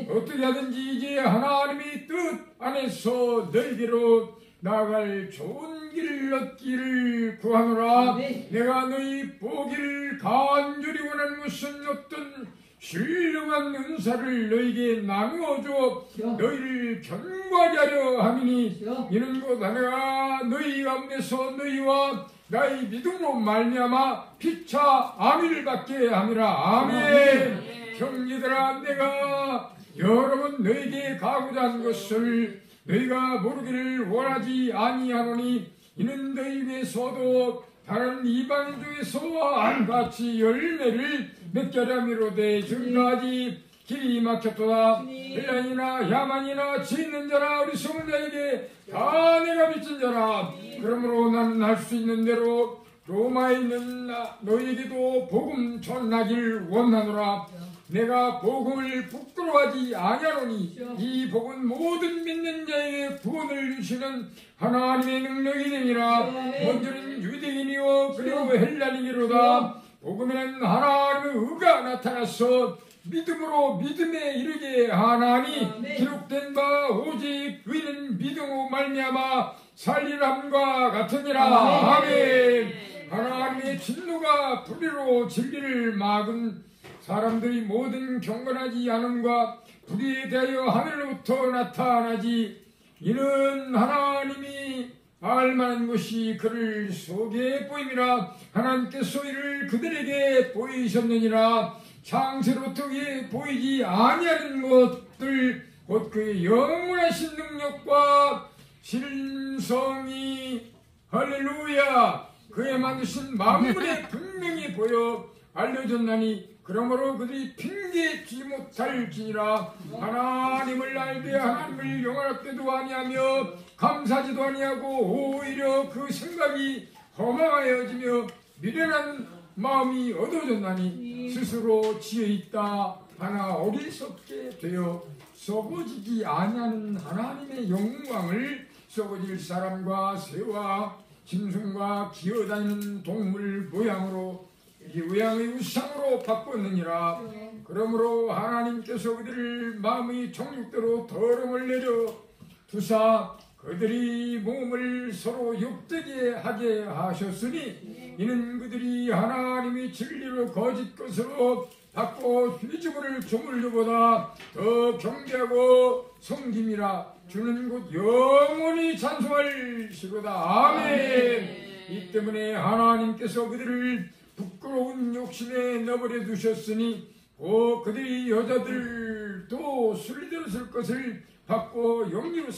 어떻게 하든지 이제 하나님의 뜻 안에서 너희에게로 나아갈 좋은 길을 얻기를 구하노라. 내가 너희 보기를 간절히 원하는 것은 어떤 신령한 은사를 너희에게 나누어줘 너희를 견고하게 하려 함이니 이는 곧 내가 너희 가운데서 너희와 나의 믿음으로 말미암아 피차 아미를 받게 함이라. 아멘. 형제들아 내가 여러 번 너희에게 가고자 한 것을 너희가 모르기를 원하지 아니하노니 이는 너희 위해서도 다른 이방인 중에서 안같이 열매를 맺게 하려미로되 지금까지 길이 막혔도다. 헬라인이나 야만이나 지 있는 자라 어리석은 자에게 다 내가 빚진 자라. 그러므로 나는 할 수 있는 대로 로마에 있는 너희에게도 복음 전하기를 원하노라. 내가 복음을 부끄러워하지 아니하노니 이 복은 모든 믿는 자에게 구원을 주시는 하나님의 능력이 되니라. 먼저는 유대인이요 그리고 헬라인이로다. 복음에는 하나님의 의가 나타나서 믿음으로 믿음에 이르게 하나니 기록된 바 오직 의는 믿음으로 말미암아 살리람과 같으니라. 아멘. 하나님의 진노가 불의로 진리를 막은 사람들이 모든 경건하지 않음과 불의에 대하여 하늘로부터 나타나지. 이는 하나님이 알만한 것이 그를 속에 보임이라. 하나님께서 이를 그들에게 보이셨느니라. 창세로부터 보이지 아니하는 것들 곧 그의 영원하신 능력과 신성이 할렐루야 그의 만드신 만물에 분명히 보여 알려졌나니 그러므로 그들이 핑계지 못할지니라. 하나님을 알되 하나님을 영원하게도 아니하며 감사하지도 아니하고 오히려 그 생각이 허망하여지며 미련한 마음이 얻어졌나니 스스로 지어있다 하나 어리석게 되어 썩어지지 아니하는 하나님의 영광을 썩어질 사람과 새와 짐승과 기어다니는 동물 모양으로 이우양의 우상으로 바꿨느니라. 그러므로 하나님께서 그들을 마음의 정욕대로 더러움을 내려 두사 그들이 몸을 서로 욕되게 하게 하셨으니 이는 그들이 하나님의 진리로 거짓 것으로 바꿔 휘주물을 조물주보다 더 경계하고 섬김이라. 주는 곧 영원히 찬송할시로다. 아멘. 이 때문에 하나님께서 그들을 부끄러운 욕심에 넣어버려 두셨으니 그들이 여자들도 순리대로 것을 받고 영리로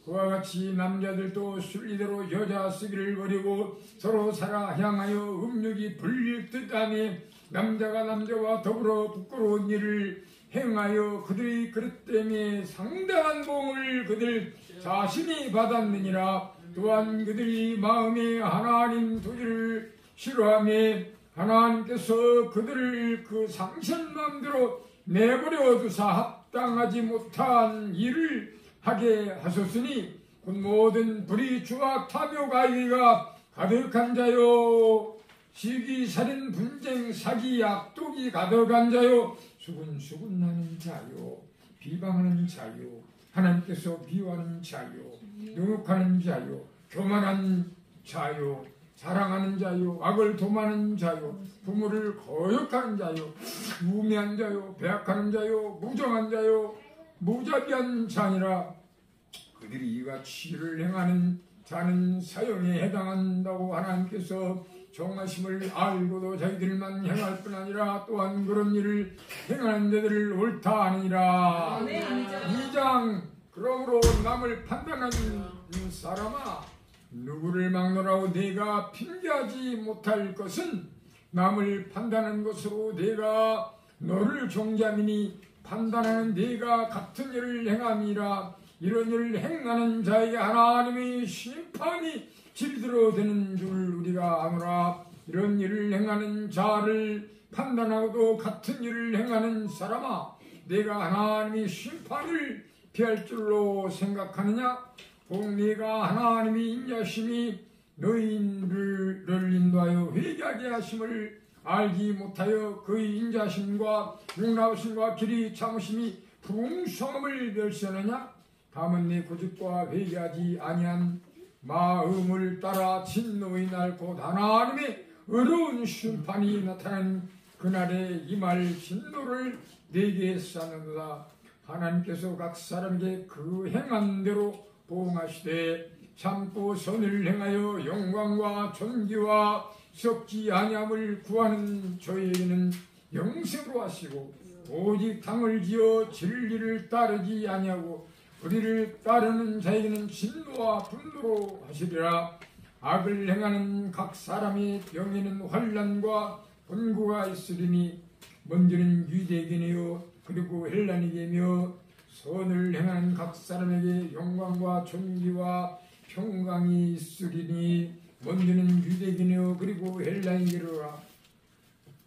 그와 같이 남자들도 순리대로 여자 쓰기를 버리고 서로 살아 향하여 음욕이 불릴 듯하며 남자가 남자와 더불어 부끄러운 일을 행하여 그들이 그릇 때문에 상당한 보응을 그들 자신이 받았느니라. 또한 그들이 마음에 하나님 도리를 싫어하며 하나님께서 그들을 그 상신 마음대로 내버려 두사 합당하지 못한 일을 하게 하셨으니 곧 모든 불의 추악 탐욕 악의가 가득한 자요 시기 살인 분쟁 사기 악독이 가득한 자요 수군수군 나는 자요 비방하는 자요 하나님께서 비호하는 자요 능욕하는 자요 교만한 자요 사랑하는 자요 악을 도모하는 자요 부모를 거역하는 자요 우매한 자요 배악하는 자요 무정한 자요 무자비한 자니라. 그들이 이같이 일을 행하는 자는 사형에 해당한다고 하나님께서 정하심을 알고도 자기들만 행할 뿐 아니라 또한 그런 일을 행하는 자들을 옳다 하느니라. 2장 그러므로 남을 판단하는 사람아 누구를 막노라고 네가 핑계하지 못할 것은 남을 판단하는 것으로 네가 너를 종자미니 판단하는 네가 같은 일을 행함이라. 이런 일을 행하는 자에게 하나님의 심판이 질들어 되는 줄 우리가 아노라. 이런 일을 행하는 자를 판단하고도 같은 일을 행하는 사람아 네가 하나님의 심판을 피할 줄로 생각하느냐. 꼭 네가 하나님의 인자심이 너희를 인도하여 회개하게 하심을 알지 못하여 그의 인자심과 용납심과 길이 참으심이 풍성함을 멸시하느냐. 다만 네 고집과 회개하지 아니한 마음을 따라 진노의 날 곧 하나님의 어려운 심판이 나타난 그날에 임할 진노를 내게 쌓는다. 하나님께서 각 사람에게 그 행한 대로 보응하시되 참고 선을 행하여 영광과 존귀와 썩지 아니함을 구하는 저에게는 영생으로 하시고 오직 당을 지어 진리를 따르지 아니하고 불의를 따르는 자에게는 진노와 분노로 하시리라. 악을 행하는 각 사람의 병에는 환난과 번구가 있으리니 먼저는 유대인이요 그리고 헬라인이며 선을 행하는 각 사람에게 영광과 존귀와 평강이 있으리니 먼저는 유대인이요 그리고 헬라인이로라.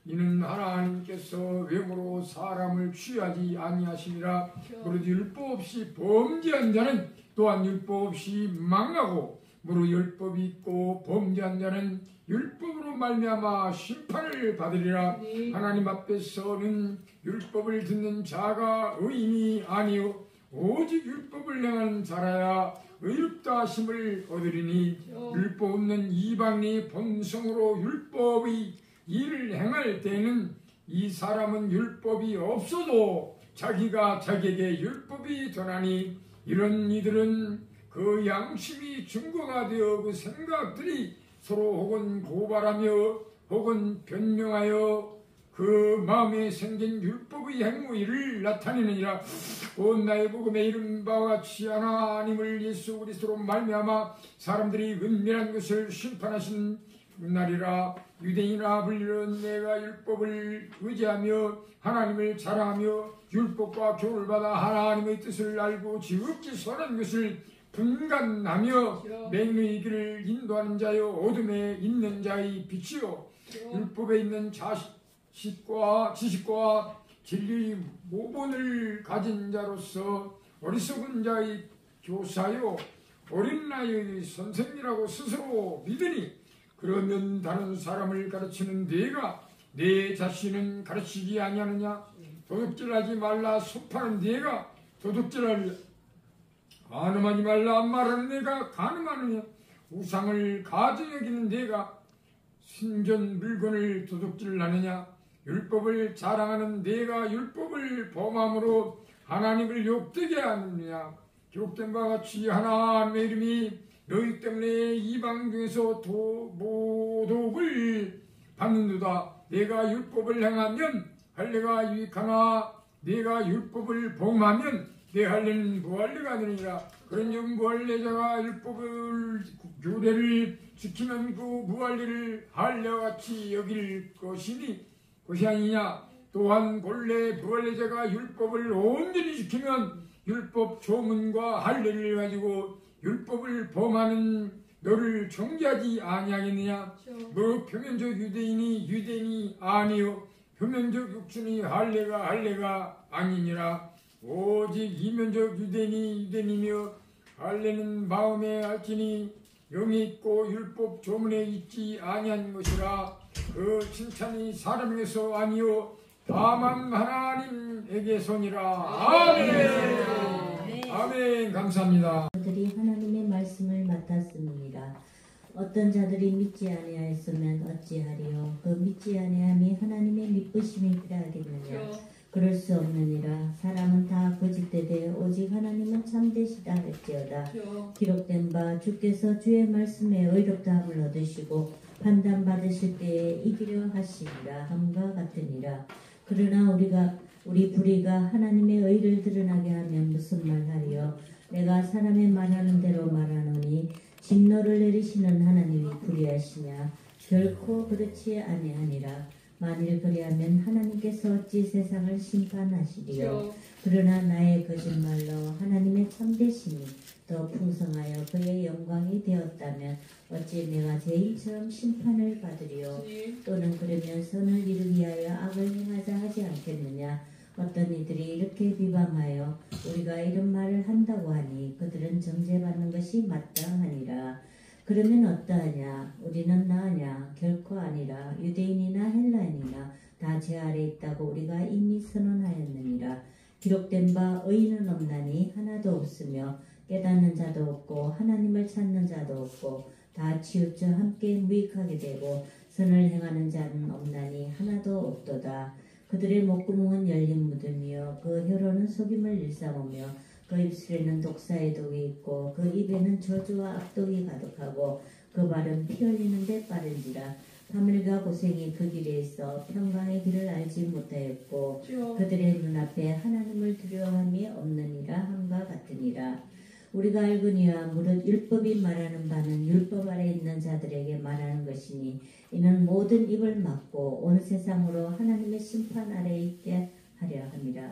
이는 하나님께서 외모로 사람을 취하지 아니하시니라. 무릇 율법 없이 범죄한 자는 또한 율법 없이 망하고 무릇 율법이 있고 범죄한 자는 율법으로 말미암아 심판을 받으리라. 하나님 앞에서는 율법을 듣는 자가 의인이 아니요 오직 율법을 행하는 자라야 의롭다 하심을 얻으리니 율법 없는 이방인이 본성으로 율법의 일을 행할 때는 이 사람은 율법이 없어도 자기가 자기에게 율법이 되나니 이런 이들은 그 양심이 증거가 되어 그 생각들이 서로 혹은 고발하며 혹은 변명하여 그 마음에 생긴 율법의 행위를 나타내느니라. 온 나의 복음에 이른 바와 같이 하나님을 예수 그리스도로 말미암아 사람들이 은밀한 것을 심판하신 날이라. 유대인이나 불리는 내가 율법을 의지하며 하나님을 자랑하며 율법과 교훈을 받아 하나님의 뜻을 알고 지극히 선한 것을 분간하며 맹인의 길을 인도하는 자여 어둠에 있는 자의 빛이요 율법에 있는 지식과 진리의 모본을 가진 자로서 어리석은 자의 교사요 어린 나이의 선생이라고 스스로 믿으니 그러면 다른 사람을 가르치는 네가 내 자신은 가르치지 아니하느냐? 도둑질하지 말라 소파는 네가 도둑질하려 간음하지 말라 말하는 네가 간음하느냐? 우상을 가증 여기는 네가 신전 물건을 도둑질하느냐? 율법을 자랑하는 네가 율법을 범함으로 하나님을 욕되게 하느냐? 기록된 바와 같이 하나님의 이름이 너희 때문에 이방 중에서 모독을 받는도다. 내가 율법을 행하면 할례가 유익하나 내가 율법을 범하면 내 할례는 무할례가 되느니라. 그런즉 무할례자가 율법을 규례를 지키면 그 무할례를 할례와 같이 여길 것이 아니냐. 또한 본래 무할례자가 율법을 온전히 지키면 율법 조문과 할례를 가지고 율법을 범하는 너를 정죄하지 아니하겠느냐. 뭐 표면적 유대인이 아니요 표면적 육신이 할례가 아니니라. 오직 이면적 유대인이며 할례는 마음에 알지니 영이 있고 율법 조문에 있지 아니한 것이라. 그 칭찬이 사람에게서 아니요 다만 하나님에게서니라. 아멘. 아멘. 감사합니다. 그들이 하나님의 말씀을 맡았습니다. 어떤 자들이 믿지 아니하였으면 어찌하리요. 그 믿지 아니함이 하나님의 믿으심이 필요하겠느냐. 그럴 수 없느니라. 사람은 다 거짓되되 오직 하나님은 참되시다 할지어다. 기록된 바 주께서 주의 말씀에 의롭다함을 얻으시고 판단 받으실 때에 이기려 하시니라 함과 같으니라. 그러나 우리 불의가 하나님의 의를 드러나게 하면 무슨 말하리요. 내가 사람의 말하는 대로 말하노니 진노를 내리시는 하나님이 불의하시냐. 결코 그렇지 아니하니라. 만일 그리하면 하나님께서 어찌 세상을 심판하시리요. 그러나 나의 거짓말로 하나님의 참되심이 더 풍성하여 그의 영광이 되었다면 어찌 내가 죄인처럼 심판을 받으리요. 또는 그러면 선을 이루기 위하여 악을 행하자 하지 않겠느냐. 어떤 이들이 이렇게 비방하여 우리가 이런 말을 한다고 하니 그들은 정죄받는 것이 마땅하니라. 그러면 어떠하냐? 우리는 나으냐? 결코 아니라. 유대인이나 헬라인이나 다 죄 아래 있다고 우리가 이미 선언하였느니라. 기록된 바 의인은 없나니 하나도 없으며 깨닫는 자도 없고 하나님을 찾는 자도 없고 다 치우쳐 함께 무익하게 되고 선을 행하는 자는 없나니 하나도 없도다. 그들의 목구멍은 열린 무덤이요 그 혀로는 속임을 일삼으며 그 입술에는 독사의 독이 있고 그 입에는 저주와 악독이 가득하고 그 발은 피 흘리는데 빠른지라. 밤일과 고생이 그 길에 있어 평강의 길을 알지 못하였고 그들의 눈앞에 하나님을 두려워함이 없느니라 함과 같으니라. 우리가 알거니와 무릇 율법이 말하는 바는 율법 아래 있는 자들에게 말하는 것이니 이는 모든 입을 막고 온 세상으로 하나님의 심판 아래 있게 하려 함이라.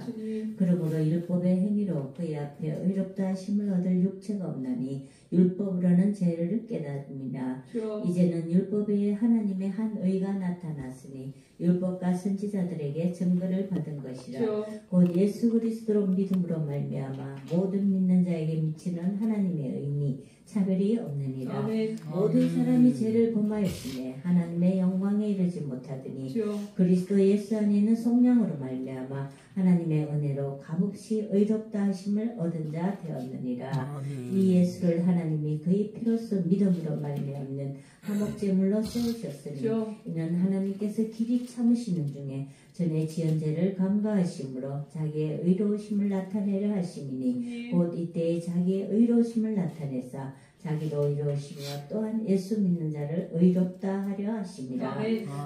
그러므로 율법의 행위로 그의 앞에 의롭다 하심을 얻을 육체가 없나니 율법으로는 죄를 깨닫느니라. 이제는 율법 외에 하나님의 한 의가 나타났으니 율법과 선지자들에게 증거를 받은 것이라. 곧 예수 그리스도로 믿음으로 말미암아 모든 믿는 자에게 미치는 하나님의 의니 차별이 없느니라. 모든 사람이 죄를 범하였으며 하나님의 영광에 이르지 못하였으니 못하더니 그리스도 예수 안에 있는 속량으로 말미암아 하나님의 은혜로 값없이 의롭다 하심을 얻은 자 되었느니라. 이 예수를 하나님이 그의 피로써 믿음으로 말미암는 화목제물로 세우셨으니 이는 하나님께서 길이 참으시는 중에 전에 지은 죄를 감가하심으로 자기의 의로우심을 나타내려 하심이니 곧 이때에 자기의 의로우심을 나타내사 자기도 의로우시며 또한 예수 믿는 자를 의롭다 하려 하심이라.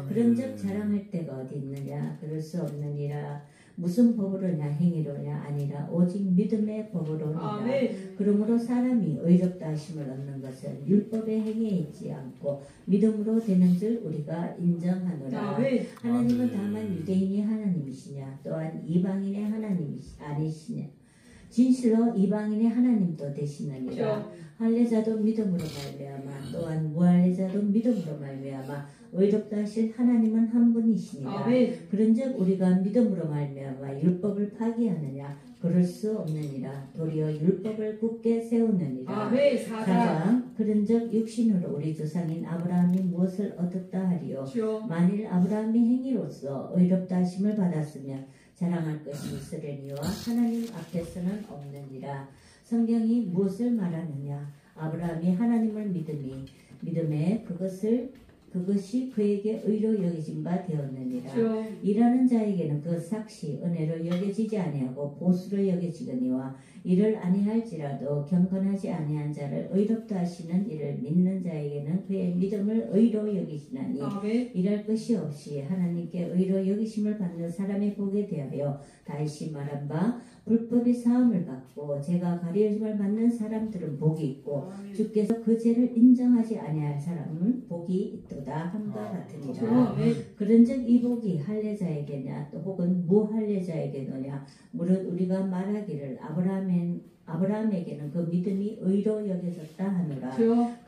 그런즉 자랑할 데가 어디 있느냐? 그럴 수 없느니라. 무슨 법으로냐 행위로냐 아니라 오직 믿음의 법으로니라. 그러므로 사람이 의롭다 하심을 얻는 것은 율법의 행위에 있지 않고 믿음으로 되는 줄 우리가 인정하노라. 하나님은 다만 유대인이 하나님이시냐 또한 이방인의 하나님이 아니시냐. 진실로 이방인의 하나님도 되시느니라. 할례자도 믿음으로 말미암아 또한 무할례자도 믿음으로 말미암아 의롭다 하실 하나님은 한 분이시니라. 그런즉 우리가 믿음으로 말미암아 율법을 파기하느냐? 그럴 수 없느니라. 도리어 율법을 굳게 세우느니라. 4장 그런즉 육신으로 우리 조상인 아브라함이 무엇을 얻었다 하리요? 만일 아브라함이 행위로서 의롭다 하심을 받았으면 자랑할 것이 있으려니와 하나님 앞에서는 없느니라. 성경이 무엇을 말하느냐? 아브라함이 하나님을 믿음에 그것이 그에게 의로 여겨진 바 되었느니라. 일하는 자에게는 그 삭시 은혜로 여겨지지 아니하고 보수로 여겨지거니와 이를 아니할지라도 경건하지 아니한 자를 의롭다 하시는 이를 믿는 자에게는 그의 믿음을 의로 여기시나니 일할 것이 없이 하나님께 의로 여기심을 받는 사람이 보게 되하여 다시 말한 바 불법이 사함을 받고 죄가 가려짐을 받는 사람들은 복이 있고 주께서 그 죄를 인정하지 아니할 사람은 복이 있도다 함과 같으니라. 그런즉 이 복이 할례자에게냐 또 혹은 무할례자에게느냐 무릇 우리가 말하기를 아브라함에게는 그 믿음이 의로 여겨졌다 하노라.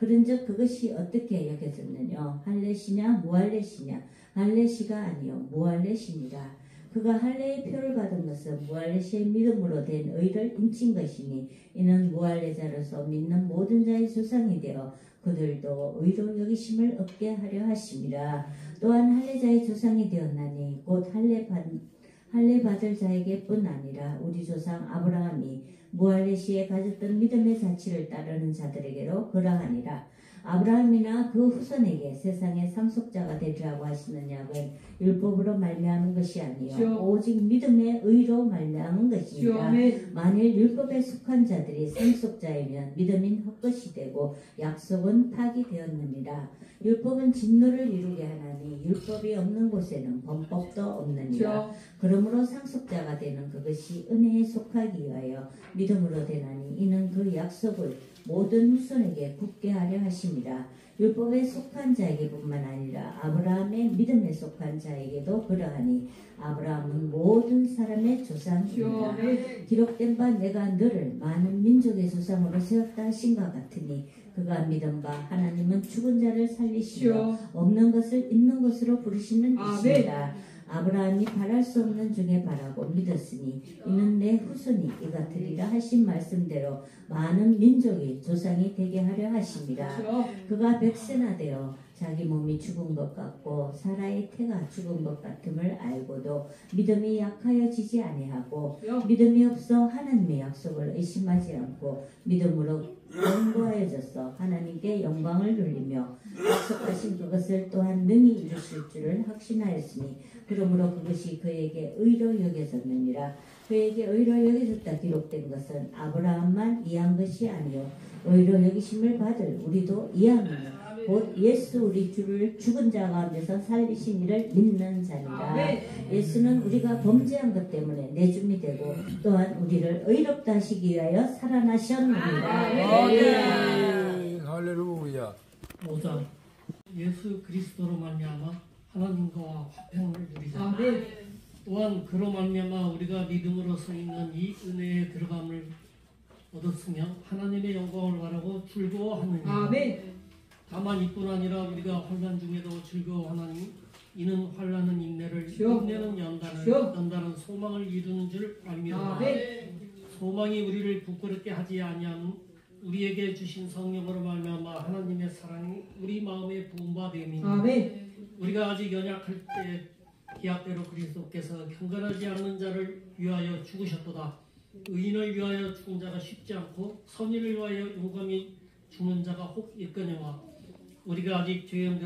그런즉 그것이 어떻게 여겨졌느냐? 할례시냐 무할례시냐? 할례시가 아니요 무할례시니라. 그가 할례의 표를 받은 것은 무할례시의 믿음으로 된 의를 인친 것이니 이는 무할례자로서 믿는 모든 자의 조상이 되어 그들도 의로 여기심을 얻게 하려 하심이라. 또한 할례자의 조상이 되었나니 곧 할례 받을 자에게 뿐 아니라 우리 조상 아브라함이 무할례시에 가졌던 믿음의 자치를 따르는 자들에게로 그러하니라. 아브라함이나 그 후손에게 세상의 상속자가 되리라고 하시느냐고 율법으로 말미암은 것이 아니요 오직 믿음의 의로 말미암은 것이니라. 만일 율법에 속한 자들이 상속자이면 믿음인 헛것이 되고 약속은 파기되었느니라. 율법은 진노를 이루게 하나니 율법이 없는 곳에는 범법도 없느니라. 그러므로 상속자가 되는 그것이 은혜에 속하기 위하여 믿음으로 되나니 이는 그 약속을 모든 후손에게 굳게 하려 하심이라. 율법에 속한 자에게뿐만 아니라 아브라함의 믿음에 속한 자에게도 그러하니 아브라함은 모든 사람의 조상이라. 기록된 바 내가 너를 많은 민족의 조상으로 세웠다 하신과 같으니 그가 믿은 바 하나님은 죽은 자를 살리시며 없는 것을 있는 것으로 부르시는 이시니라. 아브라함이 바랄 수 없는 중에 바라고 믿었으니 이는 내 후손이 이가 되리라 하신 말씀대로 많은 민족의 조상이 되게 하려 하심이라. 그가 백세나 되어 자기 몸이 죽은 것 같고 사라의 태가 죽은 것 같음을 알고도 믿음이 약하여지지 아니하고 믿음이 없어 하나님의 약속을 의심하지 않고 믿음으로 견고하여져서 하나님께 영광을 돌리며 약속하신 그것을 또한 능히 이루실 줄을 확신하였으니 그러므로 그것이 그에게 의로 여겨졌느니라. 그에게 의로 여겨졌다 기록된 것은 아브라함만 이한 것이 아니요 의로 여기심을 받을 우리도 이하노라. 곧 예수 우리 주를 죽은 자 가운데서 살리신 이를 믿는 자니라. 예수는 우리가 범죄한 것 때문에 내줌이 되고 또한 우리를 의롭다 하시기 위하여 살아나셨느니라. 할렐루야. 5장 예수 그리스도로 말미암아 하나님과 화평을 누리자. 또한 그로 말미암아 우리가 믿음으로 서 있는 이 은혜에 들어감을 얻었으며 하나님의 영광을 바라고 즐거워하느니라. 다만 이뿐 아니라 우리가 환난 중에도 즐거워하나니 이는 환난은 인내를 인내는 연단은 소망을 이루는 줄 알미로다. 소망이 우리를 부끄럽게 하지 아니하는 우리에게 주신 성령으로 말미암아 하나님의 사랑이 우리 마음에 부은 바 됨이니 우리가 아직 연약할 때 기약대로 그리스도께서 경건하지 않는 자를 위하여 죽으셨도다. 의인을 위하여 죽은 자가 쉽지 않고 선인을 위하여 용감히 죽는 자가 혹 있거니와 우리가 아직 죄인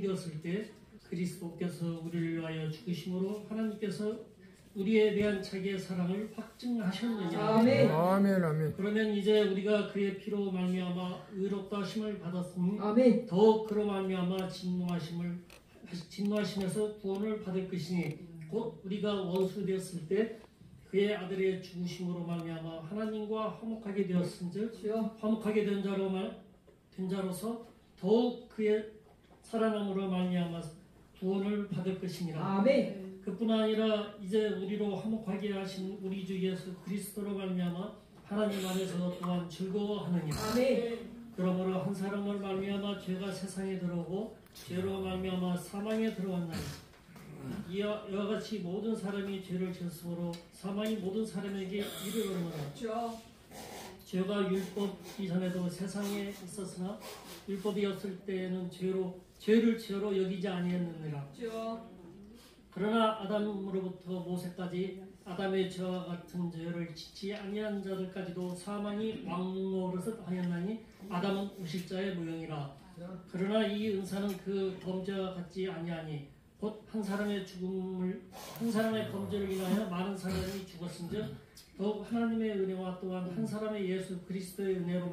되었을 때 그리스도께서 우리를 위하여 죽으심으로 하나님께서 우리에 대한 자기의 사랑을 확증하셨느냐. 아멘. 아멘. 아멘. 그러면 이제 우리가 그의 피로 말미암아 의롭다 하심을 받았으니 아멘. 더욱 그로 말미암아 진노하심에서 구원을 받을 것이니 곧 우리가 원수 되었을 때 그의 아들의 죽으심으로 말미암아 하나님과 화목하게 되었은즉 화목하게 된 자로서 더욱 그의 살아남으로 말미암아 구원을 받을 것이니라. 아멘. 그뿐 아니라 이제 우리로 화목하게 하신 우리 주 예수 그리스도로 말미암아 하나님 안에서 또한 즐거워하느니라. 아멘. 그러므로 한 사람을 말미암아 죄가 세상에 들어오고 죄로 말미암아 사망에 들어왔나니 이와 같이 모든 사람이 죄를 지었으므로 사망이 모든 사람에게 이르렀노라. 죄가 율법 이전에도 세상에 있었으나 율법이 없을 때에는 죄를 죄로 여기지 아니했느니라. 그러나 아담으로부터 모세까지 아담의 죄와 같은 죄를 짓지 아니한 자들까지도 사망이 왕노릇 하였나니 아담은 우실자의 모형이라. 그러나 이 은사는 그 범죄와 같지 아니하니 곧 한 사람의 범죄를 인하여 많은 사람이 죽었은즉 더욱 하나님의 은혜와 또한 한 사람의 예수 그리스도의 은혜로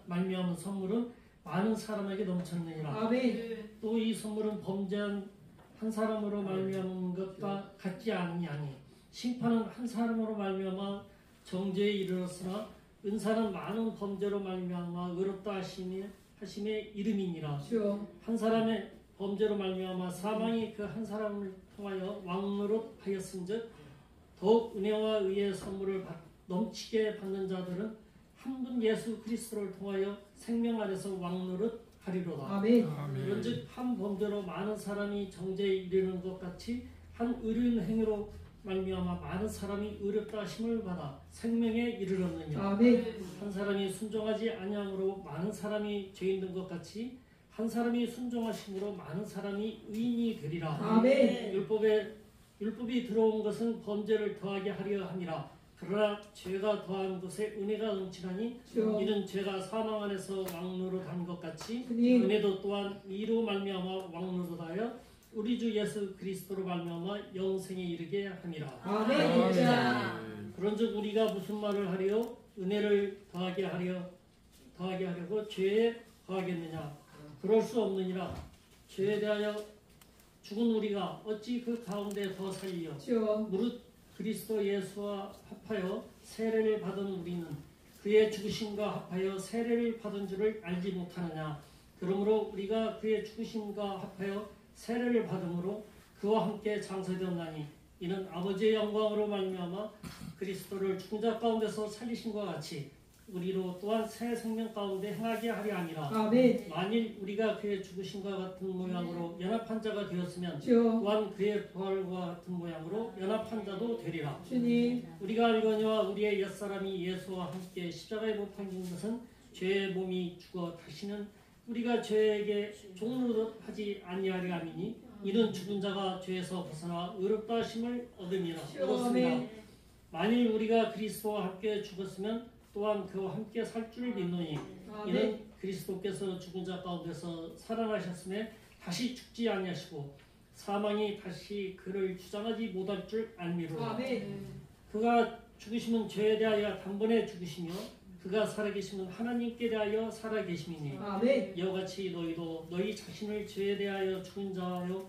말미암은 선물은 많은 사람에게 넘쳤느니라. 아멘. 또 이 선물은 범죄한 한 사람으로 말미암은 것과 같지 아니하니 심판은 한 사람으로 말미암아 정죄에 이르렀으나 은사는 많은 범죄로 말미암아 의롭다 하심의 이름이니라. 한 사람의 범죄로 말미암아 사망이 그 한 사람을 통하여 왕노릇 하였은즉 더욱 은혜와 의의 선물을 넘치게 받는 자들은 한 분 예수 그리스도를 통하여 생명 안에서 왕노릇 하리로다. 아멘. 그런즉 한 범죄로 많은 사람이 정죄에 이르는 것 같이 한 의로운 행위로 말미암아 많은 사람이 의롭다 하심을 받아 생명에 이르렀느니라. 아멘. 한 사람이 순종하지 아니함으로 많은 사람이 죄인 된 것 같이 한 사람이 순종하심으로 많은 사람이 의인이 되리라. 아멘. 율법이 들어온 것은 범죄를 더하게 하려 함이라. 그러나 죄가 더한 것에 은혜가 넘치나니 이는 죄가 사망 안에서 왕노릇한 것 같이 은혜도 또한 이로 말미암아 왕노릇하여 우리 주 예수 그리스도로 말미암아 영생에 이르게 함이라. 아멘. 그런즉 우리가 무슨 말을 하리요? 은혜를 더하게 하려고 죄에 더하겠느냐? 그럴 수 없느니라. 죄에 대하여 죽은 우리가 어찌 그 가운데 더 살리요? 무릇 그리스도 예수와 합하여 세례를 받은 우리는 그의 죽으심과 합하여 세례를 받은 줄을 알지 못하느냐. 그러므로 우리가 그의 죽으심과 합하여 세례를 받음으로 그와 함께 장사되었나니 이는 아버지의 영광으로 말미암아 그리스도를 죽은 자 가운데서 살리심과 같이 우리로 또한 새 생명 가운데 행하게 하려 함이라. 아멘. 만일 우리가 그의 죽으심과 같은 모양으로 연합한 자가 되었으면 또한 그의 부활과 같은 모양으로 연합한 자도 되리라. 주님. 우리가 알거니와 우리의 옛사람이 예수와 함께 십자가에 못 박힌 것은 죄의 몸이 죽어 다시는 우리가 죄에게 종노릇 하지 아니하려 함이니 이는 죽은 자가 죄에서 벗어나 의롭다 하심을 얻음이라. 만일 우리가 그리스도와 함께 죽었으면 또한 그와 함께 살 줄을 믿노니 이는 그리스도께서 죽은 자 가운데서 살아나셨음에 다시 죽지 아니하시고 사망이 다시 그를 주장하지 못할 줄 알미로라. 그가 죽으시면 죄에 대하여 단번에 죽으시며 그가 살아계시면 하나님께 대하여 살아계심이니 이와 같이 너희도 너희 자신을 죄에 대하여 죽은 자요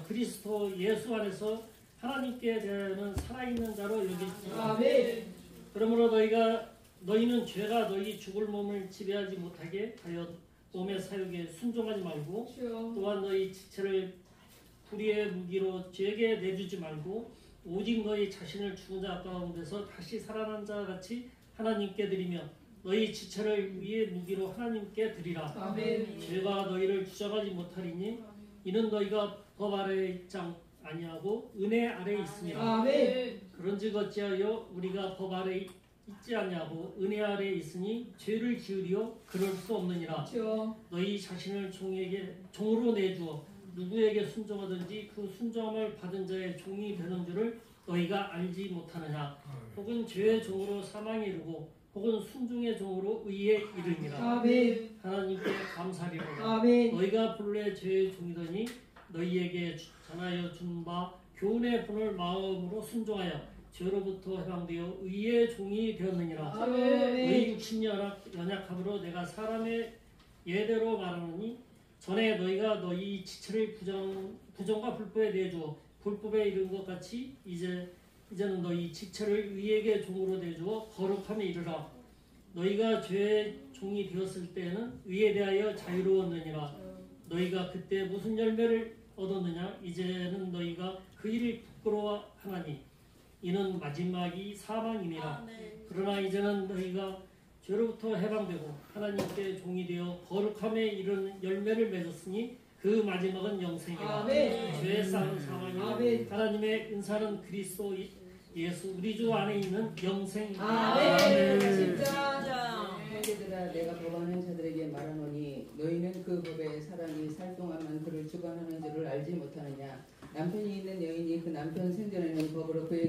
그리스도 예수 안에서 하나님께 대하여는 살아있는 자로 여길지어다. 그러므로 너희는 죄가 너희 죽을 몸을 지배하지 못하게 하여 몸의 사욕에 순종하지 말고 또한 너희 지체를 불의의 무기로 죄에게 내주지 말고 오직 너희 자신을 죽은 자 가운데서 다시 살아난 자 같이 하나님께 드리며 너희 지체를 위의 무기로 하나님께 드리라. 죄가 너희를 주장하지 못하리니 이는 너희가 법 아래에 있지 아니하고 은혜 아래에 있습니다. 그런즉 어찌하여 우리가 법 아래에 있지 아니하고 은혜 아래에 있으니 죄를 지으리요? 그럴 수 없느니라. 너희 자신을 종으로 내주어 누구에게 순종하든지 그 순종함을 받은 자의 종이 되는 줄을 너희가 알지 못하느냐. 혹은 죄의 종으로 사망에 이르고 혹은 순종의 종으로 의에 이르니라. 아멘. 하나님께 감사리로다. 아멘. 너희가 본래 죄의 종이더니 너희에게 전하여 준 바 교훈의 분을 마음으로 순종하여 죄로부터 해방되어 의의 종이 되었느니라. 아멘. 너희 육신이 연약함으로 내가 사람의 예대로 말하노니 전에 너희가 너희 지체를 부정과 불법에 내주어 불법에 이른 것 같이 이제는 너희 지체를 의에게 종으로 내주어 거룩함에 이르라. 너희가 죄의 종이 되었을 때에는 의에 대하여 자유로웠느니라. 너희가 그때 무슨 열매를 얻었느냐. 이제는 너희가 그 일을 부끄러워하나니 이는 마지막이 사망이니라. 그러나 이제는 너희가 죄로부터 해방되고 하나님께 종이 되어 거룩함에 이르는 열매를 맺었으니 그 마지막은 영생이라. 죄의 싹은 사망이요 하나님의 은사는 그리스도 예수 우리 주 안에 있는 영생이라. 형제들아 내가 법하는 자들에게 말하노니 너희는 그 법에 사람이 살 동안만 그를 주관하는 줄을 알지 못하느냐. 남편이 있는 여인이 그 남편 생전에는 법으로 그에게